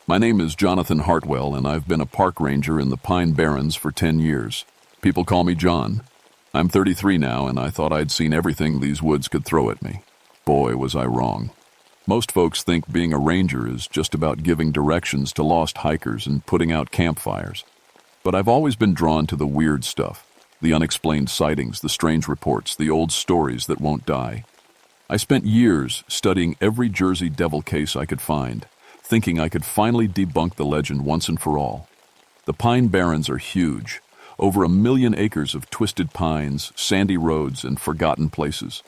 My name is Jonathan Hartwell, and I've been a park ranger in the Pine Barrens for 10 years. People call me John. I'm 33 now, and I thought I'd seen everything these woods could throw at me. Boy, was I wrong. Most folks think being a ranger is just about giving directions to lost hikers and putting out campfires. But I've always been drawn to the weird stuff, the unexplained sightings, the strange reports, the old stories that won't die. I spent years studying every Jersey Devil case I could find, thinking I could finally debunk the legend once and for all. The Pine Barrens are huge, over 1 million acres of twisted pines, sandy roads, and forgotten places.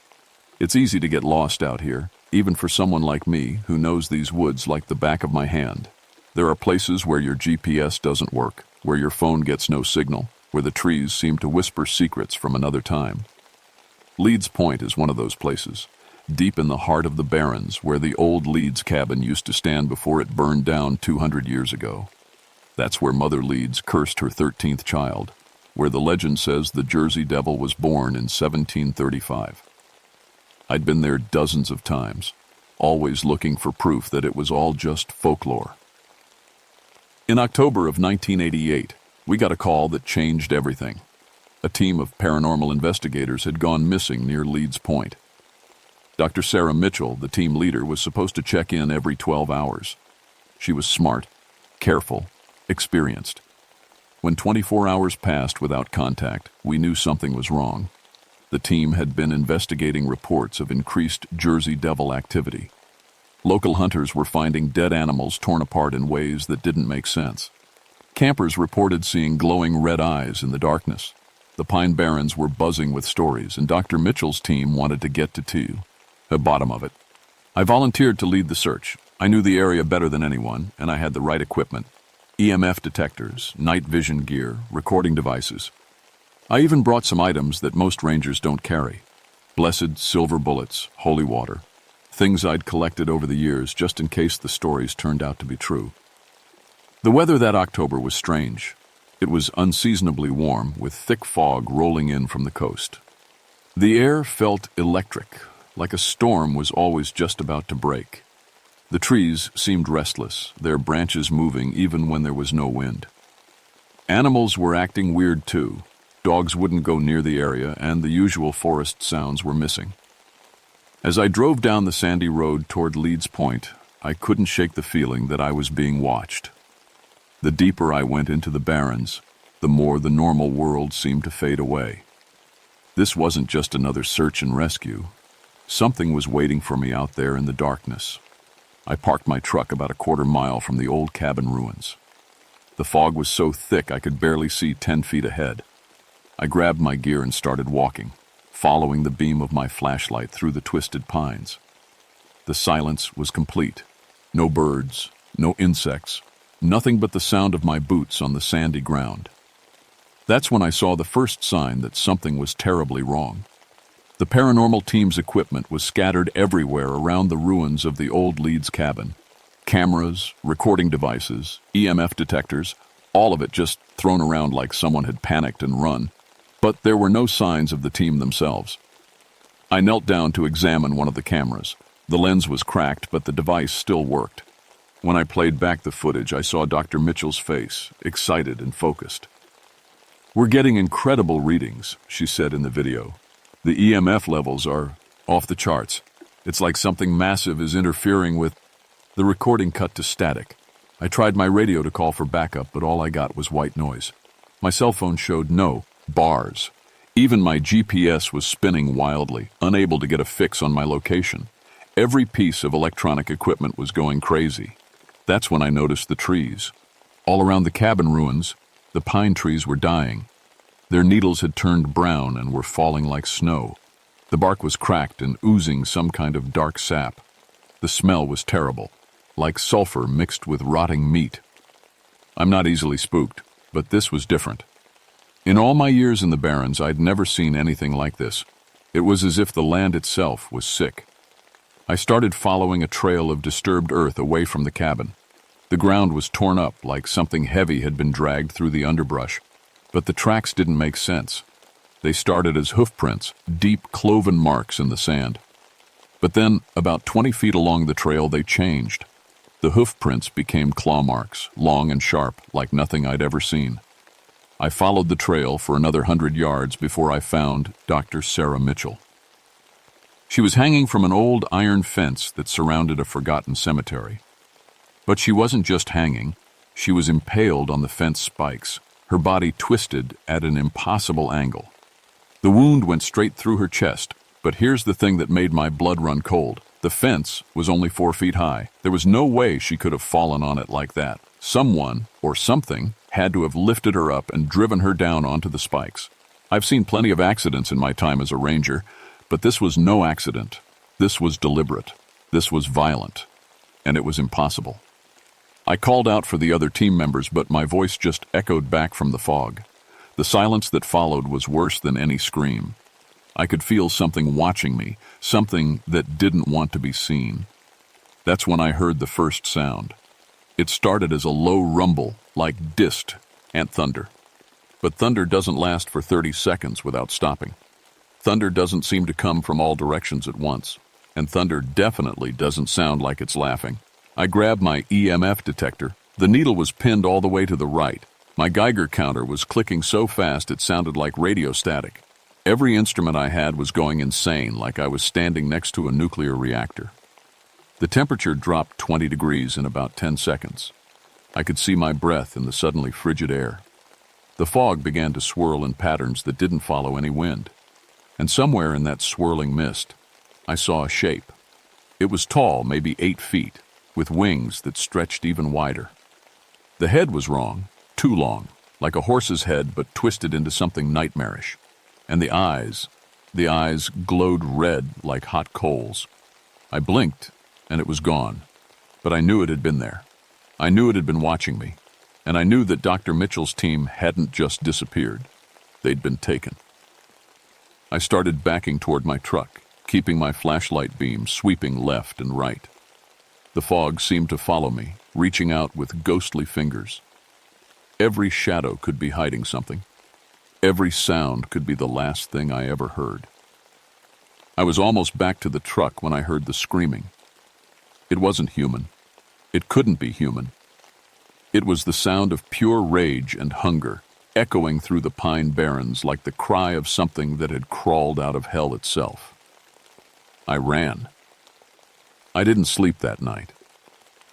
It's easy to get lost out here, even for someone like me who knows these woods like the back of my hand. There are places where your GPS doesn't work, where your phone gets no signal, where the trees seem to whisper secrets from another time. Leeds Point is one of those places, deep in the heart of the Barrens, where the old Leeds cabin used to stand before it burned down 200 years ago. That's where Mother Leeds cursed her 13th child, where the legend says the Jersey Devil was born in 1735. I'd been there dozens of times, always looking for proof that it was all just folklore. In October of 1988, we got a call that changed everything. A team of paranormal investigators had gone missing near Leeds Point. Dr. Sarah Mitchell, the team leader, was supposed to check in every 12 hours. She was smart, careful, experienced. When 24 hours passed without contact, we knew something was wrong. The team had been investigating reports of increased Jersey Devil activity. Local hunters were finding dead animals torn apart in ways that didn't make sense. Campers reported seeing glowing red eyes in the darkness. The Pine Barrens were buzzing with stories, and Dr. Mitchell's team wanted to get to the bottom of it. I volunteered to lead the search. I knew the area better than anyone, and I had the right equipment. EMF detectors, night vision gear, recording devices. I even brought some items that most rangers don't carry. Blessed silver bullets, holy water. Things I'd collected over the years just in case the stories turned out to be true. The weather that October was strange. It was unseasonably warm, with thick fog rolling in from the coast. The air felt electric, like a storm was always just about to break. The trees seemed restless, their branches moving even when there was no wind. Animals were acting weird too. Dogs wouldn't go near the area, and the usual forest sounds were missing. As I drove down the sandy road toward Leeds Point, I couldn't shake the feeling that I was being watched. The deeper I went into the Barrens, the more the normal world seemed to fade away. This wasn't just another search and rescue. Something was waiting for me out there in the darkness. I parked my truck about a quarter mile from the old cabin ruins. The fog was so thick I could barely see 10 feet ahead. I grabbed my gear and started walking, following the beam of my flashlight through the twisted pines. The silence was complete. No birds, no insects, nothing but the sound of my boots on the sandy ground. That's when I saw the first sign that something was terribly wrong. The paranormal team's equipment was scattered everywhere around the ruins of the old Leeds cabin. Cameras, recording devices, EMF detectors, all of it just thrown around like someone had panicked and run. But there were no signs of the team themselves. I knelt down to examine one of the cameras. The lens was cracked, but the device still worked. When I played back the footage, I saw Dr. Mitchell's face, excited and focused. "We're getting incredible readings," she said in the video. "The EMF levels are off the charts. It's like something massive is interfering with..." The recording cut to static. I tried my radio to call for backup, but all I got was white noise. My cell phone showed no bars. Even my GPS was spinning wildly, unable to get a fix on my location. Every piece of electronic equipment was going crazy. That's when I noticed the trees. All around the cabin ruins, the pine trees were dying. Their needles had turned brown and were falling like snow. The bark was cracked and oozing some kind of dark sap. The smell was terrible, like sulfur mixed with rotting meat. I'm not easily spooked, but this was different. In all my years in the Barrens, I'd never seen anything like this. It was as if the land itself was sick. I started following a trail of disturbed earth away from the cabin. The ground was torn up like something heavy had been dragged through the underbrush, but the tracks didn't make sense. They started as hoof prints, deep cloven marks in the sand. But then, about 20 feet along the trail, they changed. The hoof prints became claw marks, long and sharp, like nothing I'd ever seen. I followed the trail for another 100 yards before I found Dr. Sarah Mitchell. She was hanging from an old iron fence that surrounded a forgotten cemetery. But she wasn't just hanging, she was impaled on the fence spikes, her body twisted at an impossible angle. The wound went straight through her chest, but here's the thing that made my blood run cold. The fence was only 4 feet high. There was no way she could have fallen on it like that. Someone, or something, had to have lifted her up and driven her down onto the spikes. I've seen plenty of accidents in my time as a ranger, but this was no accident. This was deliberate. This was violent. And it was impossible. I called out for the other team members, but my voice just echoed back from the fog. The silence that followed was worse than any scream. I could feel something watching me, something that didn't want to be seen. That's when I heard the first sound. It started as a low rumble, like distant ant thunder. But thunder doesn't last for 30 seconds without stopping. Thunder doesn't seem to come from all directions at once, and thunder definitely doesn't sound like it's laughing. I grabbed my EMF detector. The needle was pinned all the way to the right. My Geiger counter was clicking so fast it sounded like radio static. Every instrument I had was going insane, like I was standing next to a nuclear reactor. The temperature dropped 20 degrees in about 10 seconds. I could see my breath in the suddenly frigid air. The fog began to swirl in patterns that didn't follow any wind. And somewhere in that swirling mist, I saw a shape. It was tall, maybe 8 feet, with wings that stretched even wider. The head was wrong, too long, like a horse's head but twisted into something nightmarish. And the eyes glowed red like hot coals. I blinked, and it was gone. But I knew it had been there. I knew it had been watching me. And I knew that Dr. Mitchell's team hadn't just disappeared. They'd been taken. I started backing toward my truck, keeping my flashlight beam sweeping left and right. The fog seemed to follow me, reaching out with ghostly fingers. Every shadow could be hiding something. Every sound could be the last thing I ever heard. I was almost back to the truck when I heard the screaming. It wasn't human. It couldn't be human. It was the sound of pure rage and hunger, echoing through the pine barrens like the cry of something that had crawled out of hell itself. I ran. I didn't sleep that night.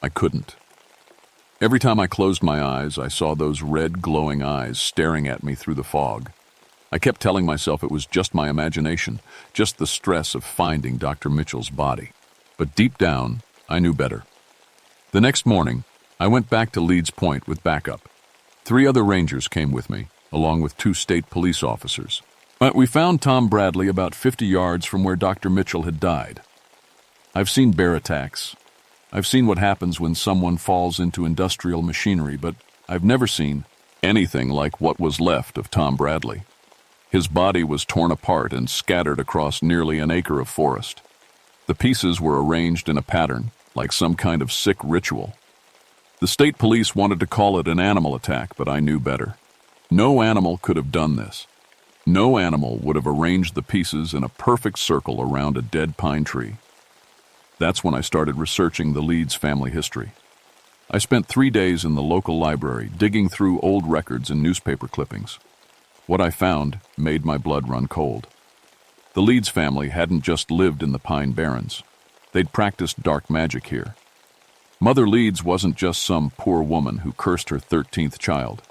I couldn't. Every time I closed my eyes, I saw those red, glowing eyes staring at me through the fog. I kept telling myself it was just my imagination, just the stress of finding Dr. Mitchell's body. But deep down, I knew better. The next morning, I went back to Leeds Point with backup. 3 other rangers came with me, along with 2 state police officers. We found Tom Bradley about 50 yards from where Dr. Mitchell had died. I've seen bear attacks. I've seen what happens when someone falls into industrial machinery, but I've never seen anything like what was left of Tom Bradley. His body was torn apart and scattered across nearly an acre of forest. The pieces were arranged in a pattern, like some kind of sick ritual. The state police wanted to call it an animal attack, but I knew better. No animal could have done this. No animal would have arranged the pieces in a perfect circle around a dead pine tree. That's when I started researching the Leeds family history. I spent 3 days in the local library, digging through old records and newspaper clippings. What I found made my blood run cold. The Leeds family hadn't just lived in the Pine Barrens. They'd practiced dark magic here. Mother Leeds wasn't just some poor woman who cursed her 13th child.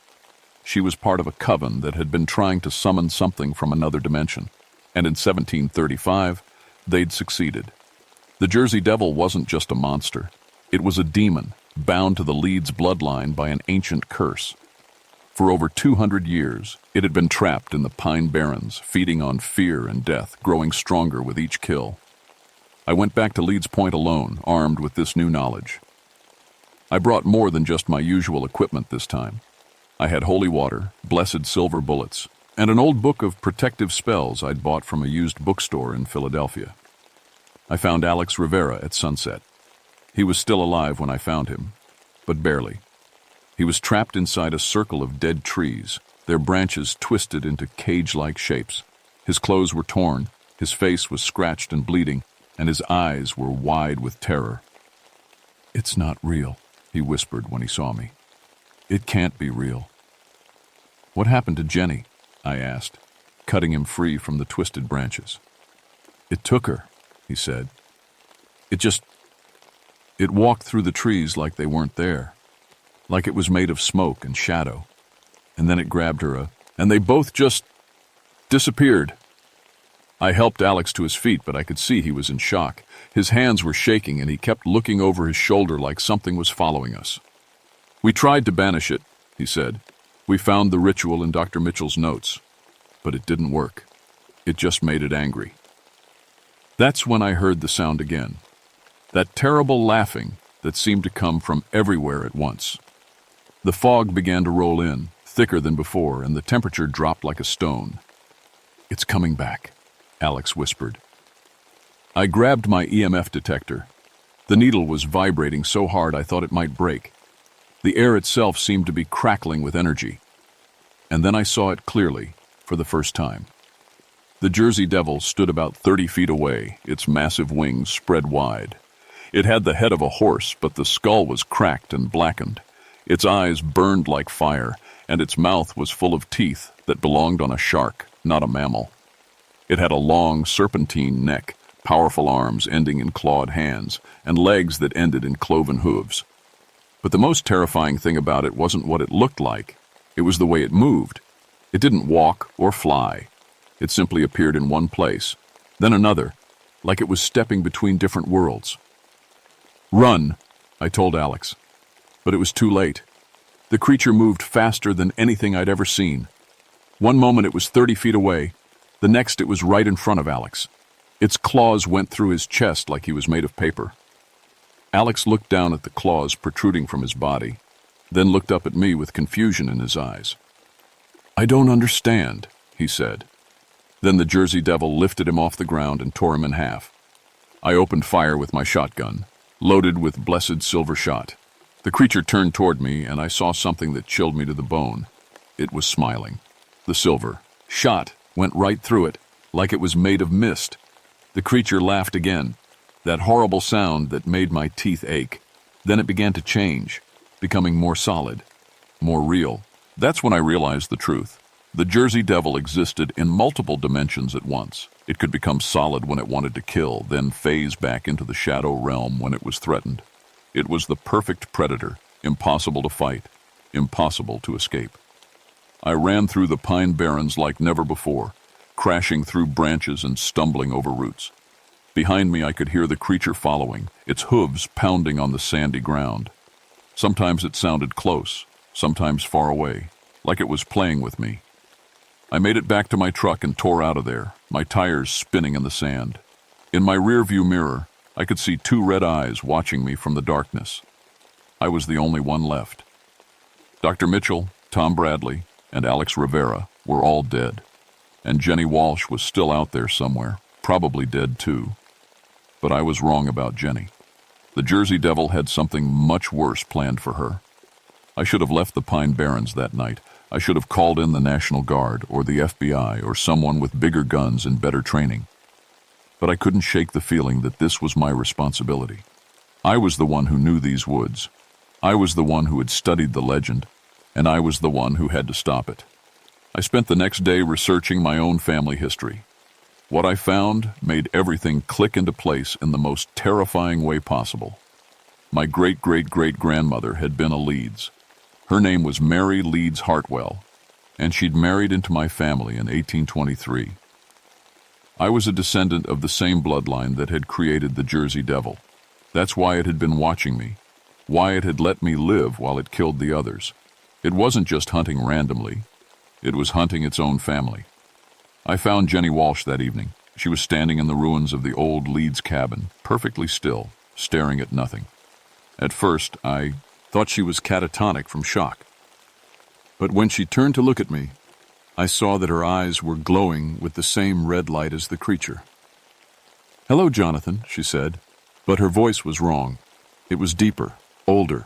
She was part of a coven that had been trying to summon something from another dimension. And in 1735, they'd succeeded. The Jersey Devil wasn't just a monster. It was a demon, bound to the Leeds bloodline by an ancient curse. For over 200 years, it had been trapped in the Pine Barrens, feeding on fear and death, growing stronger with each kill. I went back to Leeds Point alone, armed with this new knowledge. I brought more than just my usual equipment this time. I had holy water, blessed silver bullets, and an old book of protective spells I'd bought from a used bookstore in Philadelphia. I found Alex Rivera at sunset. He was still alive when I found him, but barely. He was trapped inside a circle of dead trees, their branches twisted into cage-like shapes. His clothes were torn, his face was scratched and bleeding, and his eyes were wide with terror. "It's not real," he whispered when he saw me. "It can't be real." "What happened to Jenny?" I asked, cutting him free from the twisted branches. "It took her," he said. It walked through the trees like they weren't there, like it was made of smoke and shadow. And then it grabbed her, and they both just disappeared." I helped Alex to his feet, but I could see he was in shock. His hands were shaking, and he kept looking over his shoulder like something was following us. "We tried to banish it," he said. "We found the ritual in Dr. Mitchell's notes, but it didn't work. It just made it angry." That's when I heard the sound again. That terrible laughing that seemed to come from everywhere at once. The fog began to roll in, thicker than before, and the temperature dropped like a stone. "It's coming back," Alex whispered. I grabbed my EMF detector. The needle was vibrating so hard I thought it might break. The air itself seemed to be crackling with energy. And then I saw it clearly, for the first time. The Jersey Devil stood about 30 feet away, its massive wings spread wide. It had the head of a horse, but the skull was cracked and blackened. Its eyes burned like fire, and its mouth was full of teeth that belonged on a shark, not a mammal. It had a long, serpentine neck, powerful arms ending in clawed hands, and legs that ended in cloven hooves. But the most terrifying thing about it wasn't what it looked like. It was the way it moved. It didn't walk or fly. It simply appeared in one place, then another, like it was stepping between different worlds. "Run," I told Alex. But it was too late. The creature moved faster than anything I'd ever seen. One moment it was 30 feet away, the next it was right in front of Alex. Its claws went through his chest like he was made of paper. Alex looked down at the claws protruding from his body, then looked up at me with confusion in his eyes. "I don't understand," he said. Then the Jersey Devil lifted him off the ground and tore him in half. I opened fire with my shotgun, loaded with blessed silver shot. The creature turned toward me, and I saw something that chilled me to the bone. It was smiling. The silver shot went right through it, like it was made of mist. The creature laughed again, that horrible sound that made my teeth ache. Then it began to change, becoming more solid, more real. That's when I realized the truth. The Jersey Devil existed in multiple dimensions at once. It could become solid when it wanted to kill, then phase back into the shadow realm when it was threatened. It was the perfect predator, impossible to fight, impossible to escape. I ran through the pine barrens like never before, crashing through branches and stumbling over roots. Behind me I could hear the creature following, its hooves pounding on the sandy ground. Sometimes it sounded close, sometimes far away, like it was playing with me. I made it back to my truck and tore out of there, my tires spinning in the sand. In my rearview mirror, I could see two red eyes watching me from the darkness. I was the only one left. Dr. Mitchell, Tom Bradley, and Alex Rivera were all dead, and Jenny Walsh was still out there somewhere, probably dead too. But I was wrong about Jenny. The Jersey Devil had something much worse planned for her. I should have left the Pine Barrens that night. I should have called in the National Guard or the FBI or someone with bigger guns and better training. But I couldn't shake the feeling that this was my responsibility. I was the one who knew these woods. I was the one who had studied the legend, and I was the one who had to stop it. I spent the next day researching my own family history. What I found made everything click into place in the most terrifying way possible. My great-great-great-grandmother had been a Leeds. Her name was Mary Leeds Hartwell, and she'd married into my family in 1823. I was a descendant of the same bloodline that had created the Jersey Devil. That's why it had been watching me, why it had let me live while it killed the others. It wasn't just hunting randomly. It was hunting its own family. I found Jenny Walsh that evening. She was standing in the ruins of the old Leeds cabin, perfectly still, staring at nothing. At first, I thought she was catatonic from shock. But when she turned to look at me, I saw that her eyes were glowing with the same red light as the creature. "Hello, Jonathan," she said, but her voice was wrong. It was deeper, older,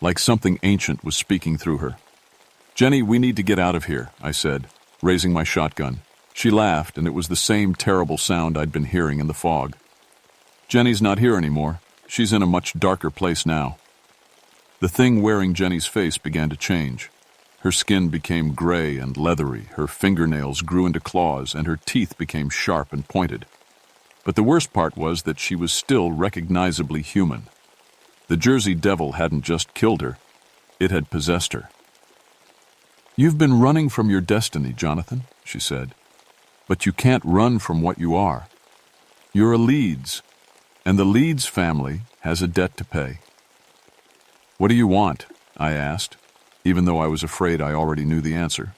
like something ancient was speaking through her. "Jenny, we need to get out of here," I said, raising my shotgun. She laughed, and it was the same terrible sound I'd been hearing in the fog. "Jenny's not here anymore. She's in a much darker place now." The thing wearing Jenny's face began to change. Her skin became gray and leathery, her fingernails grew into claws, and her teeth became sharp and pointed. But the worst part was that she was still recognizably human. The Jersey Devil hadn't just killed her, it had possessed her. "You've been running from your destiny, Jonathan," she said. "But you can't run from what you are. You're a Leeds, and the Leeds family has a debt to pay." "What do you want?" I asked, even though I was afraid I already knew the answer.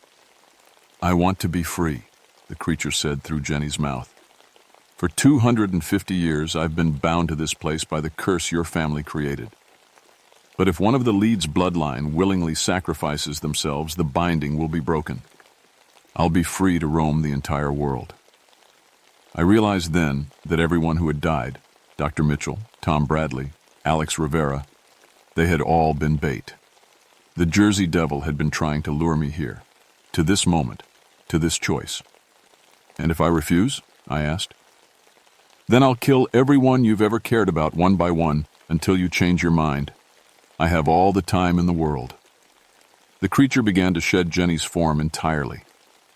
"I want to be free," the creature said through Jenny's mouth. "For 250 years I've been bound to this place by the curse your family created. But if one of the Leeds bloodline willingly sacrifices themselves, the binding will be broken. I'll be free to roam the entire world." I realized then that everyone who had died, Dr. Mitchell, Tom Bradley, Alex Rivera, they had all been bait. The Jersey Devil had been trying to lure me here, to this moment, to this choice. And if I refuse? I asked. Then I'll kill everyone you've ever cared about one by one until you change your mind. I have all the time in the world. The creature began to shed Jenny's form entirely.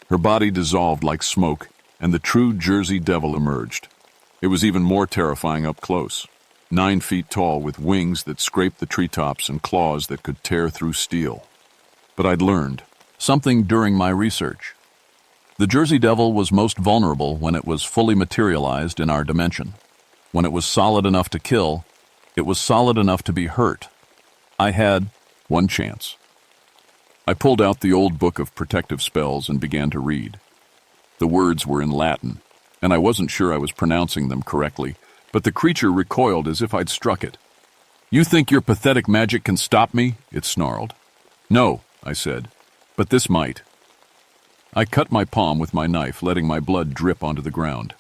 Her body dissolved like smoke, and the true Jersey Devil emerged. It was even more terrifying up close. 9 feet tall with wings that scraped the treetops and claws that could tear through steel. But I'd learned something during my research. The Jersey Devil was most vulnerable when it was fully materialized in our dimension. When it was solid enough to kill, it was solid enough to be hurt. I had one chance. I pulled out the old book of protective spells and began to read. The words were in Latin, and I wasn't sure I was pronouncing them correctly, but the creature recoiled as if I'd struck it. You think your pathetic magic can stop me? It snarled. No, I said, but this might. I cut my palm with my knife, letting my blood drip onto the ground.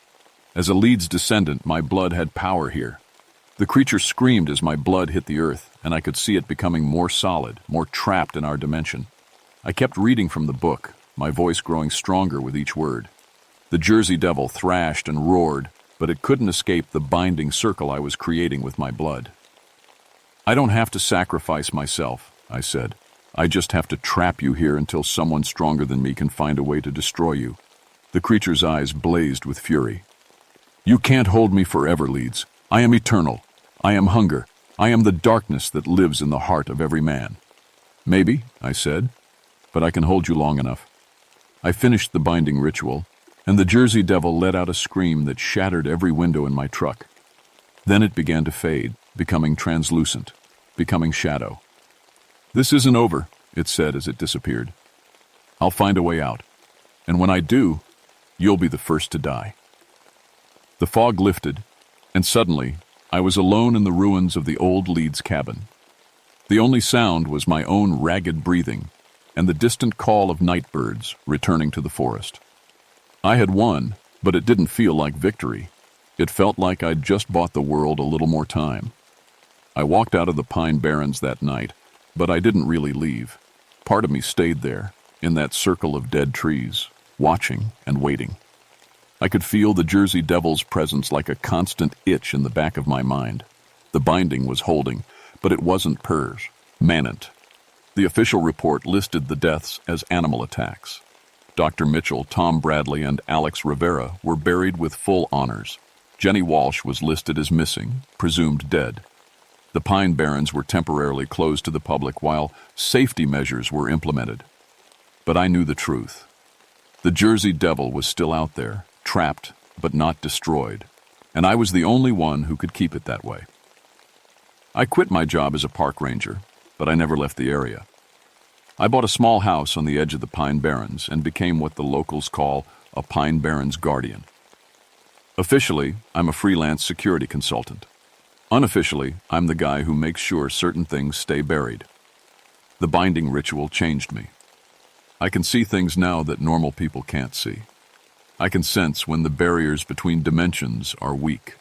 As a Leeds descendant, my blood had power here. The creature screamed as my blood hit the earth, and I could see it becoming more solid, more trapped in our dimension. I kept reading from the book, my voice growing stronger with each word. The Jersey Devil thrashed and roared, but it couldn't escape the binding circle I was creating with my blood. I don't have to sacrifice myself, I said. I just have to trap you here until someone stronger than me can find a way to destroy you. The creature's eyes blazed with fury. You can't hold me forever, Leeds. I am eternal. I am hunger. I am the darkness that lives in the heart of every man. Maybe, I said, but I can hold you long enough. I finished the binding ritual, and the Jersey Devil let out a scream that shattered every window in my truck. Then it began to fade, becoming translucent, becoming shadow. This isn't over, it said as it disappeared. I'll find a way out, and when I do, you'll be the first to die. The fog lifted, and suddenly, I was alone in the ruins of the old Leeds cabin. The only sound was my own ragged breathing and the distant call of night birds returning to the forest. I had won, but it didn't feel like victory. It felt like I'd just bought the world a little more time. I walked out of the Pine Barrens that night, but I didn't really leave. Part of me stayed there, in that circle of dead trees, watching and waiting. I could feel the Jersey Devil's presence like a constant itch in the back of my mind. The binding was holding, but it wasn't permanent. The official report listed the deaths as animal attacks. Dr. Mitchell, Tom Bradley, and Alex Rivera were buried with full honors. Jenny Walsh was listed as missing, presumed dead. The Pine Barrens were temporarily closed to the public while safety measures were implemented. But I knew the truth. The Jersey Devil was still out there, trapped but not destroyed, and I was the only one who could keep it that way. I quit my job as a park ranger, but I never left the area. I bought a small house on the edge of the Pine Barrens and became what the locals call a Pine Barrens guardian. Officially, I'm a freelance security consultant. Unofficially, I'm the guy who makes sure certain things stay buried. The binding ritual changed me. I can see things now that normal people can't see. I can sense when the barriers between dimensions are weak.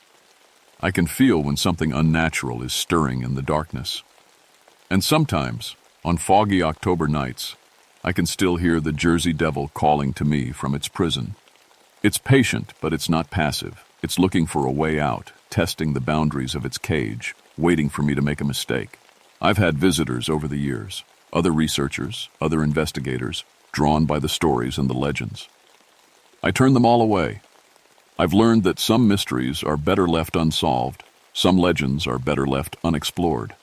I can feel when something unnatural is stirring in the darkness. And sometimes, on foggy October nights, I can still hear the Jersey Devil calling to me from its prison. It's patient, but it's not passive. It's looking for a way out, testing the boundaries of its cage, waiting for me to make a mistake. I've had visitors over the years, other researchers, other investigators, drawn by the stories and the legends. I turn them all away. I've learned that some mysteries are better left unsolved, some legends are better left unexplored.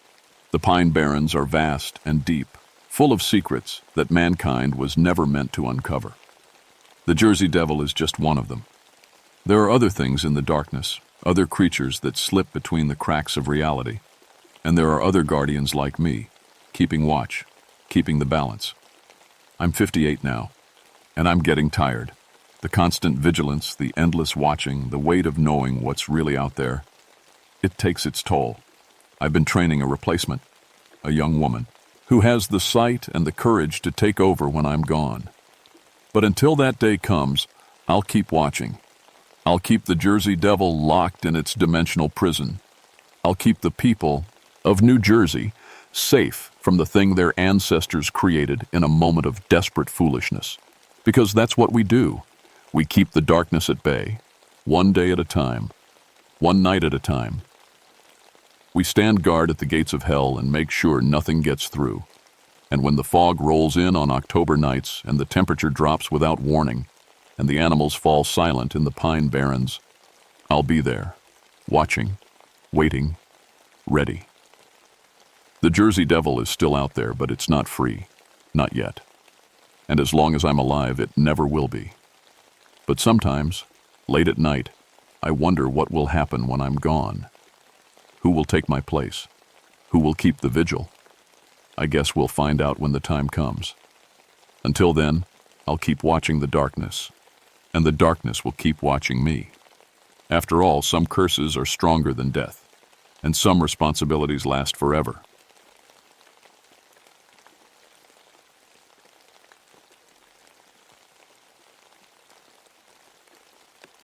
The Pine Barrens are vast and deep, full of secrets that mankind was never meant to uncover. The Jersey Devil is just one of them. There are other things in the darkness, other creatures that slip between the cracks of reality, and there are other guardians like me, keeping watch, keeping the balance. I'm 58 now, and I'm getting tired. The constant vigilance, the endless watching, the weight of knowing what's really out there, it takes its toll. I've been training a replacement, a young woman, who has the sight and the courage to take over when I'm gone. But until that day comes, I'll keep watching. I'll keep the Jersey Devil locked in its dimensional prison. I'll keep the people of New Jersey safe from the thing their ancestors created in a moment of desperate foolishness. Because that's what we do. We keep the darkness at bay, one day at a time, one night at a time. We stand guard at the gates of hell and make sure nothing gets through. And when the fog rolls in on October nights and the temperature drops without warning, and the animals fall silent in the pine barrens, I'll be there, watching, waiting, ready. The Jersey Devil is still out there, but it's not free. Not yet. And as long as I'm alive, it never will be. But sometimes, late at night, I wonder what will happen when I'm gone. Who will take my place? Who will keep the vigil? I guess we'll find out when the time comes. Until then, I'll keep watching the darkness, and the darkness will keep watching me. After all, some curses are stronger than death, and some responsibilities last forever.